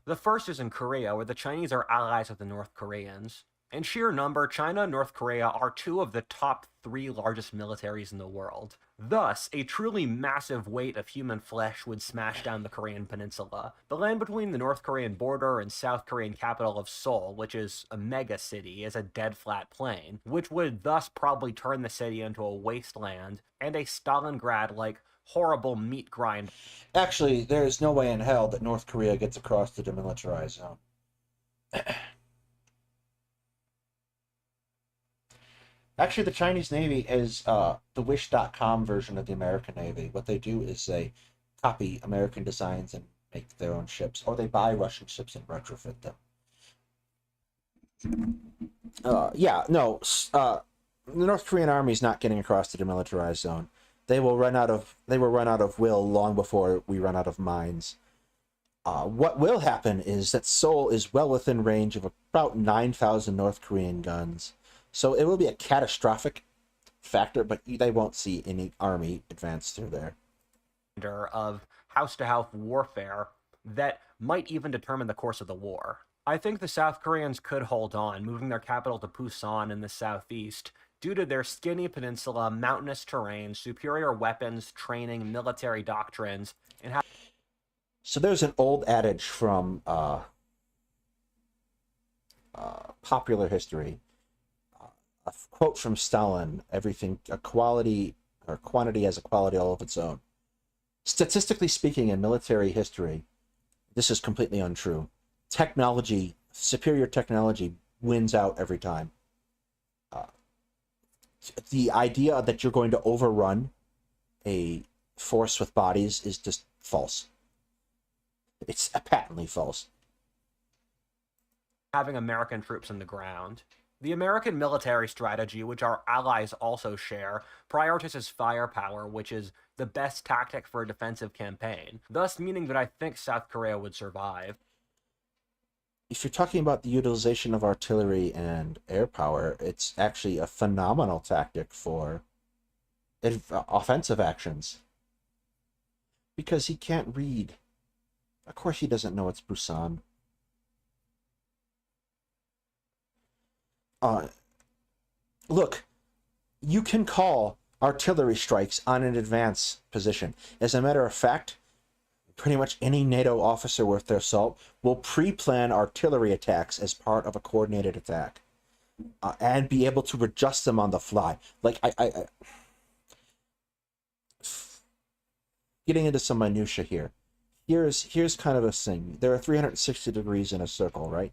The first is in Korea, where the Chinese are allies with the North Koreans. In sheer number, China and North Korea are two of the top 3 largest militaries in the world. Thus, a truly massive weight of human flesh would smash down the Korean peninsula. The land between the North Korean border and South Korean capital of Seoul, which is a mega city, is a dead flat plain, which would thus probably turn the city into a wasteland and a Stalingrad-like horrible meat grind. Actually, there is no way in hell that North Korea gets across the demilitarized zone. Actually, the Chinese Navy is the Wish.com version of the American Navy. What they do is they copy American designs and make their own ships, or they buy Russian ships and retrofit them. The North Korean army is not getting across the demilitarized zone. They will run out of will long before we run out of mines. What will happen is that Seoul is well within range of about 9,000 North Korean guns. So it will be a catastrophic factor, but they won't see any army advance through there. Of house-to-house warfare that might even determine the course of the war. I think the South Koreans could hold on, moving their capital to Busan in the southeast, due to their skinny peninsula, mountainous terrain, superior weapons, training, military doctrines, and how... So there's an old adage from popular history. A quote from Stalin: everything, a quality or quantity has a quality all of its own. Statistically speaking, in military history, this is completely untrue. Technology, superior technology, wins out every time. The idea that you're going to overrun a force with bodies is just false. It's patently false. Having American troops on the ground. The American military strategy, which our allies also share, prioritizes firepower, which is the best tactic for a defensive campaign, thus meaning that I think South Korea would survive. If you're talking about the utilization of artillery and air power, it's actually a phenomenal tactic for offensive actions. Because he can't read. Of course he doesn't know it's Busan. Look, you can call artillery strikes on an advance position. As a matter of fact, pretty much any NATO officer worth their salt will pre-plan artillery attacks as part of a coordinated attack, and be able to adjust them on the fly. Like, I getting into some minutia here. Here's kind of a thing. There are 360 degrees in a circle, right?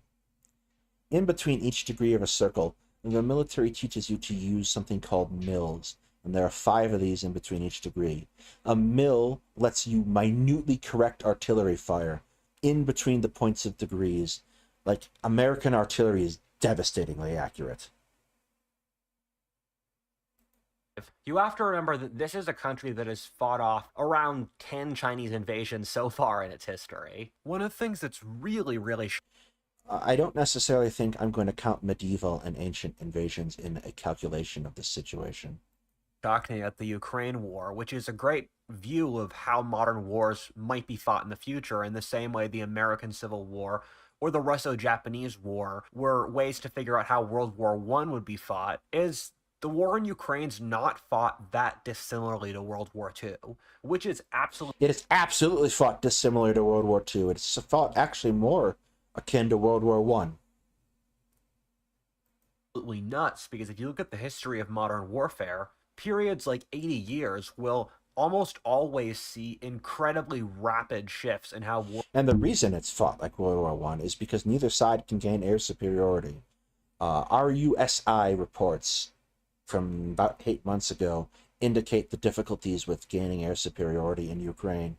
In between each degree of a circle, the military teaches you to use something called mills, and there are 5 of these in between each degree. A mill lets you minutely correct artillery fire in between the points of degrees. Like, American artillery is devastatingly accurate. You have to remember that this is a country that has fought off around 10 Chinese invasions so far in its history. One of the things that's really, really... I don't necessarily think I'm going to count medieval and ancient invasions in a calculation of this situation. Talking about the Ukraine war, which is a great view of how modern wars might be fought in the future, in the same way the American Civil War or the Russo-Japanese War were ways to figure out how World War I would be fought, is the war in Ukraine's not fought that dissimilarly to World War II, which is absolutely... It is absolutely fought dissimilar to World War II. It's fought actually more akin to World War I. Absolutely nuts, because if you look at the history of modern warfare, periods like 80 years will almost always see incredibly rapid shifts in how war... And the reason it's fought like World War I is because neither side can gain air superiority. RUSI reports from about 8 months ago indicate the difficulties with gaining air superiority in Ukraine.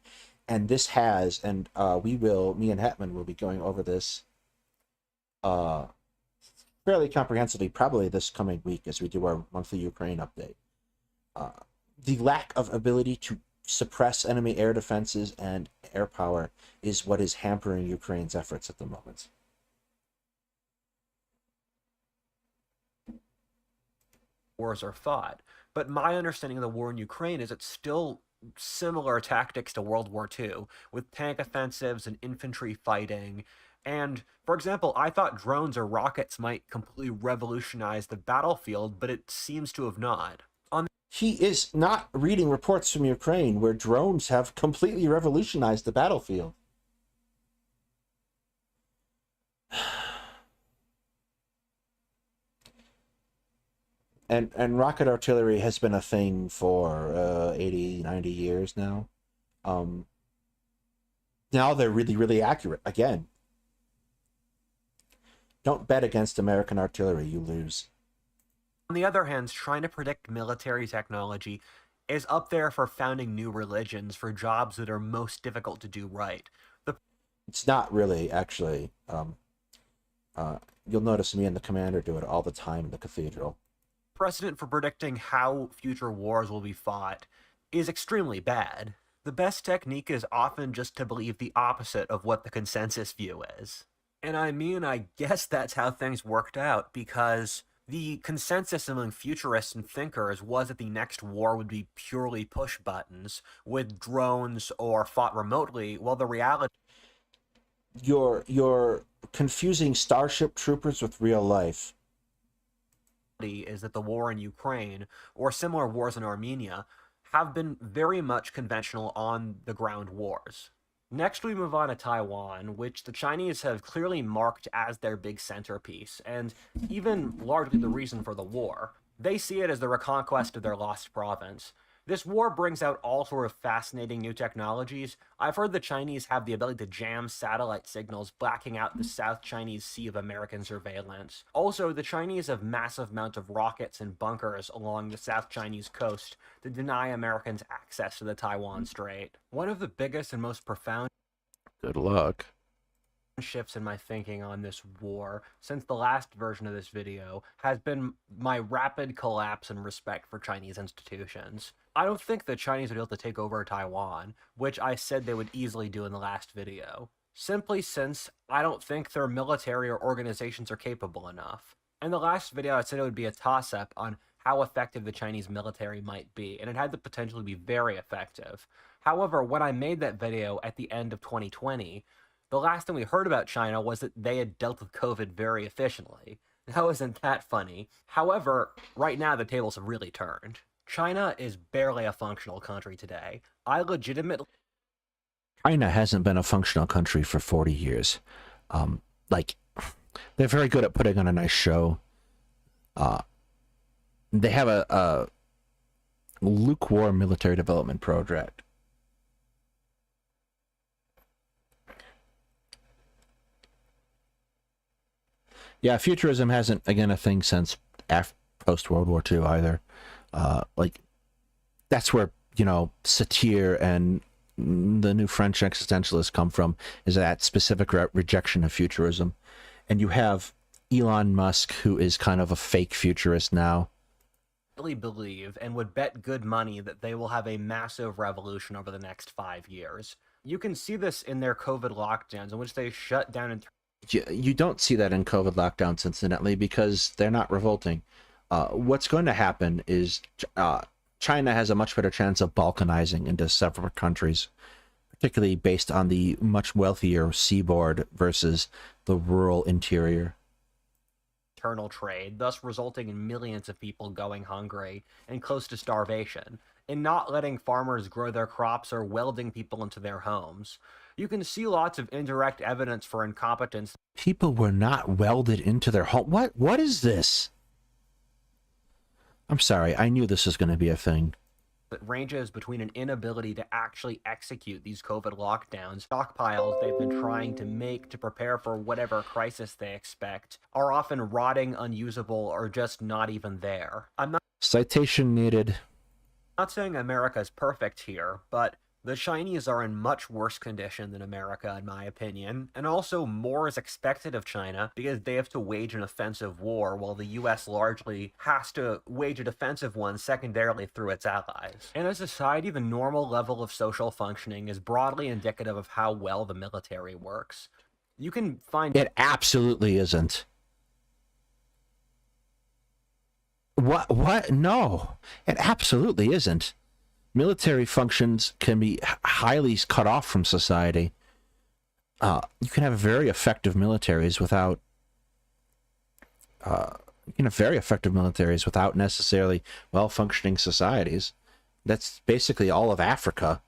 And this has, and me and Hetman will be going over this fairly comprehensively, probably this coming week as we do our monthly Ukraine update. The lack of ability to suppress enemy air defenses and air power is what is hampering Ukraine's efforts at the moment. Wars are fought. But my understanding of the war in Ukraine is it's still similar tactics to World War II, with tank offensives and infantry fighting. And, for example, I thought drones or rockets might completely revolutionize the battlefield, but it seems to have not. He is not reading reports from Ukraine where drones have completely revolutionized the battlefield. And rocket artillery has been a thing for 80, 90 years now. Now they're really, really accurate. Again, don't bet against American artillery, you lose. On the other hand, trying to predict military technology is up there for founding new religions for jobs that are most difficult to do right. It's not really, actually. You'll notice me and the commander do it all the time in the cathedral. Precedent for predicting how future wars will be fought is extremely bad. The best technique is often just to believe the opposite of what the consensus view is. And I guess that's how things worked out, because the consensus among futurists and thinkers was that the next war would be purely push buttons with drones or fought remotely, while the reality... You're confusing Starship Troopers with real life. ...is that the war in Ukraine, or similar wars in Armenia, have been very much conventional on-the-ground wars. Next, we move on to Taiwan, which the Chinese have clearly marked as their big centerpiece, and even largely the reason for the war. They see it as the reconquest of their lost province. This war brings out all sort of fascinating new technologies. I've heard the Chinese have the ability to jam satellite signals, blacking out the South Chinese Sea of American surveillance. Also, the Chinese have massive amounts of rockets and bunkers along the South Chinese coast to deny Americans access to the Taiwan Strait. One of the biggest and most profound Good luck. shifts in my thinking on this war since the last version of this video has been my rapid collapse in respect for Chinese institutions. I don't think the Chinese would be able to take over Taiwan, which I said they would easily do in the last video, simply since I don't think their military or organizations are capable enough. In the last video, I said it would be a toss-up on how effective the Chinese military might be, and it had the potential to be very effective. However, when I made that video at the end of 2020, the last thing we heard about China was that they had dealt with COVID very efficiently. That wasn't that funny. However, right now the tables have really turned. China is barely a functional country today. I legitimately... China hasn't been a functional country for 40 years. Like, they're very good at putting on a nice show. They have a lukewarm military development project. Yeah, futurism hasn't, again, a thing since post-World War II either. Like, that's where, you know, satire and the new French existentialists come from, is that specific rejection of futurism. And you have Elon Musk, who is kind of a fake futurist now. Really believe and would bet good money that they will have a massive revolution over the next 5 years. You can see this in their COVID lockdowns, in which they shut down and... You don't see that in COVID lockdowns, incidentally, because they're not revolting. What's going to happen is China has a much better chance of balkanizing into separate countries, particularly based on the much wealthier seaboard versus the rural interior. Internal trade, thus resulting in millions of people going hungry and close to starvation, and not letting farmers grow their crops or welding people into their homes. You can see lots of indirect evidence for incompetence. People were not welded into their home. What is this? I'm sorry, I knew this was going to be a thing. That ranges between an inability to actually execute these COVID lockdowns, stockpiles they've been trying to make to prepare for whatever crisis they expect, are often rotting, unusable, or just not even there. I'm not Citation needed. not saying America is perfect here, but the Chinese are in much worse condition than America, in my opinion, and also more is expected of China because they have to wage an offensive war while the US largely has to wage a defensive one secondarily through its allies. In a society, the normal level of social functioning is broadly indicative of how well the military works. You can find... It absolutely isn't. What? No, it absolutely isn't. Military functions can be highly cut off from society. You can have very effective militaries without necessarily well-functioning societies. That's basically all of Africa.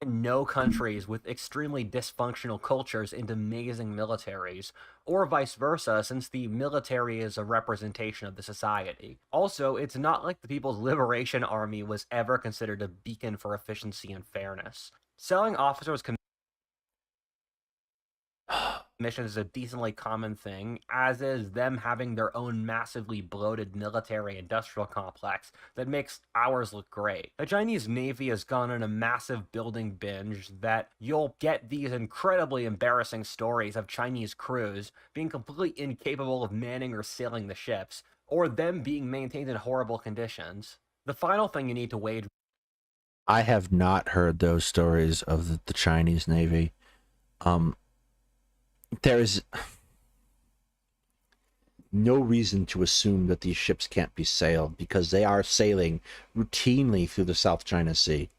No countries with extremely dysfunctional cultures into amazing militaries, or vice versa, since the military is a representation of the society. Also, it's not like the People's Liberation Army was ever considered a beacon for efficiency and fairness. Selling officers missions is a decently common thing, as is them having their own massively bloated military-industrial complex that makes ours look great. The Chinese Navy has gone on a massive building binge that you'll get these incredibly embarrassing stories of Chinese crews being completely incapable of manning or sailing the ships, or them being maintained in horrible conditions. The final thing you need to wage... I have not heard those stories of the Chinese Navy. There is no reason to assume that these ships can't be sailed, because they are sailing routinely through the South China Sea.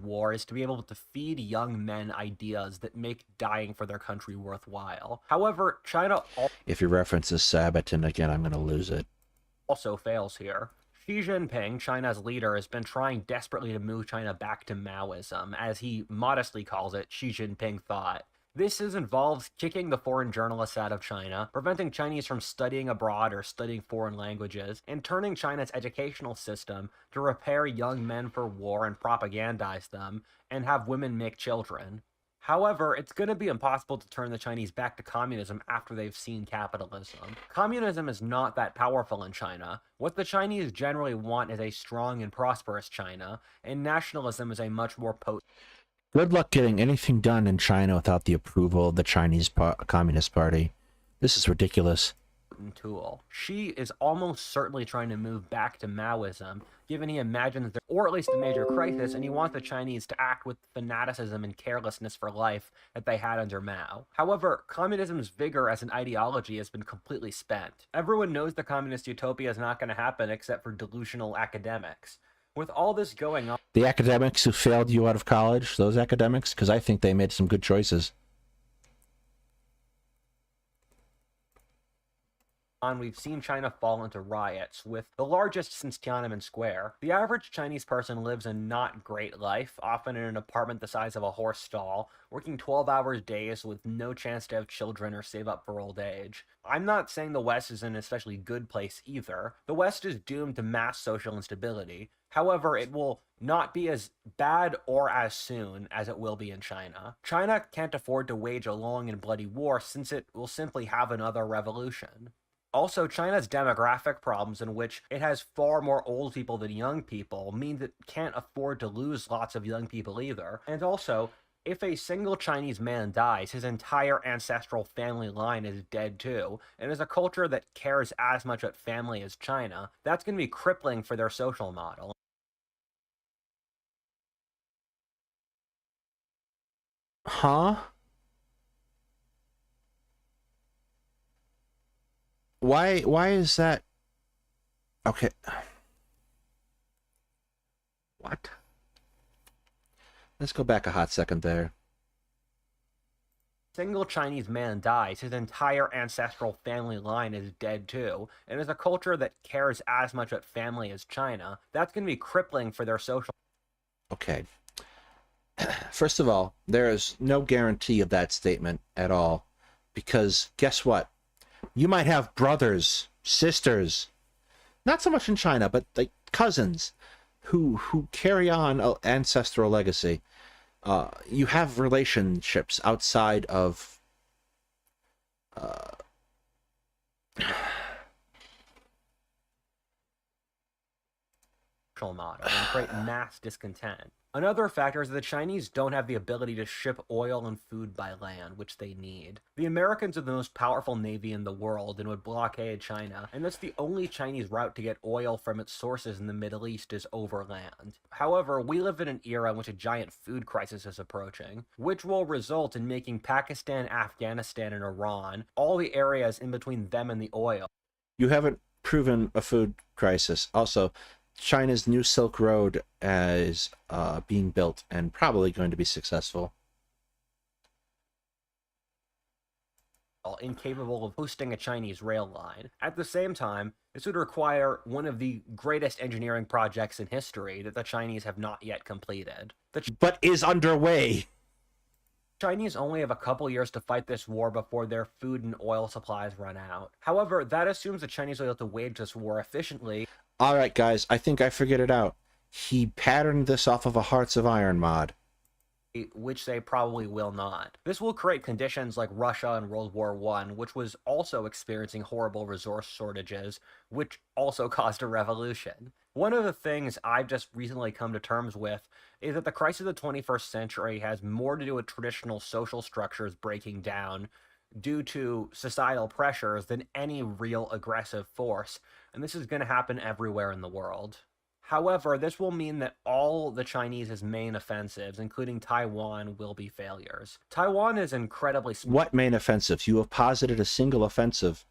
War is to be able to feed young men ideas that make dying for their country worthwhile. However, China... If your reference is Sabaton again, I'm going to lose it. ...also fails here. Xi Jinping, China's leader, has been trying desperately to move China back to Maoism, as he modestly calls it, Xi Jinping thought. This involves kicking the foreign journalists out of China, preventing Chinese from studying abroad or studying foreign languages, and turning China's educational system to prepare young men for war and propagandize them, and have women make children. However, it's going to be impossible to turn the Chinese back to communism after they've seen capitalism. Communism is not that powerful in China. What the Chinese generally want is a strong and prosperous China, and nationalism is a much more potent... Good luck getting anything done in China without the approval of the Chinese Communist Party. This is ridiculous. important tool. Xi is almost certainly trying to move back to Maoism, given he imagines there, or at least a major crisis, and he wants the Chinese to act with fanaticism and carelessness for life that they had under Mao. However, communism's vigor as an ideology has been completely spent. Everyone knows the communist utopia is not going to happen except for delusional academics. With all this going on, The academics who failed you out of college, those academics, because I think they made some good choices. we've seen China fall into riots, with the largest since Tiananmen Square. The average Chinese person lives a not great life, often in an apartment the size of a horse stall, working 12-hour days with no chance to have children or save up for old age. I'm not saying the West is an especially good place either. The West is doomed to mass social instability. However, it will not be as bad or as soon as it will be in China. China can't afford to wage a long and bloody war since it will simply have another revolution. Also, China's demographic problems, in which it has far more old people than young people, mean that it can't afford to lose lots of young people either. And also, if a single Chinese man dies, his entire ancestral family line is dead too. And as a culture that cares as much about family as China, that's going to be crippling for their social model. Huh? Why is that? Okay. What? Let's go back a hot second there. Single Chinese man dies, his entire ancestral family line is dead too. And as a culture that cares as much about family as China, that's going to be crippling for their social. Okay. First of all, there is no guarantee of that statement at all, because guess what? You might have brothers, sisters, not so much in China, but like cousins who carry on an ancestral legacy. You have relationships outside of model and create mass discontent. Another factor is that the Chinese don't have the ability to ship oil and food by land, which they need. The Americans are the most powerful navy in the world and would blockade China, and that's the only Chinese route to get oil from its sources in the Middle East is overland. However, we live in an era in which a giant food crisis is approaching, which will result in making Pakistan, Afghanistan, and Iran all the areas in between them and the oil. You haven't proven a food crisis. Also, China's new Silk Road is being built and probably going to be successful. Incapable of hosting a Chinese rail line. At the same time, this would require one of the greatest engineering projects in history that the Chinese have not yet completed. But is underway. Chinese only have a couple years to fight this war before their food and oil supplies run out. However, that assumes the Chinese will be able to wage this war efficiently. All right, guys, I think I figured it out. He patterned this off of a Hearts of Iron mod, which they probably will not. This will create conditions like Russia in World War I, which was also experiencing horrible resource shortages, which also caused a revolution. One of the things I've just recently come to terms with is that the crisis of the 21st century has more to do with traditional social structures breaking down due to societal pressures than any real aggressive force, and this is going to happen everywhere in the world. However, this will mean that all the Chinese's main offensives, including Taiwan, will be failures. Taiwan is incredibly small. What main offensive? You have posited a single offensive.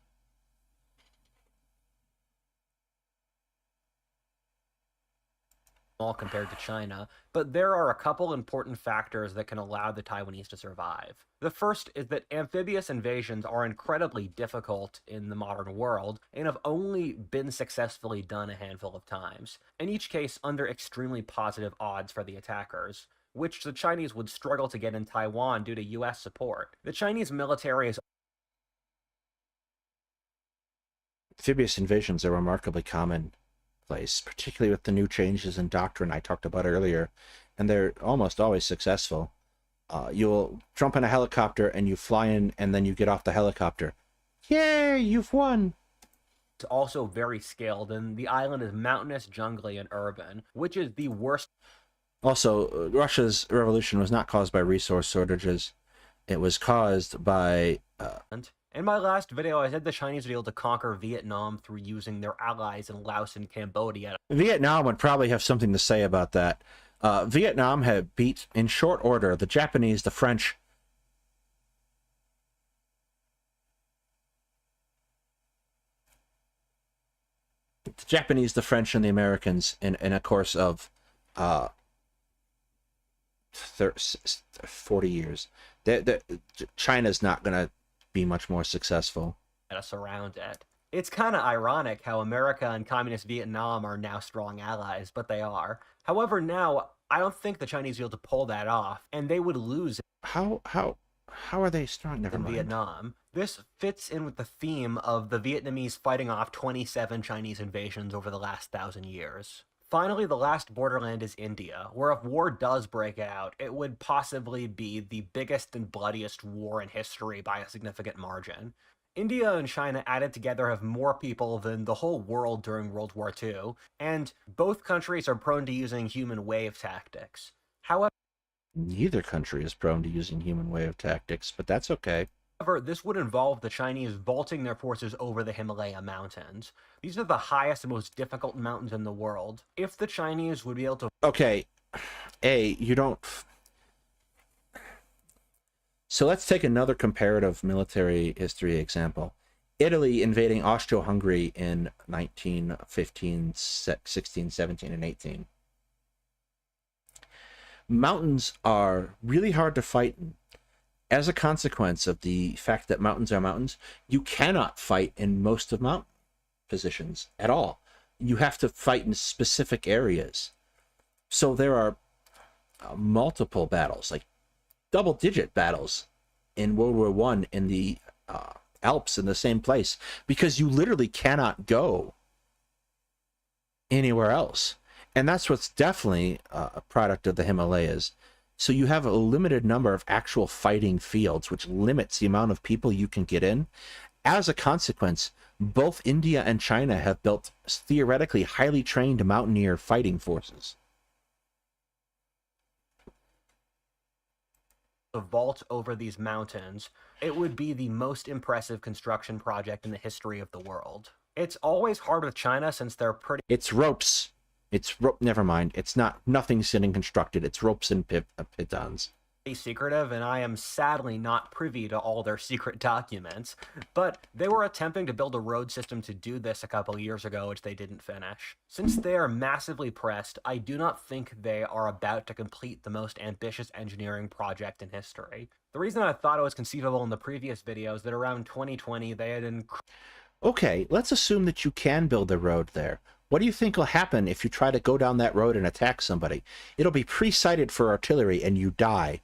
Compared to China, but there are a couple important factors that can allow the Taiwanese to survive. The first is that amphibious invasions are incredibly difficult in the modern world and have only been successfully done a handful of times, in each case under extremely positive odds for the attackers, which the Chinese would struggle to get in Taiwan due to US support. The Chinese military is Amphibious invasions are remarkably common place, particularly with the new changes in doctrine I talked about earlier, and they're almost always successful. You'll jump in a helicopter and you fly in, and then you get off the helicopter. Yay, you've won! It's also very scaled, and the island is mountainous, jungly, and urban, which is the worst. Also, Russia's revolution was not caused by resource shortages. It was caused by... In my last video, I said the Chinese would be able to conquer Vietnam through using their allies in Laos and Cambodia. Vietnam would probably have something to say about that. Vietnam had beat, in short order, the Japanese, the French, the French, and the Americans in a course of 40 years. China's not going to be much more successful. Us around it. It's kind of ironic how America and communist Vietnam are now strong allies, but they are. However, now, I don't think the Chinese will be able to pull that off, and they would lose How are they strong? Never in mind. Vietnam. This fits in with the theme of the Vietnamese fighting off 27 Chinese invasions over the last 1,000 years. Finally, the last borderland is India, where if war does break out, it would possibly be the biggest and bloodiest war in history by a significant margin. India and China added together have more people than the whole world during World War II, and both countries are prone to using human wave tactics. However, Neither country is prone to using human wave tactics, but that's okay. this would involve the Chinese vaulting their forces over the Himalaya mountains. These are the highest and most difficult mountains in the world. If the Chinese would be able to... Okay, you don't... So let's take another comparative military history example. Italy invading Austro-Hungary in 1915, 16, 17, and 18. Mountains are really hard to fight in. As a consequence of the fact that mountains are mountains, you cannot fight in most of mountain positions at all. You have to fight in specific areas. So there are multiple battles, like double-digit battles in World War I in the Alps in the same place, because you literally cannot go anywhere else. And that's what's definitely a product of the Himalayas. So you have a limited number of actual fighting fields, which limits the amount of people you can get in. As a consequence, both India and China have built theoretically highly trained mountaineer fighting forces. vault over these mountains, it would be the most impressive construction project in the history of the world. It's always hard with China since they're pretty... It's ropes. It's rope. Never mind. It's not. Nothing's getting constructed. It's ropes and pitons. Secretive, and I am sadly not privy to all their secret documents, but they were attempting to build a road system to do this a couple years ago, which they didn't finish. Since they are massively pressed, I do not think they are about to complete the most ambitious engineering project in history. The reason I thought it was conceivable in the previous video is that around 2020 they had Okay, let's assume that you can build a road there. What do you think will happen if you try to go down that road and attack somebody? It'll be pre-sighted for artillery and you die.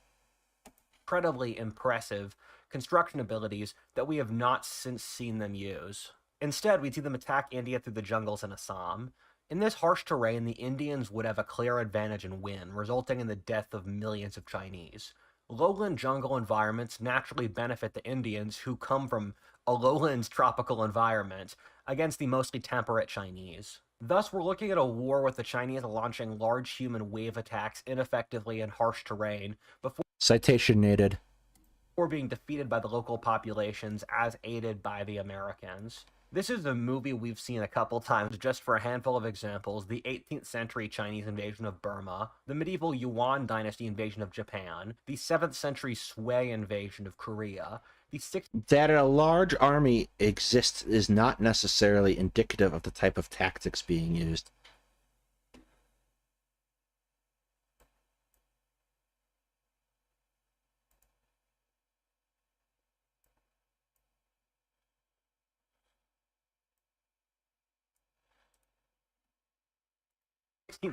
Incredibly impressive construction abilities that we have not since seen them use. Instead, we'd see them attack India through the jungles in Assam. In this harsh terrain, the Indians would have a clear advantage and win, resulting in the death of millions of Chinese. Lowland jungle environments naturally benefit the Indians, who come from a lowlands tropical environment, against the mostly temperate Chinese. Thus, we're looking at a war with the Chinese launching large human wave attacks ineffectively in harsh terrain before Citation needed. being defeated by the local populations as aided by the Americans. This is a movie we've seen a couple times. Just for a handful of examples: the 18th century Chinese invasion of Burma, the medieval Yuan dynasty invasion of Japan, the 7th century Sui invasion of Korea, the 6th... That a large army exists is not necessarily indicative of the type of tactics being used.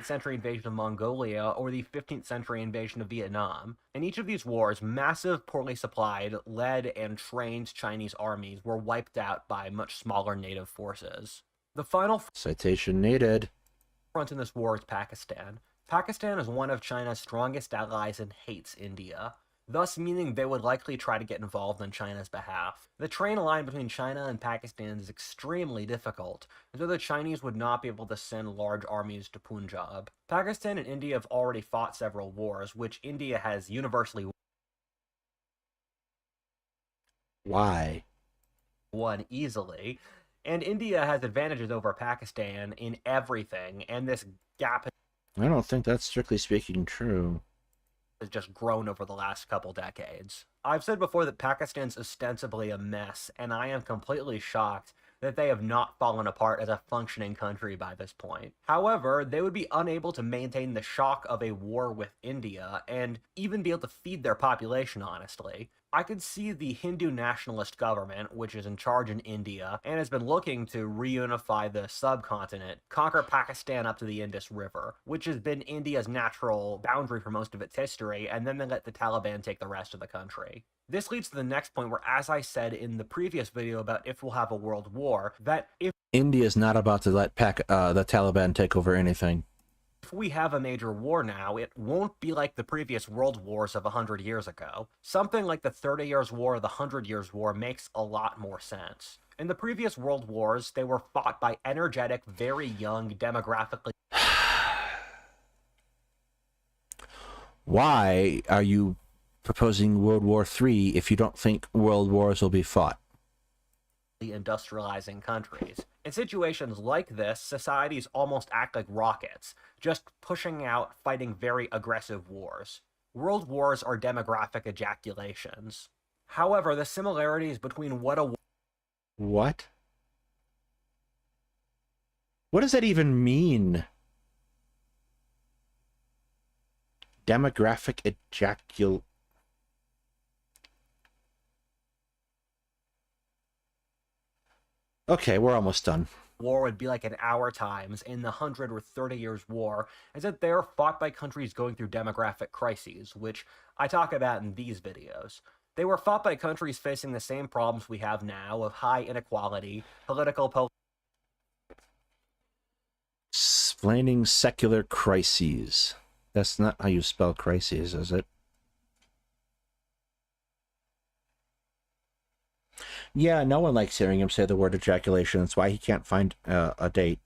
Century invasion of Mongolia or the 15th century invasion of Vietnam. In each of these wars, massive, poorly supplied, led, and trained Chinese armies were wiped out by much smaller native forces. The final Citation needed. front in this war is Pakistan. Pakistan is one of China's strongest allies and hates India, thus meaning they would likely try to get involved on China's behalf. The trade line between China and Pakistan is extremely difficult, and so the Chinese would not be able to send large armies to Punjab. Pakistan and India have already fought several wars, which India has universally... Why? won easily. And India has advantages over Pakistan in everything, and this gap I don't think that's strictly speaking true. has just grown over the last couple decades. I've said before that Pakistan's ostensibly a mess, and I am completely shocked that they have not fallen apart as a functioning country by this point. However, they would be unable to maintain the shock of a war with India and even be able to feed their population, honestly. I could see the Hindu nationalist government, which is in charge in India and has been looking to reunify the subcontinent, conquer Pakistan up to the Indus River, which has been India's natural boundary for most of its history, and then they let the Taliban take the rest of the country. This leads to the next point where, as I said in the previous video about if we'll have a world war, that if India's not about to let the Taliban take over anything. if we have a major war now, it won't be like the previous world wars of 100 years ago. Something like the 30 Years' War or the 100 Years' War makes a lot more sense. In the previous world wars, they were fought by energetic, very young, demographically... Why are you proposing World War III if you don't think world wars will be fought? industrializing countries. In situations like this, societies almost act like rockets, just pushing out, fighting very aggressive wars. World wars are demographic ejaculations. However, the similarities between what a... What? What does that even mean? Demographic ejaculation. Okay, we're almost done. war would be like in our times in the 100 or 30 Years' War, is that they're fought by countries going through demographic crises, which I talk about in these videos. They were fought by countries facing the same problems we have now of high inequality, political... Explaining secular crises. That's not how you spell crises, is it? Yeah, no one likes hearing him say the word ejaculation. That's why he can't find a date.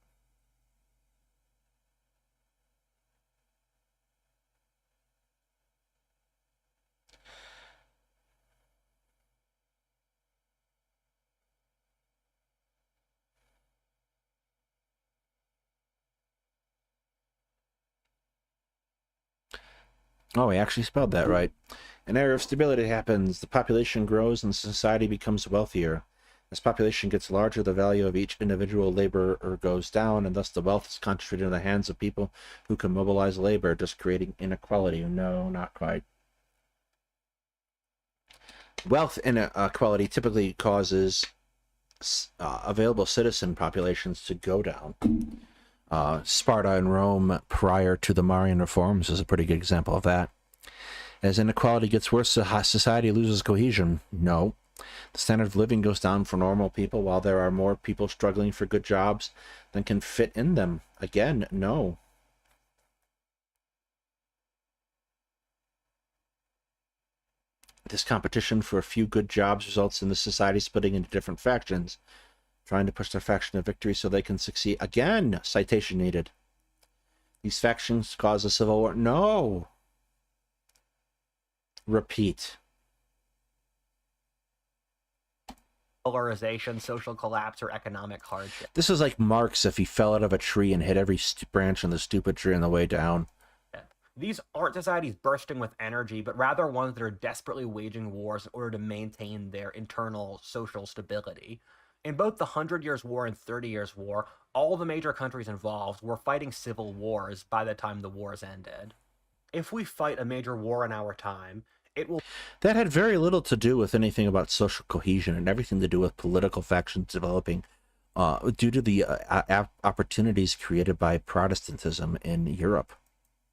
Oh, he actually spelled that right. An era of stability happens, the population grows, and society becomes wealthier. As population gets larger, the value of each individual laborer goes down, and thus the wealth is concentrated in the hands of people who can mobilize labor, just creating inequality. No, not quite. Wealth inequality typically causes available citizen populations to go down. Sparta and Rome prior to the Marian reforms is a pretty good example of that. As inequality gets worse, society loses cohesion. No. The standard of living goes down for normal people while there are more people struggling for good jobs than can fit in them. Again, no. This competition for a few good jobs results in the society splitting into different factions, trying to push their faction to victory so they can succeed. Again, citation needed. These factions cause a civil war. No. Repeat. Polarization, social collapse, or economic hardship. This is like Marx if he fell out of a tree and hit every branch on the stupid tree on the way down. These aren't societies bursting with energy, but rather ones that are desperately waging wars in order to maintain their internal social stability. In both the 100 Years' War and 30 Years' War, all the major countries involved were fighting civil wars by the time the wars ended. If we fight a major war in our time, it will... That had very little to do with anything about social cohesion and everything to do with political factions developing due to the opportunities created by Protestantism in Europe.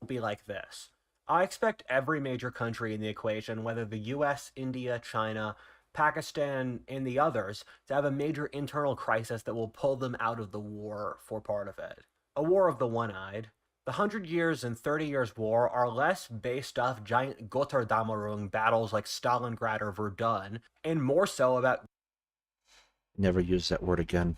Be like this. I expect every major country in the equation, whether the US, India, China, Pakistan, and the others, to have a major internal crisis that will pull them out of the war for part of it. A war of the one-eyed. The 100 Years and 30 Years' War are less based off giant Götterdämmerung battles like Stalingrad or Verdun, and more so about... Never use that word again.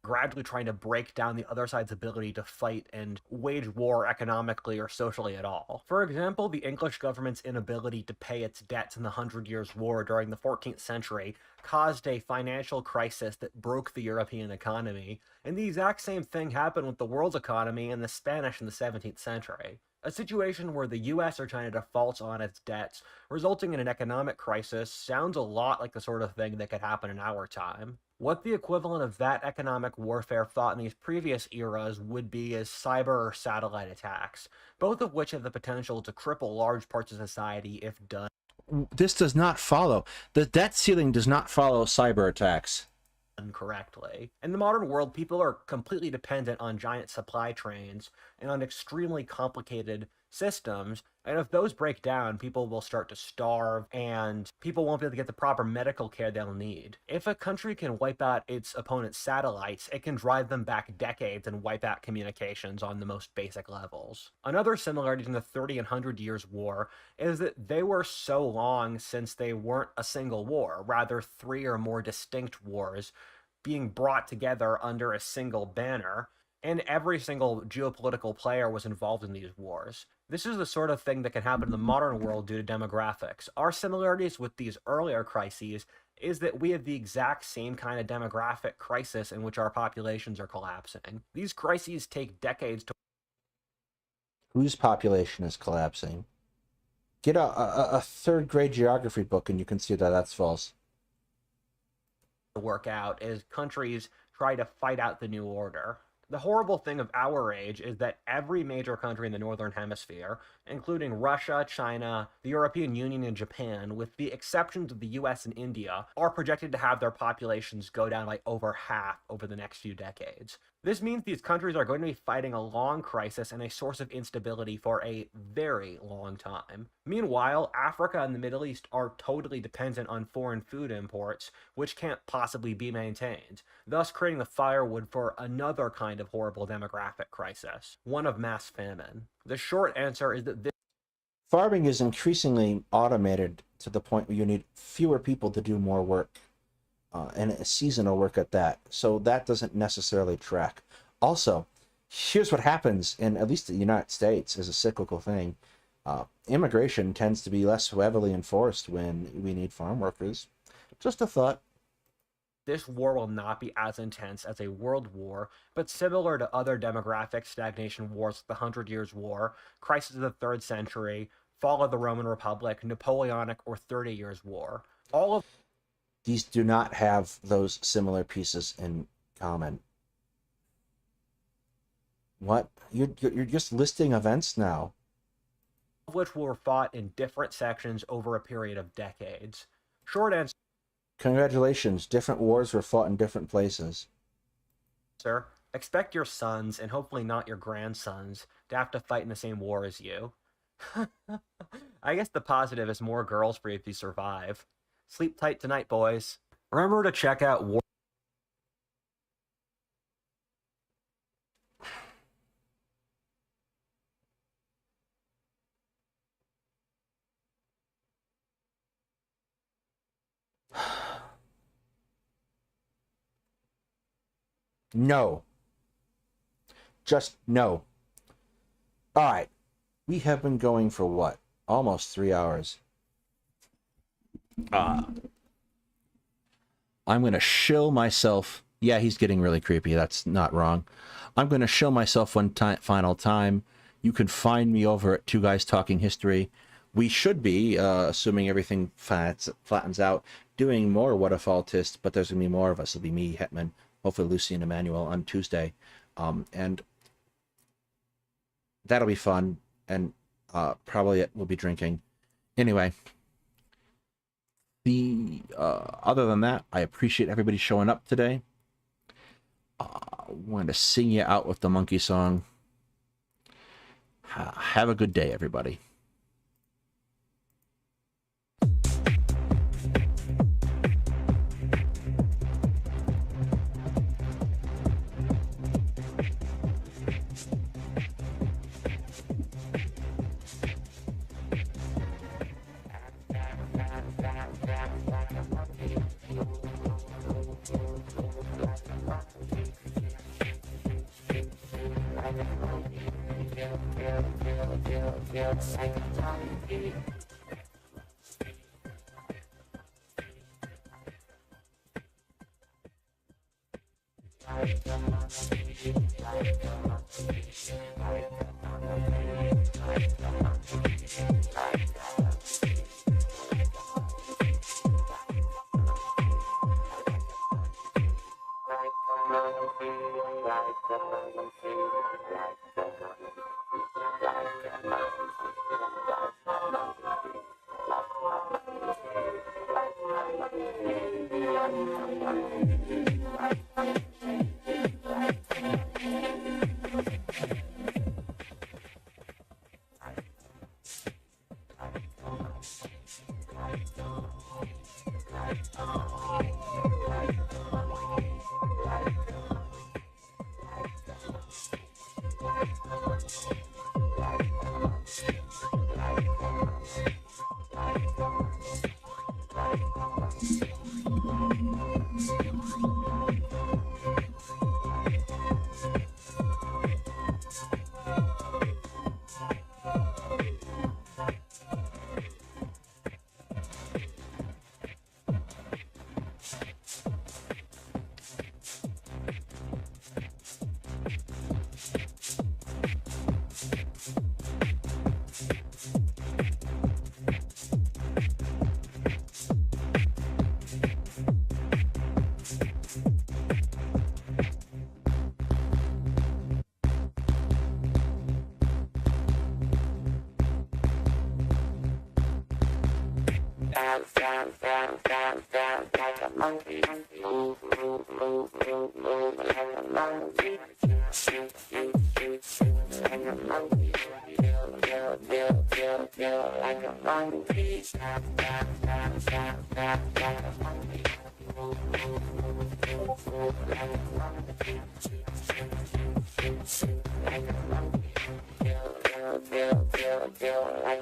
gradually trying to break down the other side's ability to fight and wage war economically or socially at all. For example, the English government's inability to pay its debts in the Hundred Years' War during the 14th century caused a financial crisis that broke the European economy, and the exact same thing happened with the world's economy and the Spanish in the 17th century. A situation where the US or China defaults on its debts, resulting in an economic crisis, sounds a lot like the sort of thing that could happen in our time. What the equivalent of that economic warfare fought in these previous eras would be as cyber or satellite attacks, both of which have the potential to cripple large parts of society if done This does not follow. The debt ceiling does not follow cyber attacks. correctly. In the modern world, people are completely dependent on giant supply trains and on extremely complicated systems, and if those break down, people will start to starve and people won't be able to get the proper medical care they'll need. If a country can wipe out its opponent's satellites, it can drive them back decades and wipe out communications on the most basic levels. Another similarity in the 30 and 100 Years' War is that they were so long since they weren't a single war, rather 3 or more distinct wars being brought together under a single banner, and every single geopolitical player was involved in these wars. This is the sort of thing that can happen in the modern world due to demographics. Our similarities with these earlier crises is that we have the exact same kind of demographic crisis in which our populations are collapsing. These crises take decades to Whose population is collapsing? Get a third grade geography book and you can see that that's false. work out as countries try to fight out the new order. The horrible thing of our age is that every major country in the Northern Hemisphere, including Russia, China, the European Union, and Japan, with the exceptions of the US and India, are projected to have their populations go down by over half over the next few decades. This means these countries are going to be fighting a long crisis and a source of instability for a very long time. Meanwhile, Africa and the Middle East are totally dependent on foreign food imports, which can't possibly be maintained, thus creating the firewood for another kind of horrible demographic crisis, one of mass famine. The short answer is that Farming is increasingly automated to the point where you need fewer people to do more work. And seasonal work at that. So that doesn't necessarily track. Also, here's what happens in at least the United States as a cyclical thing. Immigration tends to be less heavily enforced when we need farm workers. Just a thought. this war will not be as intense as a world war, but similar to other demographic stagnation wars like the 100 Years' War, crisis of the 3rd century, fall of the Roman Republic, Napoleonic, or 30 Years' War. All of These do not have those similar pieces in common. What? You're just listing events now. which were fought in different sections over a period of decades. Short answer, Congratulations, different wars were fought in different places. expect your sons, and hopefully not your grandsons, to have to fight in the same war as you. I guess the positive is more girls for you if you survive. Sleep tight tonight, boys. Remember to check out War. No. Just no. All right. We have been going for what? Almost 3 hours. I'm going to shill myself. Yeah, he's getting really creepy. That's not wrong. I'm going to shill myself one final time. You can find me over at Two Guys Talking History. We should be, assuming everything flattens out, doing more Whatifalthist, but there's going to be more of us. It'll be me, Hetman, hopefully Lucy and Emmanuel on Tuesday. And that'll be fun. And probably we'll be drinking. Anyway, other than that, I appreciate everybody showing up today. Wanted to sing you out with the monkey song. Have a good day, everybody. Like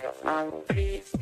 a monkey.